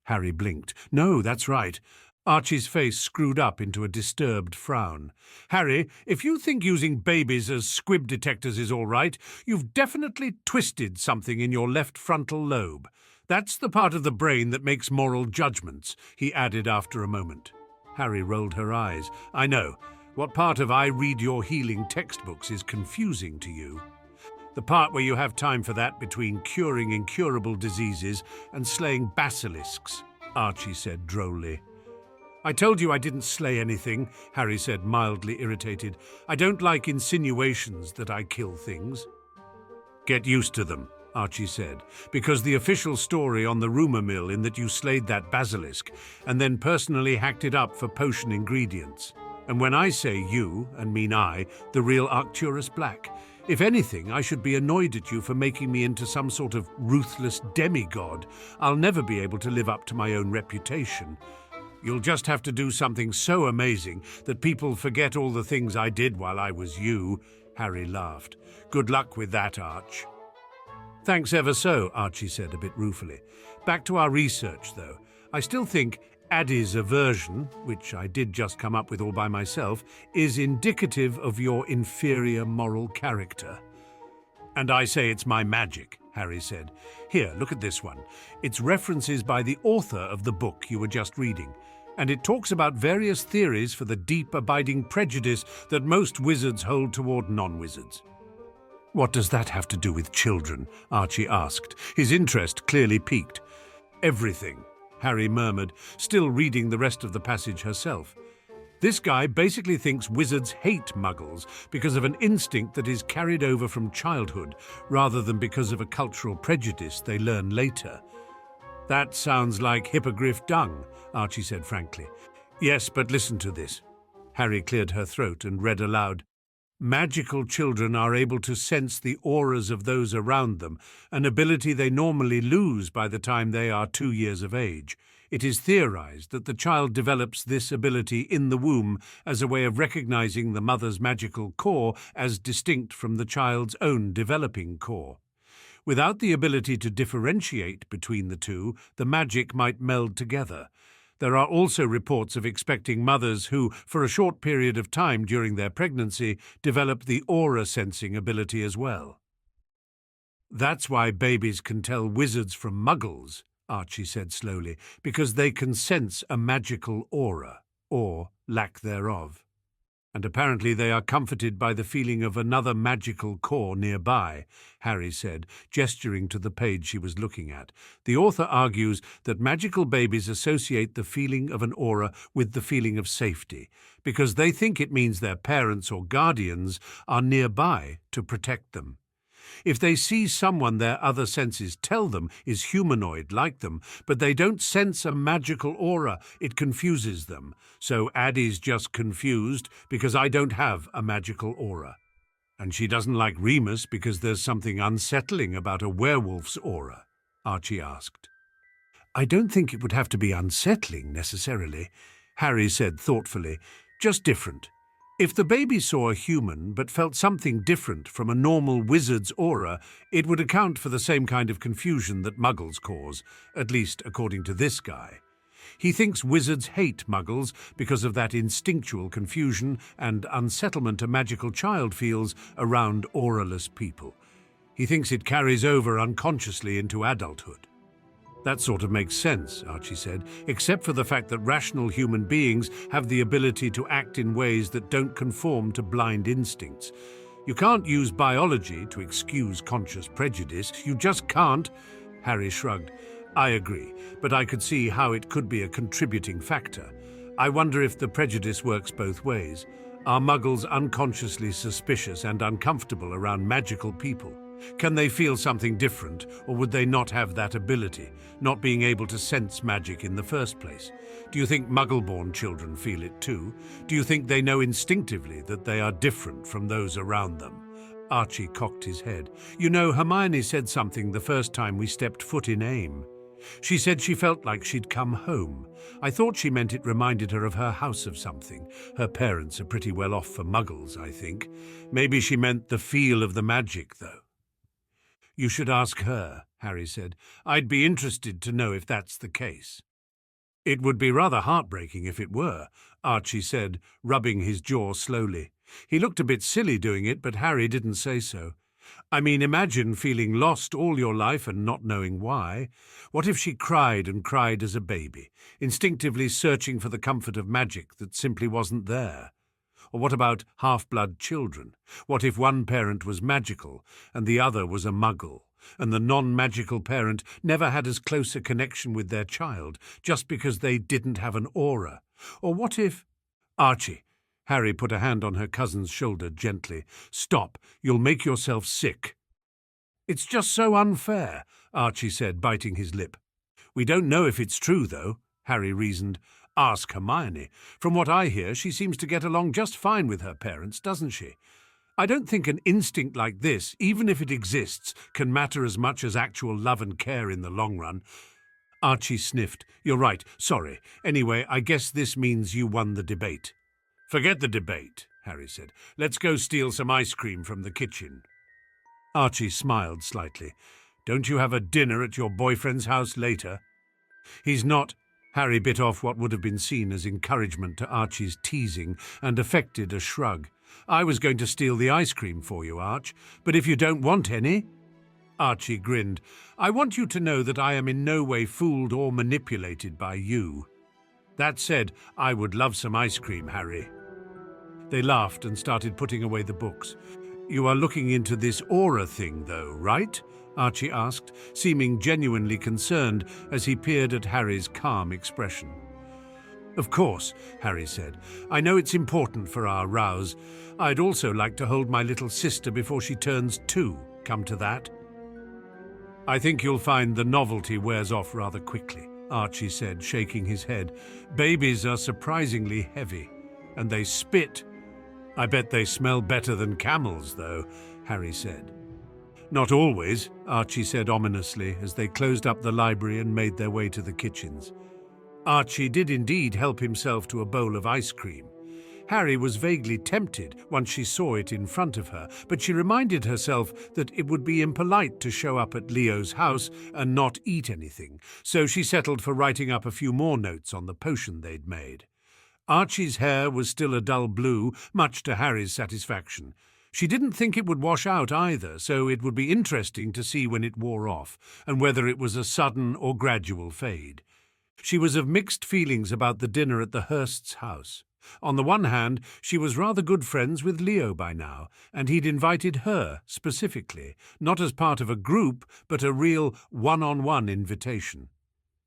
Harry blinked. No, that's right. Archie's face screwed up into a disturbed frown. Harry, if you think using babies as squib detectors is all right, you've definitely twisted something in your left frontal lobe. That's the part of the brain that makes moral judgments, he added after a moment. Harry rolled her eyes. I know. What part of I read your healing textbooks is confusing to you? The part where you have time for that between curing incurable diseases and slaying basilisks, Archie said drolly. I told you I didn't slay anything, Harry said, mildly irritated. I don't like insinuations that I kill things. Get used to them, Archie said, because the official story on the rumour mill in that you slayed that basilisk and then personally hacked it up for potion ingredients. And when I say you, and mean I, the real Arcturus Black, if anything, I should be annoyed at you for making me into some sort of ruthless demigod. I'll never be able to live up to my own reputation. You'll just have to do something so amazing that people forget all the things I did while I was you. Harry laughed. Good luck with that, Arch. Thanks ever so, Archie said a bit ruefully. Back to our research, though. I still think Addie's aversion, which I did just come up with all by myself, is indicative of your inferior moral character. And I say it's my magic, Harry said. Here, look at this one. It's references by the author of the book you were just reading, and it talks about various theories for the deep, abiding prejudice that most wizards hold toward non-wizards. What does that have to do with children? Archie asked, his interest clearly piqued. Everything, Harry murmured, still reading the rest of the passage herself. This guy basically thinks wizards hate muggles because of an instinct that is carried over from childhood, rather than because of a cultural prejudice they learn later. That sounds like hippogriff dung, Archie said frankly. Yes, but listen to this. Harry cleared her throat and read aloud. Magical children are able to sense the auras of those around them, an ability they normally lose by the time they are 2 years of age. It is theorized that the child develops this ability in the womb as a way of recognizing the mother's magical core as distinct from the child's own developing core. Without the ability to differentiate between the two, the magic might meld together. There are also reports of expecting mothers who, for a short period of time during their pregnancy, develop the aura-sensing ability as well. That's why babies can tell wizards from muggles, Archie said slowly, because they can sense a magical aura, or lack thereof. And apparently they are comforted by the feeling of another magical core nearby, Harry said, gesturing to the page she was looking at. The author argues that magical babies associate the feeling of an aura with the feeling of safety, because they think it means their parents or guardians are nearby to protect them. If they see someone their other senses tell them is humanoid like them, but they don't sense a magical aura, it confuses them. So Addie's just confused because I don't have a magical aura. And she doesn't like Remus because there's something unsettling about a werewolf's aura, Archie asked. I don't think it would have to be unsettling necessarily, Harry said thoughtfully, just different. If the baby saw a human but felt something different from a normal wizard's aura, it would account for the same kind of confusion that muggles cause, at least according to this guy. He thinks wizards hate muggles because of that instinctual confusion and unsettlement a magical child feels around auraless people. He thinks it carries over unconsciously into adulthood. That sort of makes sense, Archie said, except for the fact that rational human beings have the ability to act in ways that don't conform to blind instincts. You can't use biology to excuse conscious prejudice. You just can't. Harry shrugged. I agree, but I could see how it could be a contributing factor. I wonder if the prejudice works both ways. Are muggles unconsciously suspicious and uncomfortable around magical people? Can they feel something different, or would they not have that ability, not being able to sense magic in the first place? Do you think muggle-born children feel it too? Do you think they know instinctively that they are different from those around them? Archie cocked his head. You know, Hermione said something the first time we stepped foot in AIM. She said she felt like she'd come home. I thought she meant it reminded her of her house of something. Her parents are pretty well off for muggles, I think. Maybe she meant the feel of the magic, though. You should ask her, Harry said. I'd be interested to know if that's the case. It would be rather heartbreaking if it were, Archie said, rubbing his jaw slowly. He looked a bit silly doing it, but Harry didn't say so. I mean, imagine feeling lost all your life and not knowing why. What if she cried and cried as a baby, instinctively searching for the comfort of magic that simply wasn't there? Or what about half-blood children? What if one parent was magical and the other was a muggle? and the non-magical parent never had as close a connection with their child just because they didn't have an aura? Or what if... Archie, Harry put a hand on her cousin's shoulder gently. Stop, you'll make yourself sick. It's just so unfair, Archie said, biting his lip. We don't know if it's true, though, Harry reasoned. Ask Hermione. From what I hear, she seems to get along just fine with her parents, doesn't she? I don't think an instinct like this, even if it exists, can matter as much as actual love and care in the long run. Archie sniffed. You're right, sorry. Anyway, I guess this means you won the debate. Forget the debate, Harry said. Let's go steal some ice cream from the kitchen. Archie smiled slightly. Don't you have a dinner at your boyfriend's house later? He's not... Harry bit off what would have been seen as encouragement to Archie's teasing and affected a shrug. I was going to steal the ice cream for you, Arch, but if you don't want any... Archie grinned. I want you to know that I am in no way fooled or manipulated by you. That said, I would love some ice cream, Harry. They laughed and started putting away the books. You are looking into this aura thing, though, right? Archie asked, seeming genuinely concerned as he peered at Harry's calm expression. Of course, Harry said. I know it's important for our rows. I'd also like to hold my little sister before she turns 2, come to that. I think you'll find the novelty wears off rather quickly, Archie said, shaking his head. Babies are surprisingly heavy, and they spit. I bet they smell better than camels, though, Harry said. Not always, Archie said ominously as they closed up the library and made their way to the kitchens. Archie did indeed help himself to a bowl of ice cream. Harry was vaguely tempted once she saw it in front of her, but she reminded herself that it would be impolite to show up at Leo's house and not eat anything, so she settled for writing up a few more notes on the potion they'd made. Archie's hair was still a dull blue, much to Harry's satisfaction. She didn't think it would wash out either, so it would be interesting to see when it wore off, and whether it was a sudden or gradual fade. She was of mixed feelings about the dinner at the Hursts' house. On the one hand, she was rather good friends with Leo by now, and he'd invited her, specifically, not as part of a group, but a real one-on-one invitation.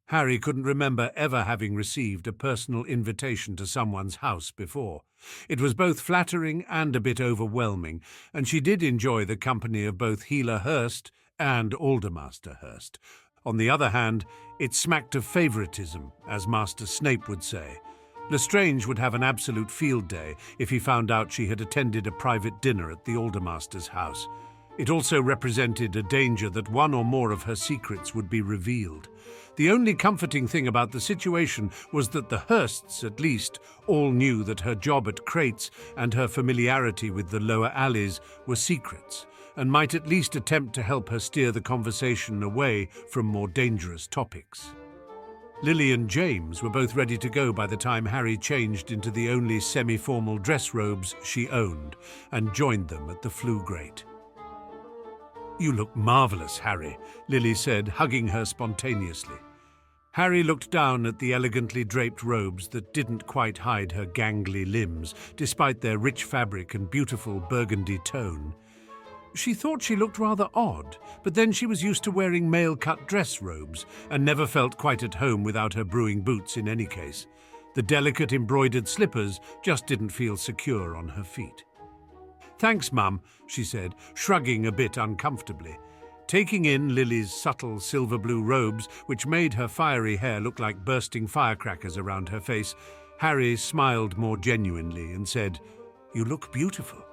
Harry couldn't remember ever having received a personal invitation to someone's house before. It was both flattering and a bit overwhelming, and she did enjoy the company of both Healer Hurst and Aldermaster Hurst. On the other hand, it smacked of favouritism, as Master Snape would say. Lestrange would have an absolute field day if he found out she had attended a private dinner at the Aldermaster's house. It also represented a danger that one or more of her secrets would be revealed. The only comforting thing about the situation was that the Hursts, at least, all knew that her job at Crates and her familiarity with the lower alleys were secrets, and might at least attempt to help her steer the conversation away from more dangerous topics. Lily and James were both ready to go by the time Harry changed into the only semi-formal dress robes she owned and joined them at the flue grate. "You look marvellous, Harry," Lily said, hugging her spontaneously. Harry looked down at the elegantly draped robes that didn't quite hide her gangly limbs, despite their rich fabric and beautiful burgundy tone. She thought she looked rather odd, but then she was used to wearing male-cut dress robes and never felt quite at home without her brewing boots in any case. The delicate embroidered slippers just didn't feel secure on her feet. "Thanks, Mum," she said, shrugging a bit uncomfortably. Taking in Lily's subtle silver-blue robes, which made her fiery hair look like bursting firecrackers around her face, Harry smiled more genuinely and said, "You look beautiful."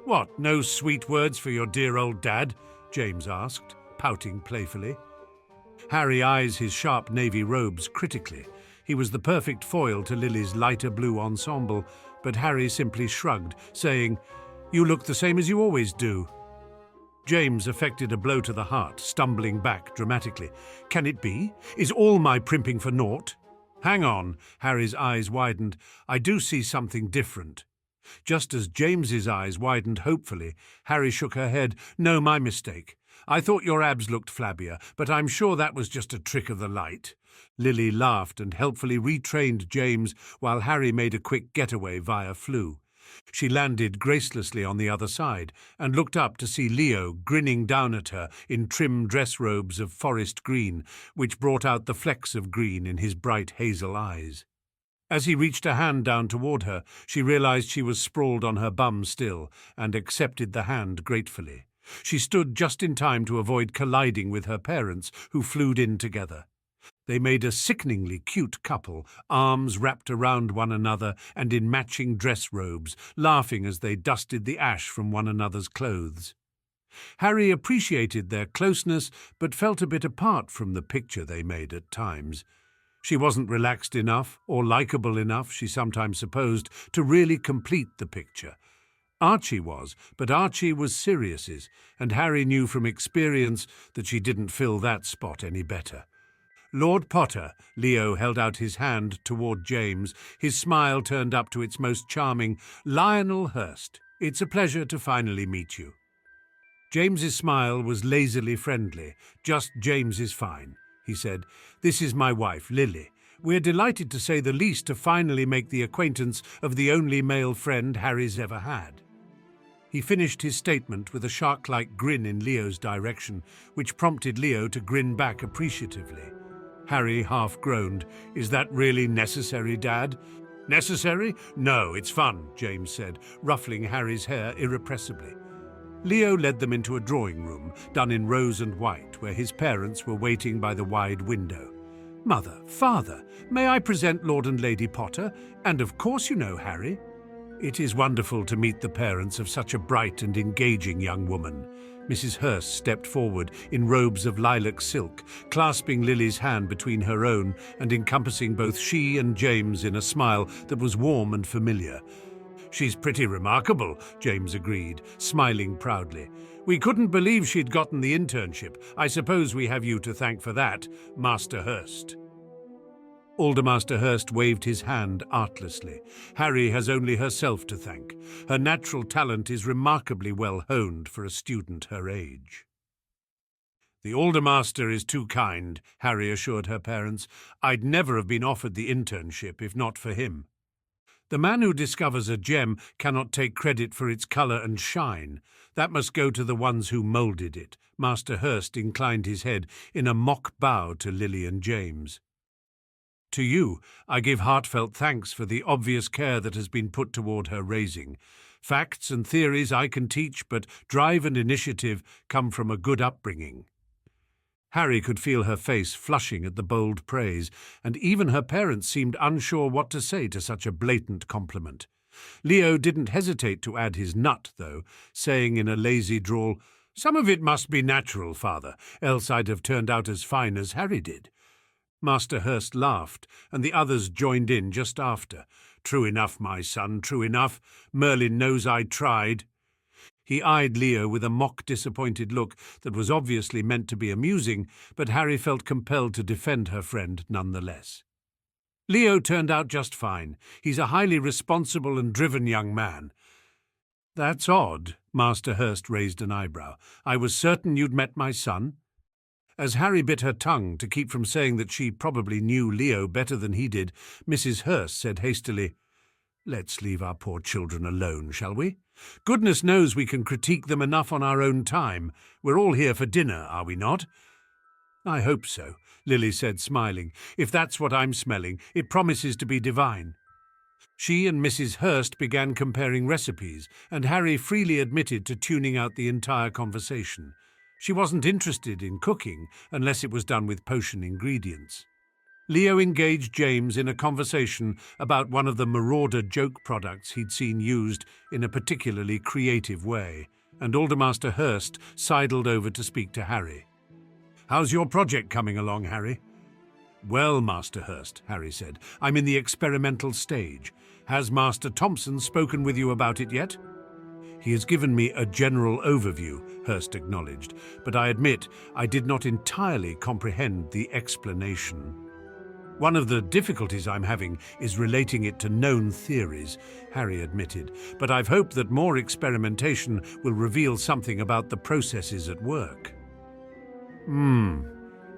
"What, no sweet words for your dear old dad?" James asked, pouting playfully. Harry eyes his sharp navy robes critically. He was the perfect foil to Lily's lighter blue ensemble, but Harry simply shrugged, saying, "You look the same as you always do." James affected a blow to the heart, stumbling back dramatically. "Can it be? Is all my primping for naught?" "Hang on," Harry's eyes widened. "I do see something different." Just as James's eyes widened hopefully, Harry shook her head. "No, my mistake. I thought your abs looked flabbier, but I'm sure that was just a trick of the light." Lily laughed and helpfully retrained James while Harry made a quick getaway via flue. She landed gracelessly on the other side and looked up to see Leo grinning down at her in trim dress robes of forest green, which brought out the flecks of green in his bright hazel eyes. As he reached a hand down toward her, she realized she was sprawled on her bum still and accepted the hand gratefully. She stood just in time to avoid colliding with her parents, who flew in together. They made a sickeningly cute couple, arms wrapped around one another and in matching dress robes, laughing as they dusted the ash from one another's clothes. Harry appreciated their closeness, but felt a bit apart from the picture they made at times. She wasn't relaxed enough, or likable enough, she sometimes supposed, to really complete the picture. Archie was, but Archie was Sirius's, and Harry knew from experience that she didn't fill that spot any better. Lord Potter, Leo held out his hand toward James, his smile turned up to its most charming. Lionel Hurst, it's a pleasure to finally meet you. James's smile was lazily friendly. Just James is fine, he said. This is my wife, Lily. We're delighted to say the least to finally make the acquaintance of the only male friend Harry's ever had. He finished his statement with a shark-like grin in Leo's direction, which prompted Leo to grin back appreciatively. Harry half groaned. Is that really necessary, Dad? Necessary? No, it's fun, James said, ruffling Harry's hair irrepressibly. Leo led them into a drawing room, done in rose and white, where his parents were waiting by the wide window. Mother, Father, may I present Lord and Lady Potter, and of course you know Harry. It is wonderful to meet the parents of such a bright and engaging young woman. Mrs. Hurst stepped forward in robes of lilac silk, clasping Lily's hand between her own and encompassing both she and James in a smile that was warm and familiar. She's pretty remarkable, James agreed, smiling proudly. We couldn't believe she'd gotten the internship. I suppose we have you to thank for that, Master Hurst. Aldermaster Hurst waved his hand artlessly. Harry has only herself to thank. Her natural talent is remarkably well honed for a student her age. The Aldermaster is too kind, Harry assured her parents. I'd never have been offered the internship if not for him. The man who discovers a gem cannot take credit for its colour and shine. That must go to the ones who moulded it. Master Hurst inclined his head in a mock bow to Lily and James. To you, I give heartfelt thanks for the obvious care that has been put toward her raising. Facts and theories I can teach, but drive and initiative come from a good upbringing. Harry could feel her face flushing at the bold praise, and even her parents seemed unsure what to say to such a blatant compliment. Leo didn't hesitate to add his nut, though, saying in a lazy drawl, Some of it must be natural, Father, else I'd have turned out as fine as Harry did. Master Hurst laughed, and the others joined in just after. True enough, my son, true enough. Merlin knows I tried. He eyed Leo with a mock-disappointed look that was obviously meant to be amusing, but Harry felt compelled to defend her friend nonetheless. Leo turned out just fine. He's a highly responsible and driven young man. That's odd, Master Hurst raised an eyebrow. I was certain you'd met my son. As Harry bit her tongue to keep from saying that she probably knew Leo better than he did, Mrs. Hurst said hastily, Let's leave our poor children alone, shall we? Goodness knows we can critique them enough on our own time. We're all here for dinner, are we not? I hope so, Lily said, smiling. If that's what I'm smelling, it promises to be divine. She and Mrs. Hurst began comparing recipes, and Harry freely admitted to tuning out the entire conversation. She wasn't interested in cooking unless it was done with potion ingredients. Leo engaged James in a conversation about one of the Marauder joke products he'd seen used in a particularly creative way, and Aldermaster Hurst sidled over to speak to Harry. How's your project coming along, Harry? Well, Master Hurst, Harry said, I'm in the experimental stage. Has Master Thompson spoken with you about it yet? He has given me a general overview, Hurst acknowledged, but I admit I did not entirely comprehend the explanation. One of the difficulties I'm having is relating it to known theories, Harry admitted, but I've hoped that more experimentation will reveal something about the processes at work.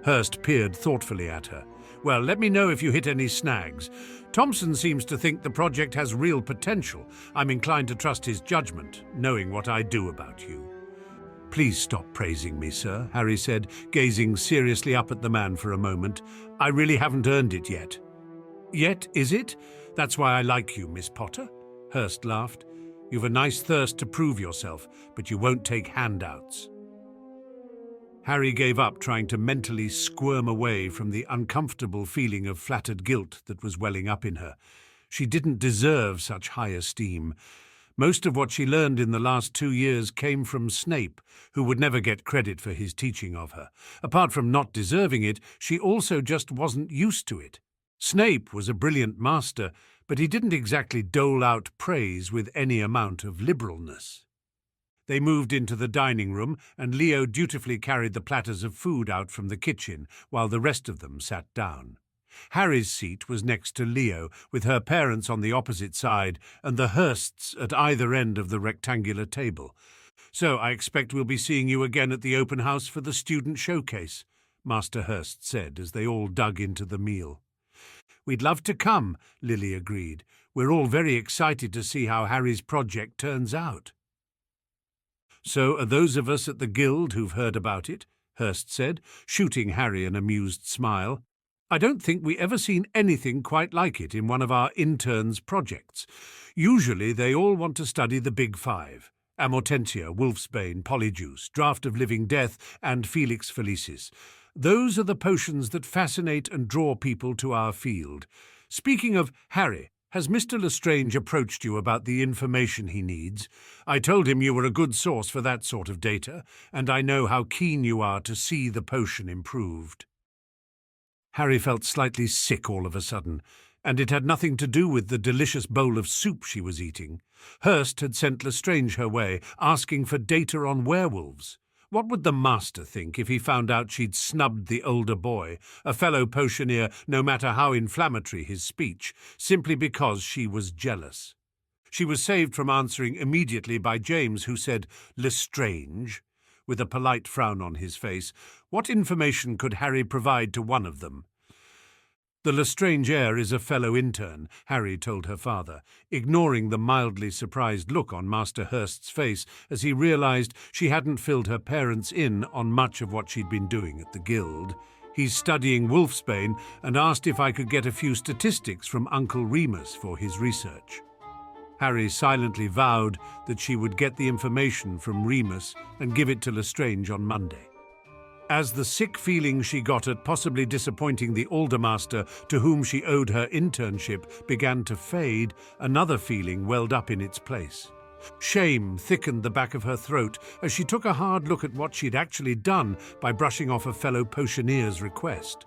Hurst peered thoughtfully at her. Well, let me know if you hit any snags. Thompson seems to think the project has real potential. I'm inclined to trust his judgment, knowing what I do about you. Please stop praising me, sir, Harry said, gazing seriously up at the man for a moment. I really haven't earned it yet. Yet, is it? That's why I like you, Miss Potter. Hurst laughed. You've a nice thirst to prove yourself, but you won't take handouts. Harry gave up trying to mentally squirm away from the uncomfortable feeling of flattered guilt that was welling up in her. She didn't deserve such high esteem. Most of what she learned in the last 2 years came from Snape, who would never get credit for his teaching of her. Apart from not deserving it, she also just wasn't used to it. Snape was a brilliant master, but he didn't exactly dole out praise with any amount of liberalness. They moved into the dining room, and Leo dutifully carried the platters of food out from the kitchen, while the rest of them sat down. Harry's seat was next to Leo, with her parents on the opposite side and the Hursts at either end of the rectangular table. So I expect we'll be seeing you again at the open house for the student showcase, Master Hurst said as they all dug into the meal. We'd love to come, Lily agreed. We're all very excited to see how Harry's project turns out. So are those of us at the Guild who've heard about it, Hurst said, shooting Harry an amused smile. I don't think we ever seen anything quite like it in one of our interns' projects. Usually they all want to study the Big Five: Amortentia, Wolfsbane, Polyjuice, Draught of Living Death, and Felix Felicis. Those are the potions that fascinate and draw people to our field. Speaking of Harry, has Mr. Lestrange approached you about the information he needs? I told him you were a good source for that sort of data, and I know how keen you are to see the potion improved. Harry felt slightly sick all of a sudden, and it had nothing to do with the delicious bowl of soup she was eating. Hurst had sent Lestrange her way, asking for data on werewolves. What would the master think if he found out she'd snubbed the older boy, a fellow potioneer, no matter how inflammatory his speech, simply because she was jealous? She was saved from answering immediately by James, who said, "Lestrange," with a polite frown on his face. What information could Harry provide to one of them? The Lestrange heir is a fellow intern, Harry told her father, ignoring the mildly surprised look on Master Hurst's face as he realized she hadn't filled her parents in on much of what she'd been doing at the Guild. He's studying Wolfsbane and asked if I could get a few statistics from Uncle Remus for his research. Harry silently vowed that she would get the information from Remus and give it to Lestrange on Monday. As the sick feeling she got at possibly disappointing the Aldermaster to whom she owed her internship began to fade, another feeling welled up in its place. Shame thickened the back of her throat as she took a hard look at what she'd actually done by brushing off a fellow potioneer's request.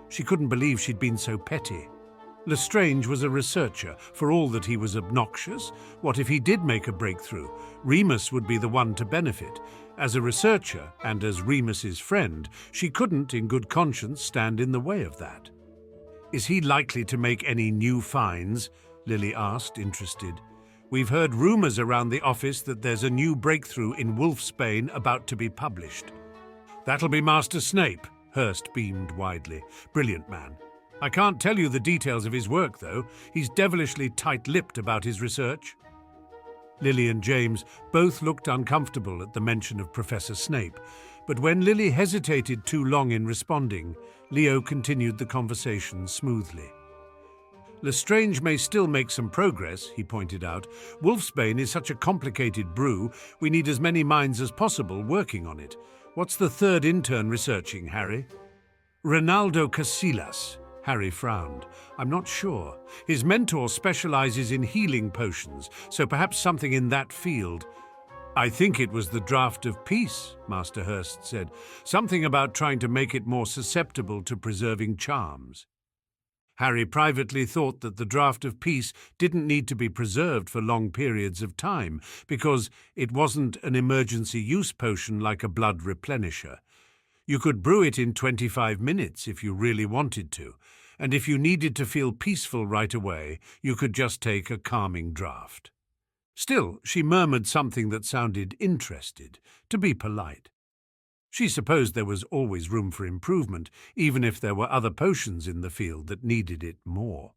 She couldn't believe she'd been so petty. Lestrange was a researcher, for all that he was obnoxious. What if he did make a breakthrough? Remus would be the one to benefit. As a researcher, and as Remus's friend, she couldn't, in good conscience, stand in the way of that. Is he likely to make any new finds? Lily asked, interested. We've heard rumours around the office that there's a new breakthrough in Wolfsbane about to be published. That'll be Master Snape, Hurst beamed widely. Brilliant man. I can't tell you the details of his work, though. He's devilishly tight-lipped about his research. Lily and James both looked uncomfortable at the mention of Professor Snape, but when Lily hesitated too long in responding, Leo continued the conversation smoothly. Lestrange may still make some progress, he pointed out. Wolfsbane is such a complicated brew, we need as many minds as possible working on it. What's the third intern researching, Harry? Ronaldo Casillas. Harry frowned. I'm not sure. His mentor specializes in healing potions, so perhaps something in that field. I think it was the Draught of Peace, Master Hurst said. Something about trying to make it more susceptible to preserving charms. Harry privately thought that the Draught of Peace didn't need to be preserved for long periods of time, because it wasn't an emergency use potion like a blood replenisher. You could brew it in 25 minutes if you really wanted to, and if you needed to feel peaceful right away, you could just take a calming draught. Still, she murmured something that sounded interested, to be polite. She supposed there was always room for improvement, even if there were other potions in the field that needed it more.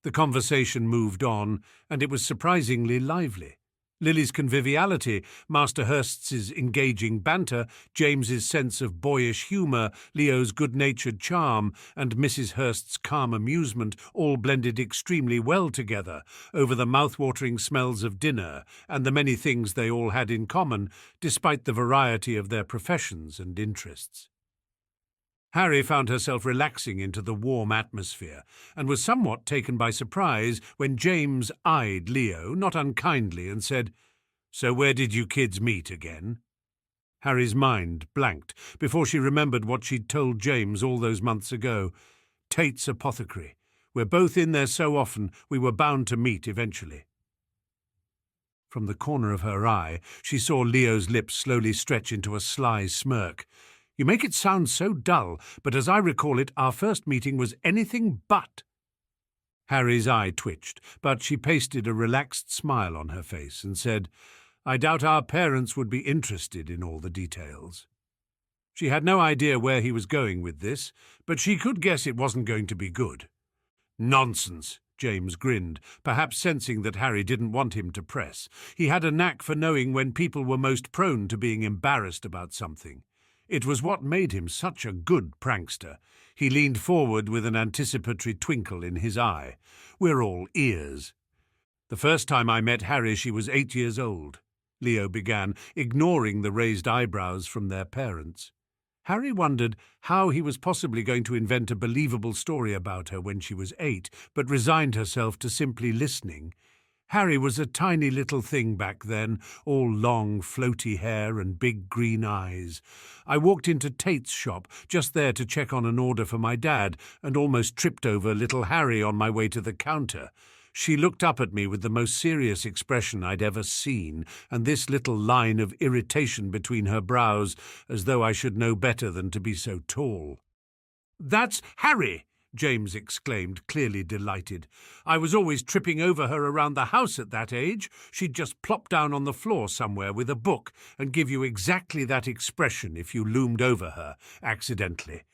The conversation moved on, and it was surprisingly lively. Lily's conviviality, Master Hursts' engaging banter, James's sense of boyish humour, Leo's good-natured charm, and Mrs. Hurst's calm amusement all blended extremely well together over the mouth-watering smells of dinner and the many things they all had in common, despite the variety of their professions and interests. Harry found herself relaxing into the warm atmosphere, and was somewhat taken by surprise when James eyed Leo, not unkindly, and said, "So where did you kids meet again?" Harry's mind blanked before she remembered what she'd told James all those months ago. Tate's apothecary. We're both in there so often, we were bound to meet eventually. From the corner of her eye, she saw Leo's lips slowly stretch into a sly smirk. "You make it sound so dull, but as I recall it, our first meeting was anything but." Harry's eye twitched, but she pasted a relaxed smile on her face and said, "I doubt our parents would be interested in all the details." She had no idea where he was going with this, but she could guess it wasn't going to be good. "Nonsense," James grinned, perhaps sensing that Harry didn't want him to press. He had a knack for knowing when people were most prone to being embarrassed about something. It was what made him such a good prankster. He leaned forward with an anticipatory twinkle in his eye. "We're all ears." "The first time I met Harry, she was 8 years old," Leo began, ignoring the raised eyebrows from their parents. Harry wondered how he was possibly going to invent a believable story about her when she was 8, but resigned herself to simply listening. Harry was a tiny little thing back then, all long, floaty hair and big green eyes. I walked into Tate's shop, just there to check on an order for my dad, and almost tripped over little Harry on my way to the counter. She looked up at me with the most serious expression I'd ever seen, and this little line of irritation between her brows, as though I should know better than to be so tall. "That's Harry!" James exclaimed, clearly delighted. "I was always tripping over her around the house at that age. She'd just plop down on the floor somewhere with a book and give you exactly that expression if you loomed over her, accidentally."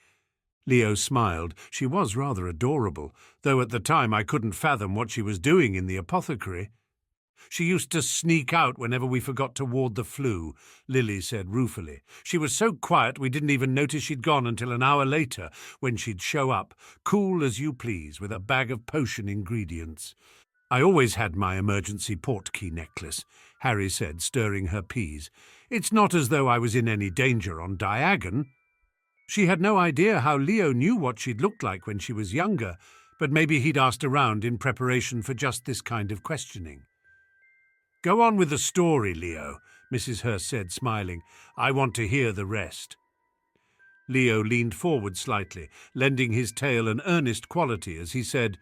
Leo smiled. She was rather adorable, though at the time I couldn't fathom what she was doing in the apothecary. "She used to sneak out whenever we forgot to ward the flu," Lily said ruefully. "She was so quiet we didn't even notice she'd gone until an hour later, when she'd show up, cool as you please, with a bag of potion ingredients." "I always had my emergency portkey necklace," Harry said, stirring her peas. "It's not as though I was in any danger on Diagon." She had no idea how Leo knew what she'd looked like when she was younger, but maybe he'd asked around in preparation for just this kind of questioning. "Go on with the story, Leo," Mrs. Hurst said, smiling. "I want to hear the rest." Leo leaned forward slightly, lending his tale an earnest quality as he said,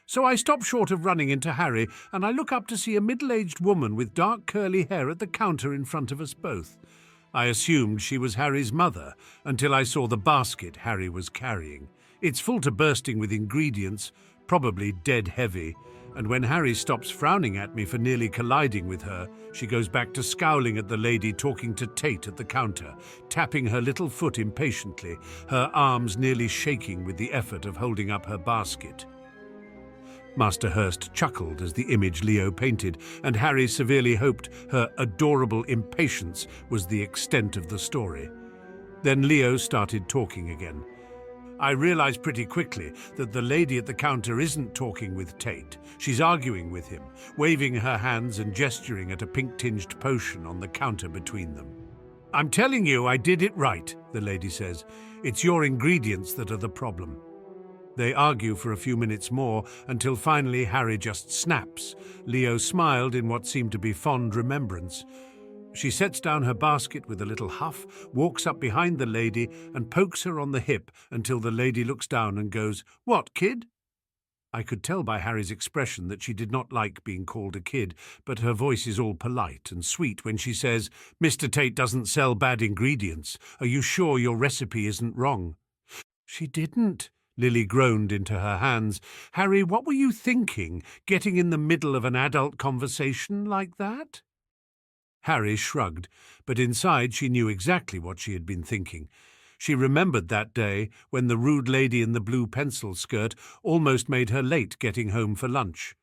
"So I stop short of running into Harry, and I look up to see a middle-aged woman with dark curly hair at the counter in front of us both. I assumed she was Harry's mother, until I saw the basket Harry was carrying. It's full to bursting with ingredients, probably dead heavy, and when Harry stops frowning at me for nearly colliding with her, she goes back to scowling at the lady talking to Tate at the counter, tapping her little foot impatiently, her arms nearly shaking with the effort of holding up her basket." Master Hurst chuckled as the image Leo painted, and Harry severely hoped her adorable impatience was the extent of the story. Then Leo started talking again. "I realized pretty quickly that the lady at the counter isn't talking with Tate. She's arguing with him, waving her hands and gesturing at a pink-tinged potion on the counter between them. "I'm telling you I did it right," the lady says. "It's your ingredients that are the problem." They argue for a few minutes more, until finally Harry just snaps. Leo smiled in what seemed to be fond remembrance. She sets down her basket with a little huff, walks up behind the lady and pokes her on the hip until the lady looks down and goes, "What, kid?" I could tell by Harry's expression that she did not like being called a kid, but her voice is all polite and sweet when she says, "Mr. Tate doesn't sell bad ingredients. Are you sure your recipe isn't wrong?" "She didn't," Lily groaned into her hands. "Harry, what were you thinking, getting in the middle of an adult conversation like that?" Harry shrugged, but inside she knew exactly what she had been thinking. She remembered that day when the rude lady in the blue pencil skirt almost made her late getting home for lunch.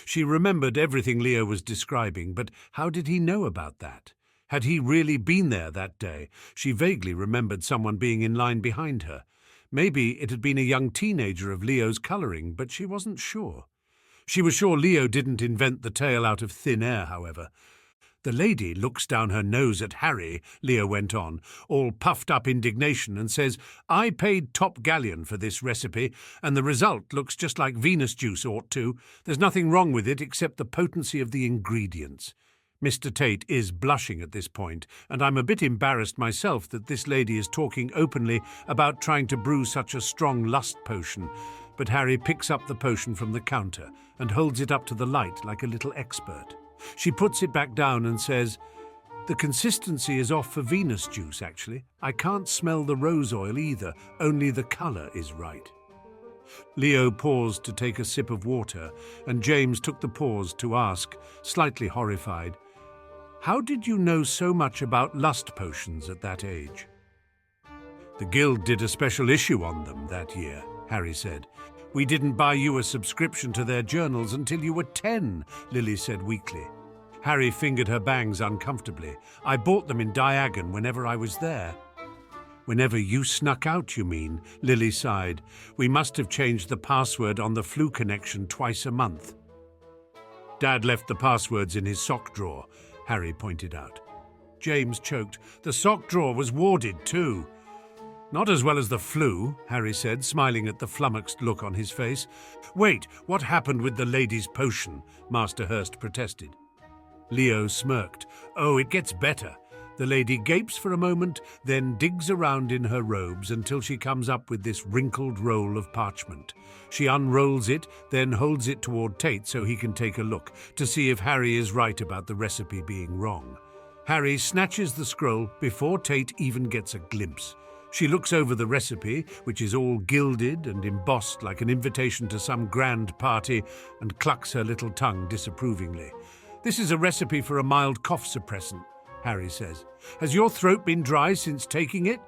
She remembered everything Leo was describing, but how did he know about that? Had he really been there that day? She vaguely remembered someone being in line behind her. Maybe it had been a young teenager of Leo's colouring, but she wasn't sure. She was sure Leo didn't invent the tale out of thin air, however. "The lady looks down her nose at Harry," Leo went on, all puffed up indignation, and says, "I paid top galleon for this recipe, and the result looks just like Venus juice ought to. There's nothing wrong with it except the potency of the ingredients." Mr. Tate is blushing at this point, and I'm a bit embarrassed myself that this lady is talking openly about trying to brew such a strong lust potion. But Harry picks up the potion from the counter and holds it up to the light like a little expert. She puts it back down and says, "The consistency is off for Venus juice, actually. I can't smell the rose oil either, only the colour is right." Leo paused to take a sip of water, and James took the pause to ask, slightly horrified, "How did you know so much about lust potions at that age?" "The Guild did a special issue on them that year," Harry said. "We didn't buy you a subscription to their journals until you were 10, Lily said weakly. Harry fingered her bangs uncomfortably. "I bought them in Diagon whenever I was there." "Whenever you snuck out, you mean," Lily sighed. "We must have changed the password on the flu connection twice a month." "Dad left the passwords in his sock drawer," Harry pointed out. James choked. "The sock drawer was warded too." "Not as well as the flu," Harry said, smiling at the flummoxed look on his face. "Wait, what happened with the lady's potion?" Master Hurst protested. Leo smirked. "Oh, it gets better. The lady gapes for a moment, then digs around in her robes until she comes up with this wrinkled roll of parchment. She unrolls it, then holds it toward Tate so he can take a look, to see if Harry is right about the recipe being wrong. Harry snatches the scroll before Tate even gets a glimpse. She looks over the recipe, which is all gilded and embossed like an invitation to some grand party, and clucks her little tongue disapprovingly. "This is a recipe for a mild cough suppressant," Harry says. "Has your throat been dry since taking it?"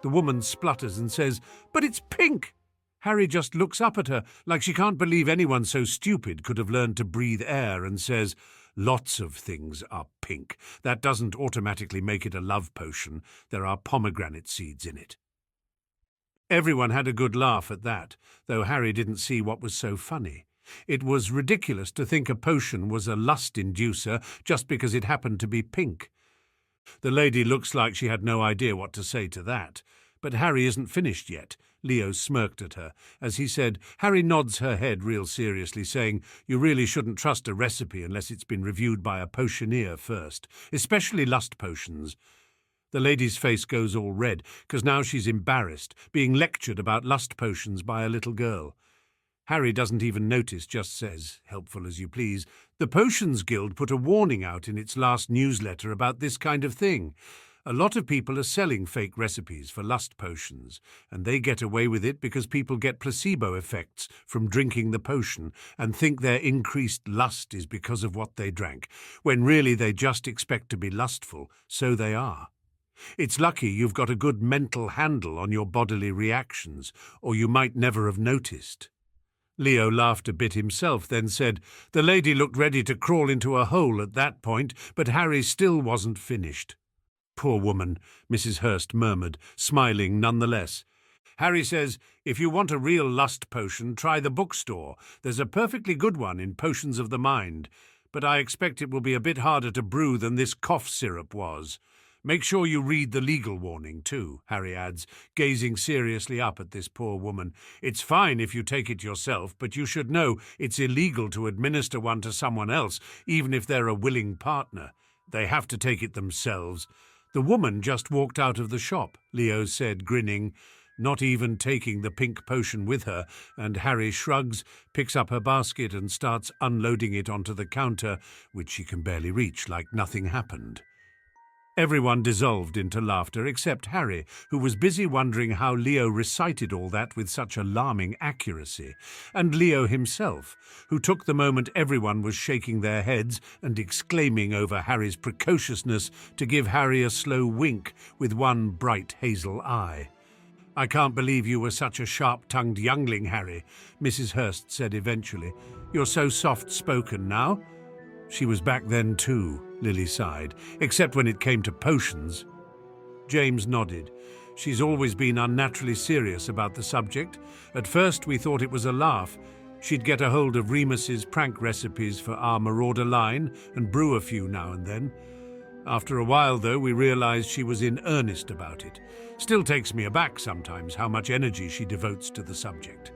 The woman splutters and says, "But it's pink!" Harry just looks up at her like she can't believe anyone so stupid could have learned to breathe air, and says, "Lots of things are pink. That doesn't automatically make it a love potion. There are pomegranate seeds in it." Everyone had a good laugh at that, though Harry didn't see what was so funny. It was ridiculous to think a potion was a lust inducer just because it happened to be pink. The lady looks like she had no idea what to say to that. But Harry isn't finished yet. Leo smirked at her. As he said, Harry nods her head real seriously, saying, "You really shouldn't trust a recipe unless it's been reviewed by a potioneer first, especially lust potions." The lady's face goes all red, because now she's embarrassed, being lectured about lust potions by a little girl. Harry doesn't even notice, just says, helpful as you please, "The Potions Guild put a warning out in its last newsletter about this kind of thing. A lot of people are selling fake recipes for lust potions, and they get away with it because people get placebo effects from drinking the potion and think their increased lust is because of what they drank, when really they just expect to be lustful, so they are. It's lucky you've got a good mental handle on your bodily reactions, or you might never have noticed." Leo laughed a bit himself, then said, "The lady looked ready to crawl into a hole at that point, but Harry still wasn't finished." "Poor woman," Mrs. Hurst murmured, smiling nonetheless. "Harry says, if you want a real lust potion, try the bookstore. There's a perfectly good one in Potions of the Mind, but I expect it will be a bit harder to brew than this cough syrup was. Make sure you read the legal warning, too," Harry adds, gazing seriously up at this poor woman. "It's fine if you take it yourself, but you should know it's illegal to administer one to someone else, even if they're a willing partner. They have to take it themselves." "The woman just walked out of the shop," Leo said, grinning, not even taking the pink potion with her, and Harry shrugs, picks up her basket and starts unloading it onto the counter, which she can barely reach, like nothing happened. Everyone dissolved into laughter except Harry, who was busy wondering how Leo recited all that with such alarming accuracy, and Leo himself, who took the moment everyone was shaking their heads and exclaiming over Harry's precociousness to give Harry a slow wink with one bright hazel eye. "I can't believe you were such a sharp-tongued youngling, Harry," Mrs. Hursts said eventually. "You're so soft-spoken now." "She was back then too," Lily sighed, "except when it came to potions." James nodded. "She's always been unnaturally serious about the subject. At first we thought it was a laugh. She'd get a hold of Remus's prank recipes for our Marauder line and brew a few now and then. After a while, though, we realized she was in earnest about it. Still takes me aback sometimes how much energy she devotes to the subject."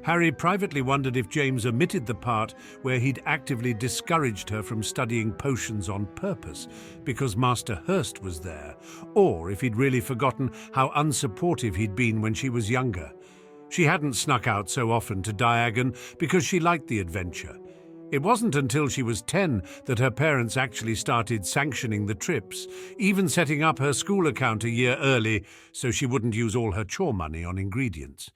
Harry privately wondered if James omitted the part where he'd actively discouraged her from studying potions on purpose because Master Hurst was there, or if he'd really forgotten how unsupportive he'd been when she was younger. She hadn't snuck out so often to Diagon because she liked the adventure. It wasn't until she was 10 that her parents actually started sanctioning the trips, even setting up her school account a year early so she wouldn't use all her chore money on ingredients.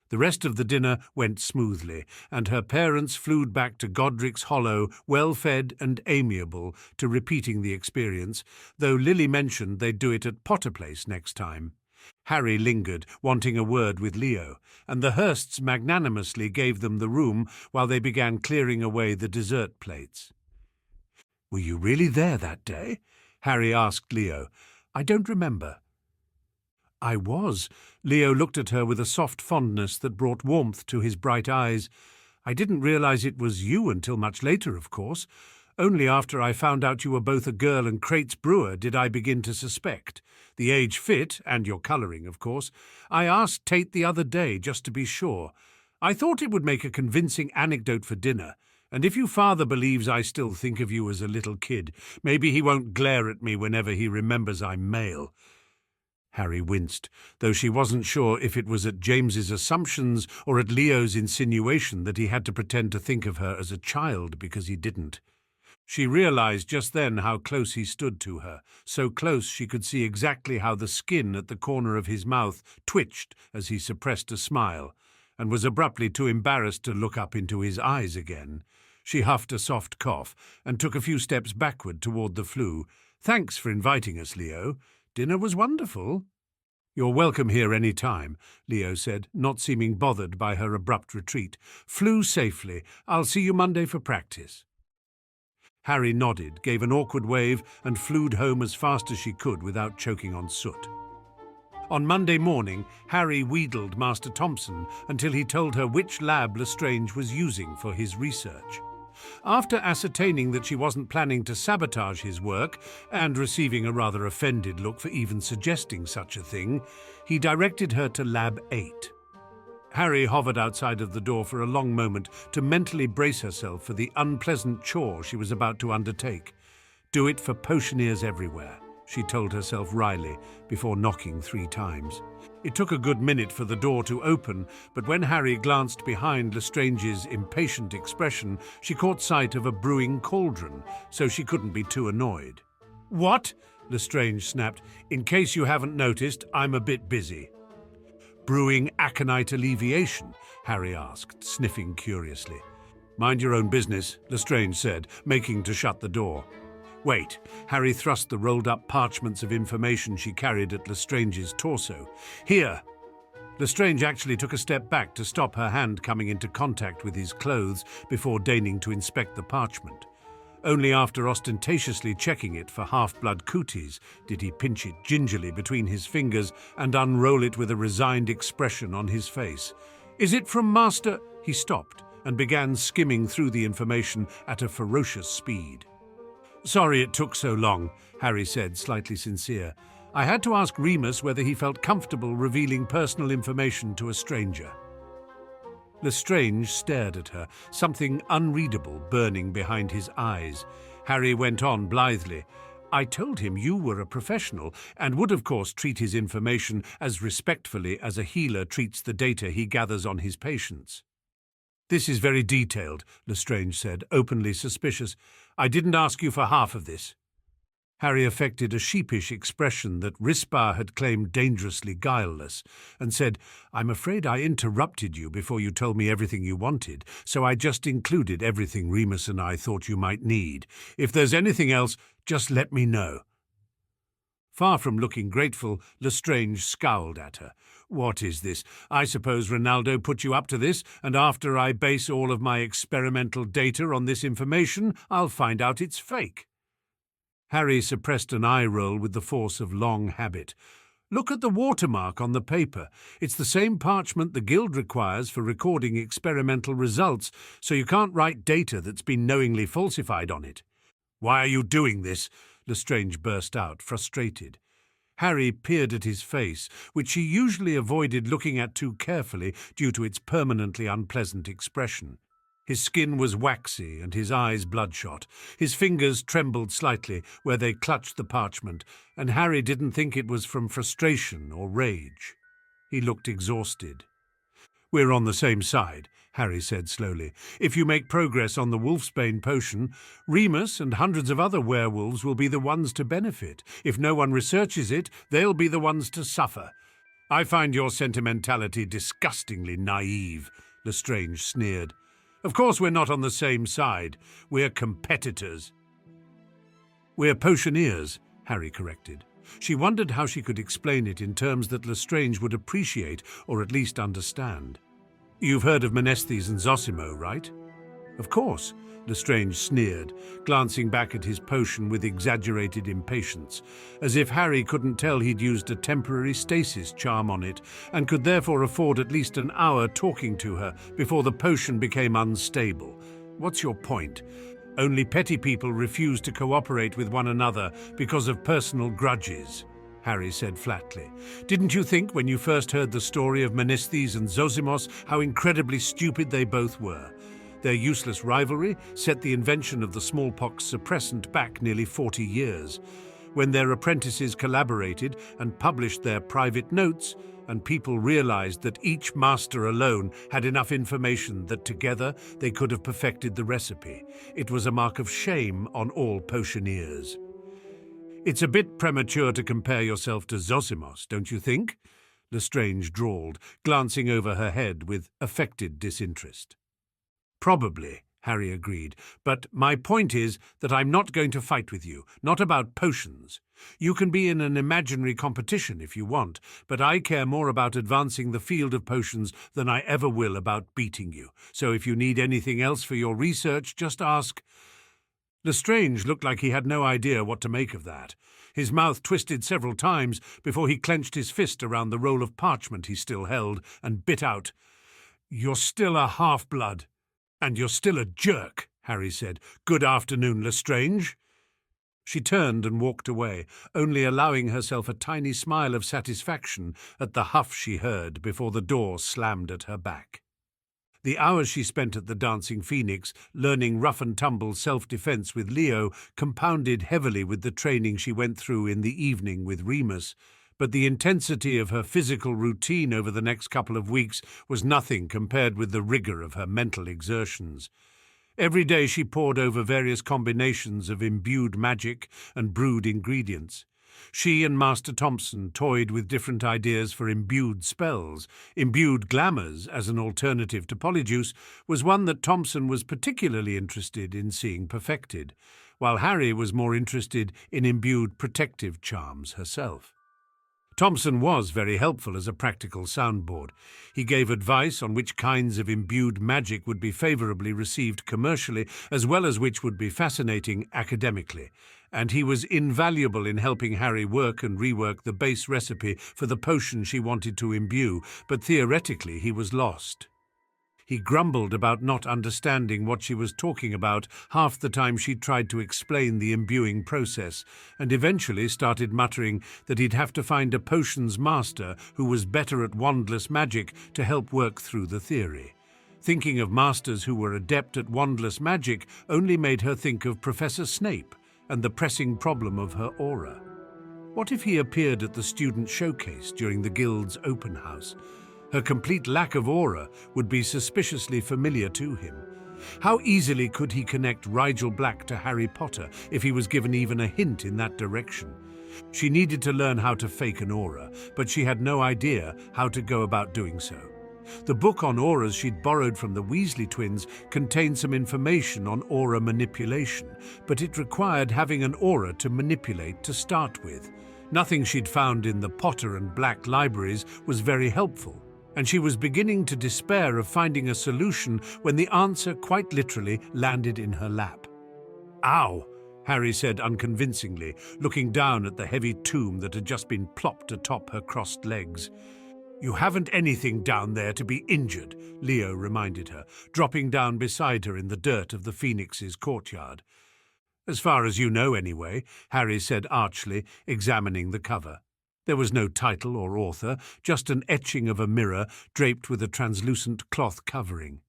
The rest of the dinner went smoothly, and her parents flew back to Godric's Hollow, well-fed and amiable, to repeating the experience, though Lily mentioned they'd do it at Potter Place next time. Harry lingered, wanting a word with Leo, and the Hursts magnanimously gave them the room while they began clearing away the dessert plates. "Were you really there that day?" Harry asked Leo. "I don't remember." "I was." Leo looked at her with a soft fondness that brought warmth to his bright eyes. "I didn't realize it was you until much later, of course. Only after I found out you were both a girl and Crate's brewer did I begin to suspect. The age fit, and your colouring, of course. I asked Tate the other day, just to be sure. I thought it would make a convincing anecdote for dinner, and if your father believes I still think of you as a little kid, maybe he won't glare at me whenever he remembers I'm male." Harry winced, though she wasn't sure if it was at James's assumptions or at Leo's insinuation that he had to pretend to think of her as a child because he didn't. She realized just then how close he stood to her, so close she could see exactly how the skin at the corner of his mouth twitched as he suppressed a smile, and was abruptly too embarrassed to look up into his eyes again. She huffed a soft cough and took a few steps backward toward the flue. "Thanks for inviting us, Leo. Dinner was wonderful." "You're welcome here any time," Leo said, not seeming bothered by her abrupt retreat. "Flew safely. I'll see you Monday for practice." Harry nodded, gave an awkward wave, and flewed home as fast as she could without choking on soot. On Monday morning, Harry wheedled Master Thompson until he told her which lab Lestrange was using for his research. After ascertaining that she wasn't planning to sabotage his work, and receiving a rather offended look for even suggesting such a thing, he directed her to Lab 8. Harry hovered outside of the door for a long moment to mentally brace herself for the unpleasant chore she was about to undertake. "Do it for potioneers everywhere," she told herself wryly, before knocking 3 times. It took a good minute for the door to open, but when Harry glanced behind Lestrange's impatient expression, she caught sight of a brewing cauldron, so she couldn't be too annoyed. "What?" Lestrange snapped. "In case you haven't noticed, I'm a bit busy." "Brewing aconite alleviation?" Harry asked, sniffing curiously. "Mind your own business," Lestrange said, making to shut the door. "Wait." Harry thrust the rolled-up parchments of information she carried at Lestrange's torso. "Here." Lestrange actually took a step back to stop her hand coming into contact with his clothes before deigning to inspect the parchment. Only after ostentatiously checking it for half-blood cooties did he pinch it gingerly between his fingers and unroll it with a resigned expression on his face. "Is it from Master—" He stopped and began skimming through the information at a ferocious speed. "Sorry it took so long," Harry said, slightly sincere. "I had to ask Remus whether he felt comfortable revealing personal information to a stranger." Lestrange stared at her, something unreadable burning behind his eyes. Harry went on blithely. "I told him you were a professional and would of course treat his information as respectfully as a healer treats the data he gathers on his patients." "This is very detailed," Lestrange said, openly suspicious. "I didn't ask you for half of this." Harry affected a sheepish expression that Rispar had claimed dangerously guileless, and said, "I'm afraid I interrupted you before you told me everything you wanted, so I just included everything Remus and I thought you might need. If there's anything else, just let me know." Far from looking grateful, Lestrange scowled at her. "What is this? I suppose Ronaldo put you up to this, and after I base all of my experimental data on this information, I'll find out it's fake." Harry suppressed an eye roll with the force of long habit. "Look at the watermark on the paper. It's the same parchment the Guild requires for recording experimental results, so you can't write data that's been knowingly falsified on it." "Why are you doing this?" Lestrange burst out, frustrated. Harry peered at his face, which he usually avoided looking at too carefully due to its permanently unpleasant expression. His skin was waxy and his eyes bloodshot. His fingers trembled slightly where they clutched the parchment, and Harry didn't think it was from frustration or rage. He looked exhausted. "We're on the same side," Harry said slowly. "If you make progress on the Wolfsbane potion, Remus and hundreds of other werewolves will be the ones to benefit. If no one researches it, they'll be the ones to suffer." "I find your sentimentality disgustingly naive," Lestrange sneered. "Of course we're not on the same side. We're competitors." "We're potioneers," Harry corrected. She wondered how she could explain it in terms that Lestrange would appreciate or at least understand. "You've heard of Menesthes and Zosimo, right?" "Of course," Lestrange sneered, glancing back at his potion with exaggerated impatience, as if Harry couldn't tell he'd used a temporary stasis charm on it and could therefore afford at least an hour talking to her before the potion became unstable. "What's your point? Only petty people refuse to cooperate with one another because of personal grudges," Harry said flatly. "Didn't you think when you first heard the story of Menesthes and Zosimos how incredibly stupid they both were? Their useless rivalry set the invention of the smallpox suppressant back nearly 40 years. When their apprentices collaborated and published their private notes, and people realized that each master alone had enough information that together they could have perfected the recipe, it was a mark of shame on all potioneers." "It's a bit premature to compare yourself to Zosimos, don't you think?" Lestrange drawled, glancing over her head with affected disinterest. "Probably," Harry agreed, "but my point is that I'm not going to fight with you, not about potions. You can be in an imaginary competition if you want, but I care more about advancing the field of potions than I ever will about beating you. So if you need anything else for your research, just ask." Lestrange looked like he had no idea what to make of that. His mouth twisted several times before he clenched his fist around the roll of parchment he still held and bit out, "You're still a half-blood. "And you're still a jerk," Harry said. "Good afternoon, Lestrange." She turned and walked away, only allowing herself a tiny smile of satisfaction at the huff she heard before the door slammed at her back. The hours she spent at the Dancing Phoenix, learning rough-and-tumble self-defense with Leo, compounded heavily with the training she went through in the evening with Remus, but the intensity of her physical routine over the next couple of weeks was nothing compared with the rigor of her mental exertions. Every day she pored over various combinations of imbued magic and brewed ingredients. She and Master Thompson toyed with different ideas for imbued spells. Imbued glamours, as an alternative to polyjuice, was one that Thompson was particularly interested in seeing perfected, while Harry was more interested in imbued protective charms herself. Thompson was very helpful as a practical soundboard. He gave advice on which kinds of imbued magic would be favourably received commercially, as well as which would be fascinating academically, and he was invaluable in helping Harry work and rework the base recipe for the potion she wanted to imbue, but theoretically he was lost. He grumbled about not understanding what she was talking about half the time she tried to explain the imbuing process, and eventually started muttering that he'd have to find a potions master who was better at wandless magic to help work through the theory. Thinking of masters who were adept at wandless magic only made her think of Professor Snape and the pressing problem of her aura. What if he appeared at the student showcase during the Guild's open house? Her complete lack of aura would be suspiciously familiar to him. How easily could he connect Rigel Black to Harry Potter if he was given even a hint in that direction? She needed to learn how to fake an aura, but she had no idea how to go about doing so. The book on auras she'd borrowed from the Weasley twins contained some information on aura manipulation, but it required having an aura to manipulate to start with. Nothing she'd found in the Potter and Black libraries was very helpful, and she was beginning to despair of finding a solution when the answer quite literally landed in her lap. "Ow!" Harry said unconvincingly, looking down at the heavy tomb that had just been plopped atop her crossed legs. "You haven't anything down there to be injured," Leo reminded her, dropping down beside her in the dirt of the Phoenix's courtyard. "As far as you know, anyway," Harry said archly, examining the cover. There was no title or author, just an etching of a mirror draped with a translucent cloth covering.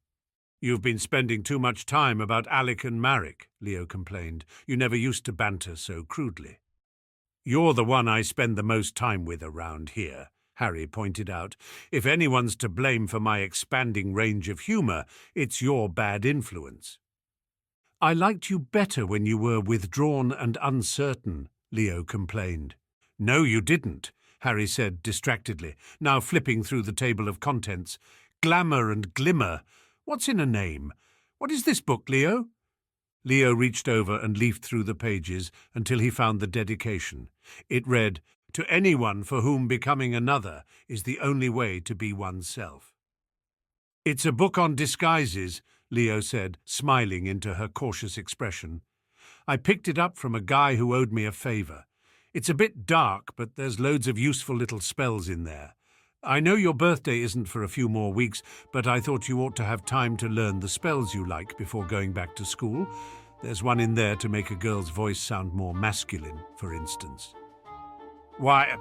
"You've been spending too much time about Alec and Marek," Leo complained. "You never used to banter so crudely." "You're the one I spend the most time with around here," Harry pointed out. "If anyone's to blame for my expanding range of humour, it's your bad influence." "I liked you better when you were withdrawn and uncertain," Leo complained. "No, you didn't," Harry said distractedly, now flipping through the table of contents. "Glamour and glimmer. What's in a name? What is this book, Leo?" Leo reached over and leafed through the pages until he found the dedication. It read, "To anyone for whom becoming another is the only way to be oneself." "It's a book on disguises," Leo said, smiling into her cautious expression. "I picked it up from a guy who owed me a favor. It's a bit dark, but there's loads of useful little spells in there. I know your birthday isn't for a few more weeks, but I thought you ought to have time to learn the spells you like before going back to school. There's one in there to make a girl's voice sound more masculine, for instance." "Why?"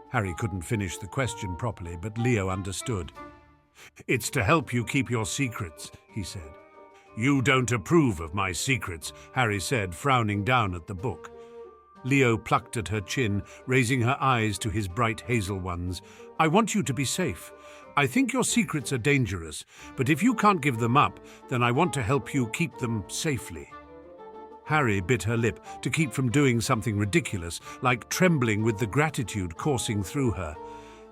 Harry couldn't finish the question properly, but Leo understood. "It's to help you keep your secrets," he said. "You don't approve of my secrets," Harry said, frowning down at the book. Leo plucked at her chin, raising her eyes to his bright hazel ones. "I want you to be safe. I think your secrets are dangerous, but if you can't give them up, then I want to help you keep them safely." Harry bit her lip to keep from doing something ridiculous, like trembling with the gratitude coursing through her.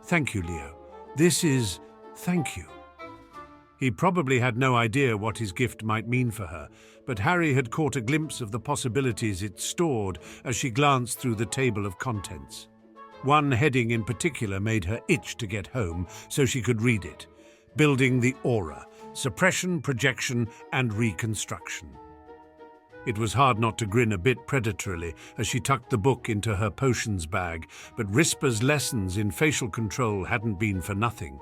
"Thank you, Leo. Thank you." He probably had no idea what his gift might mean for her, but Harry had caught a glimpse of the possibilities it stored as she glanced through the table of contents. One heading in particular made her itch to get home so she could read it. Building the Aura, Suppression, Projection, and Reconstruction. It was hard not to grin a bit predatorily as she tucked the book into her potions bag, but Rispa's lessons in facial control hadn't been for nothing.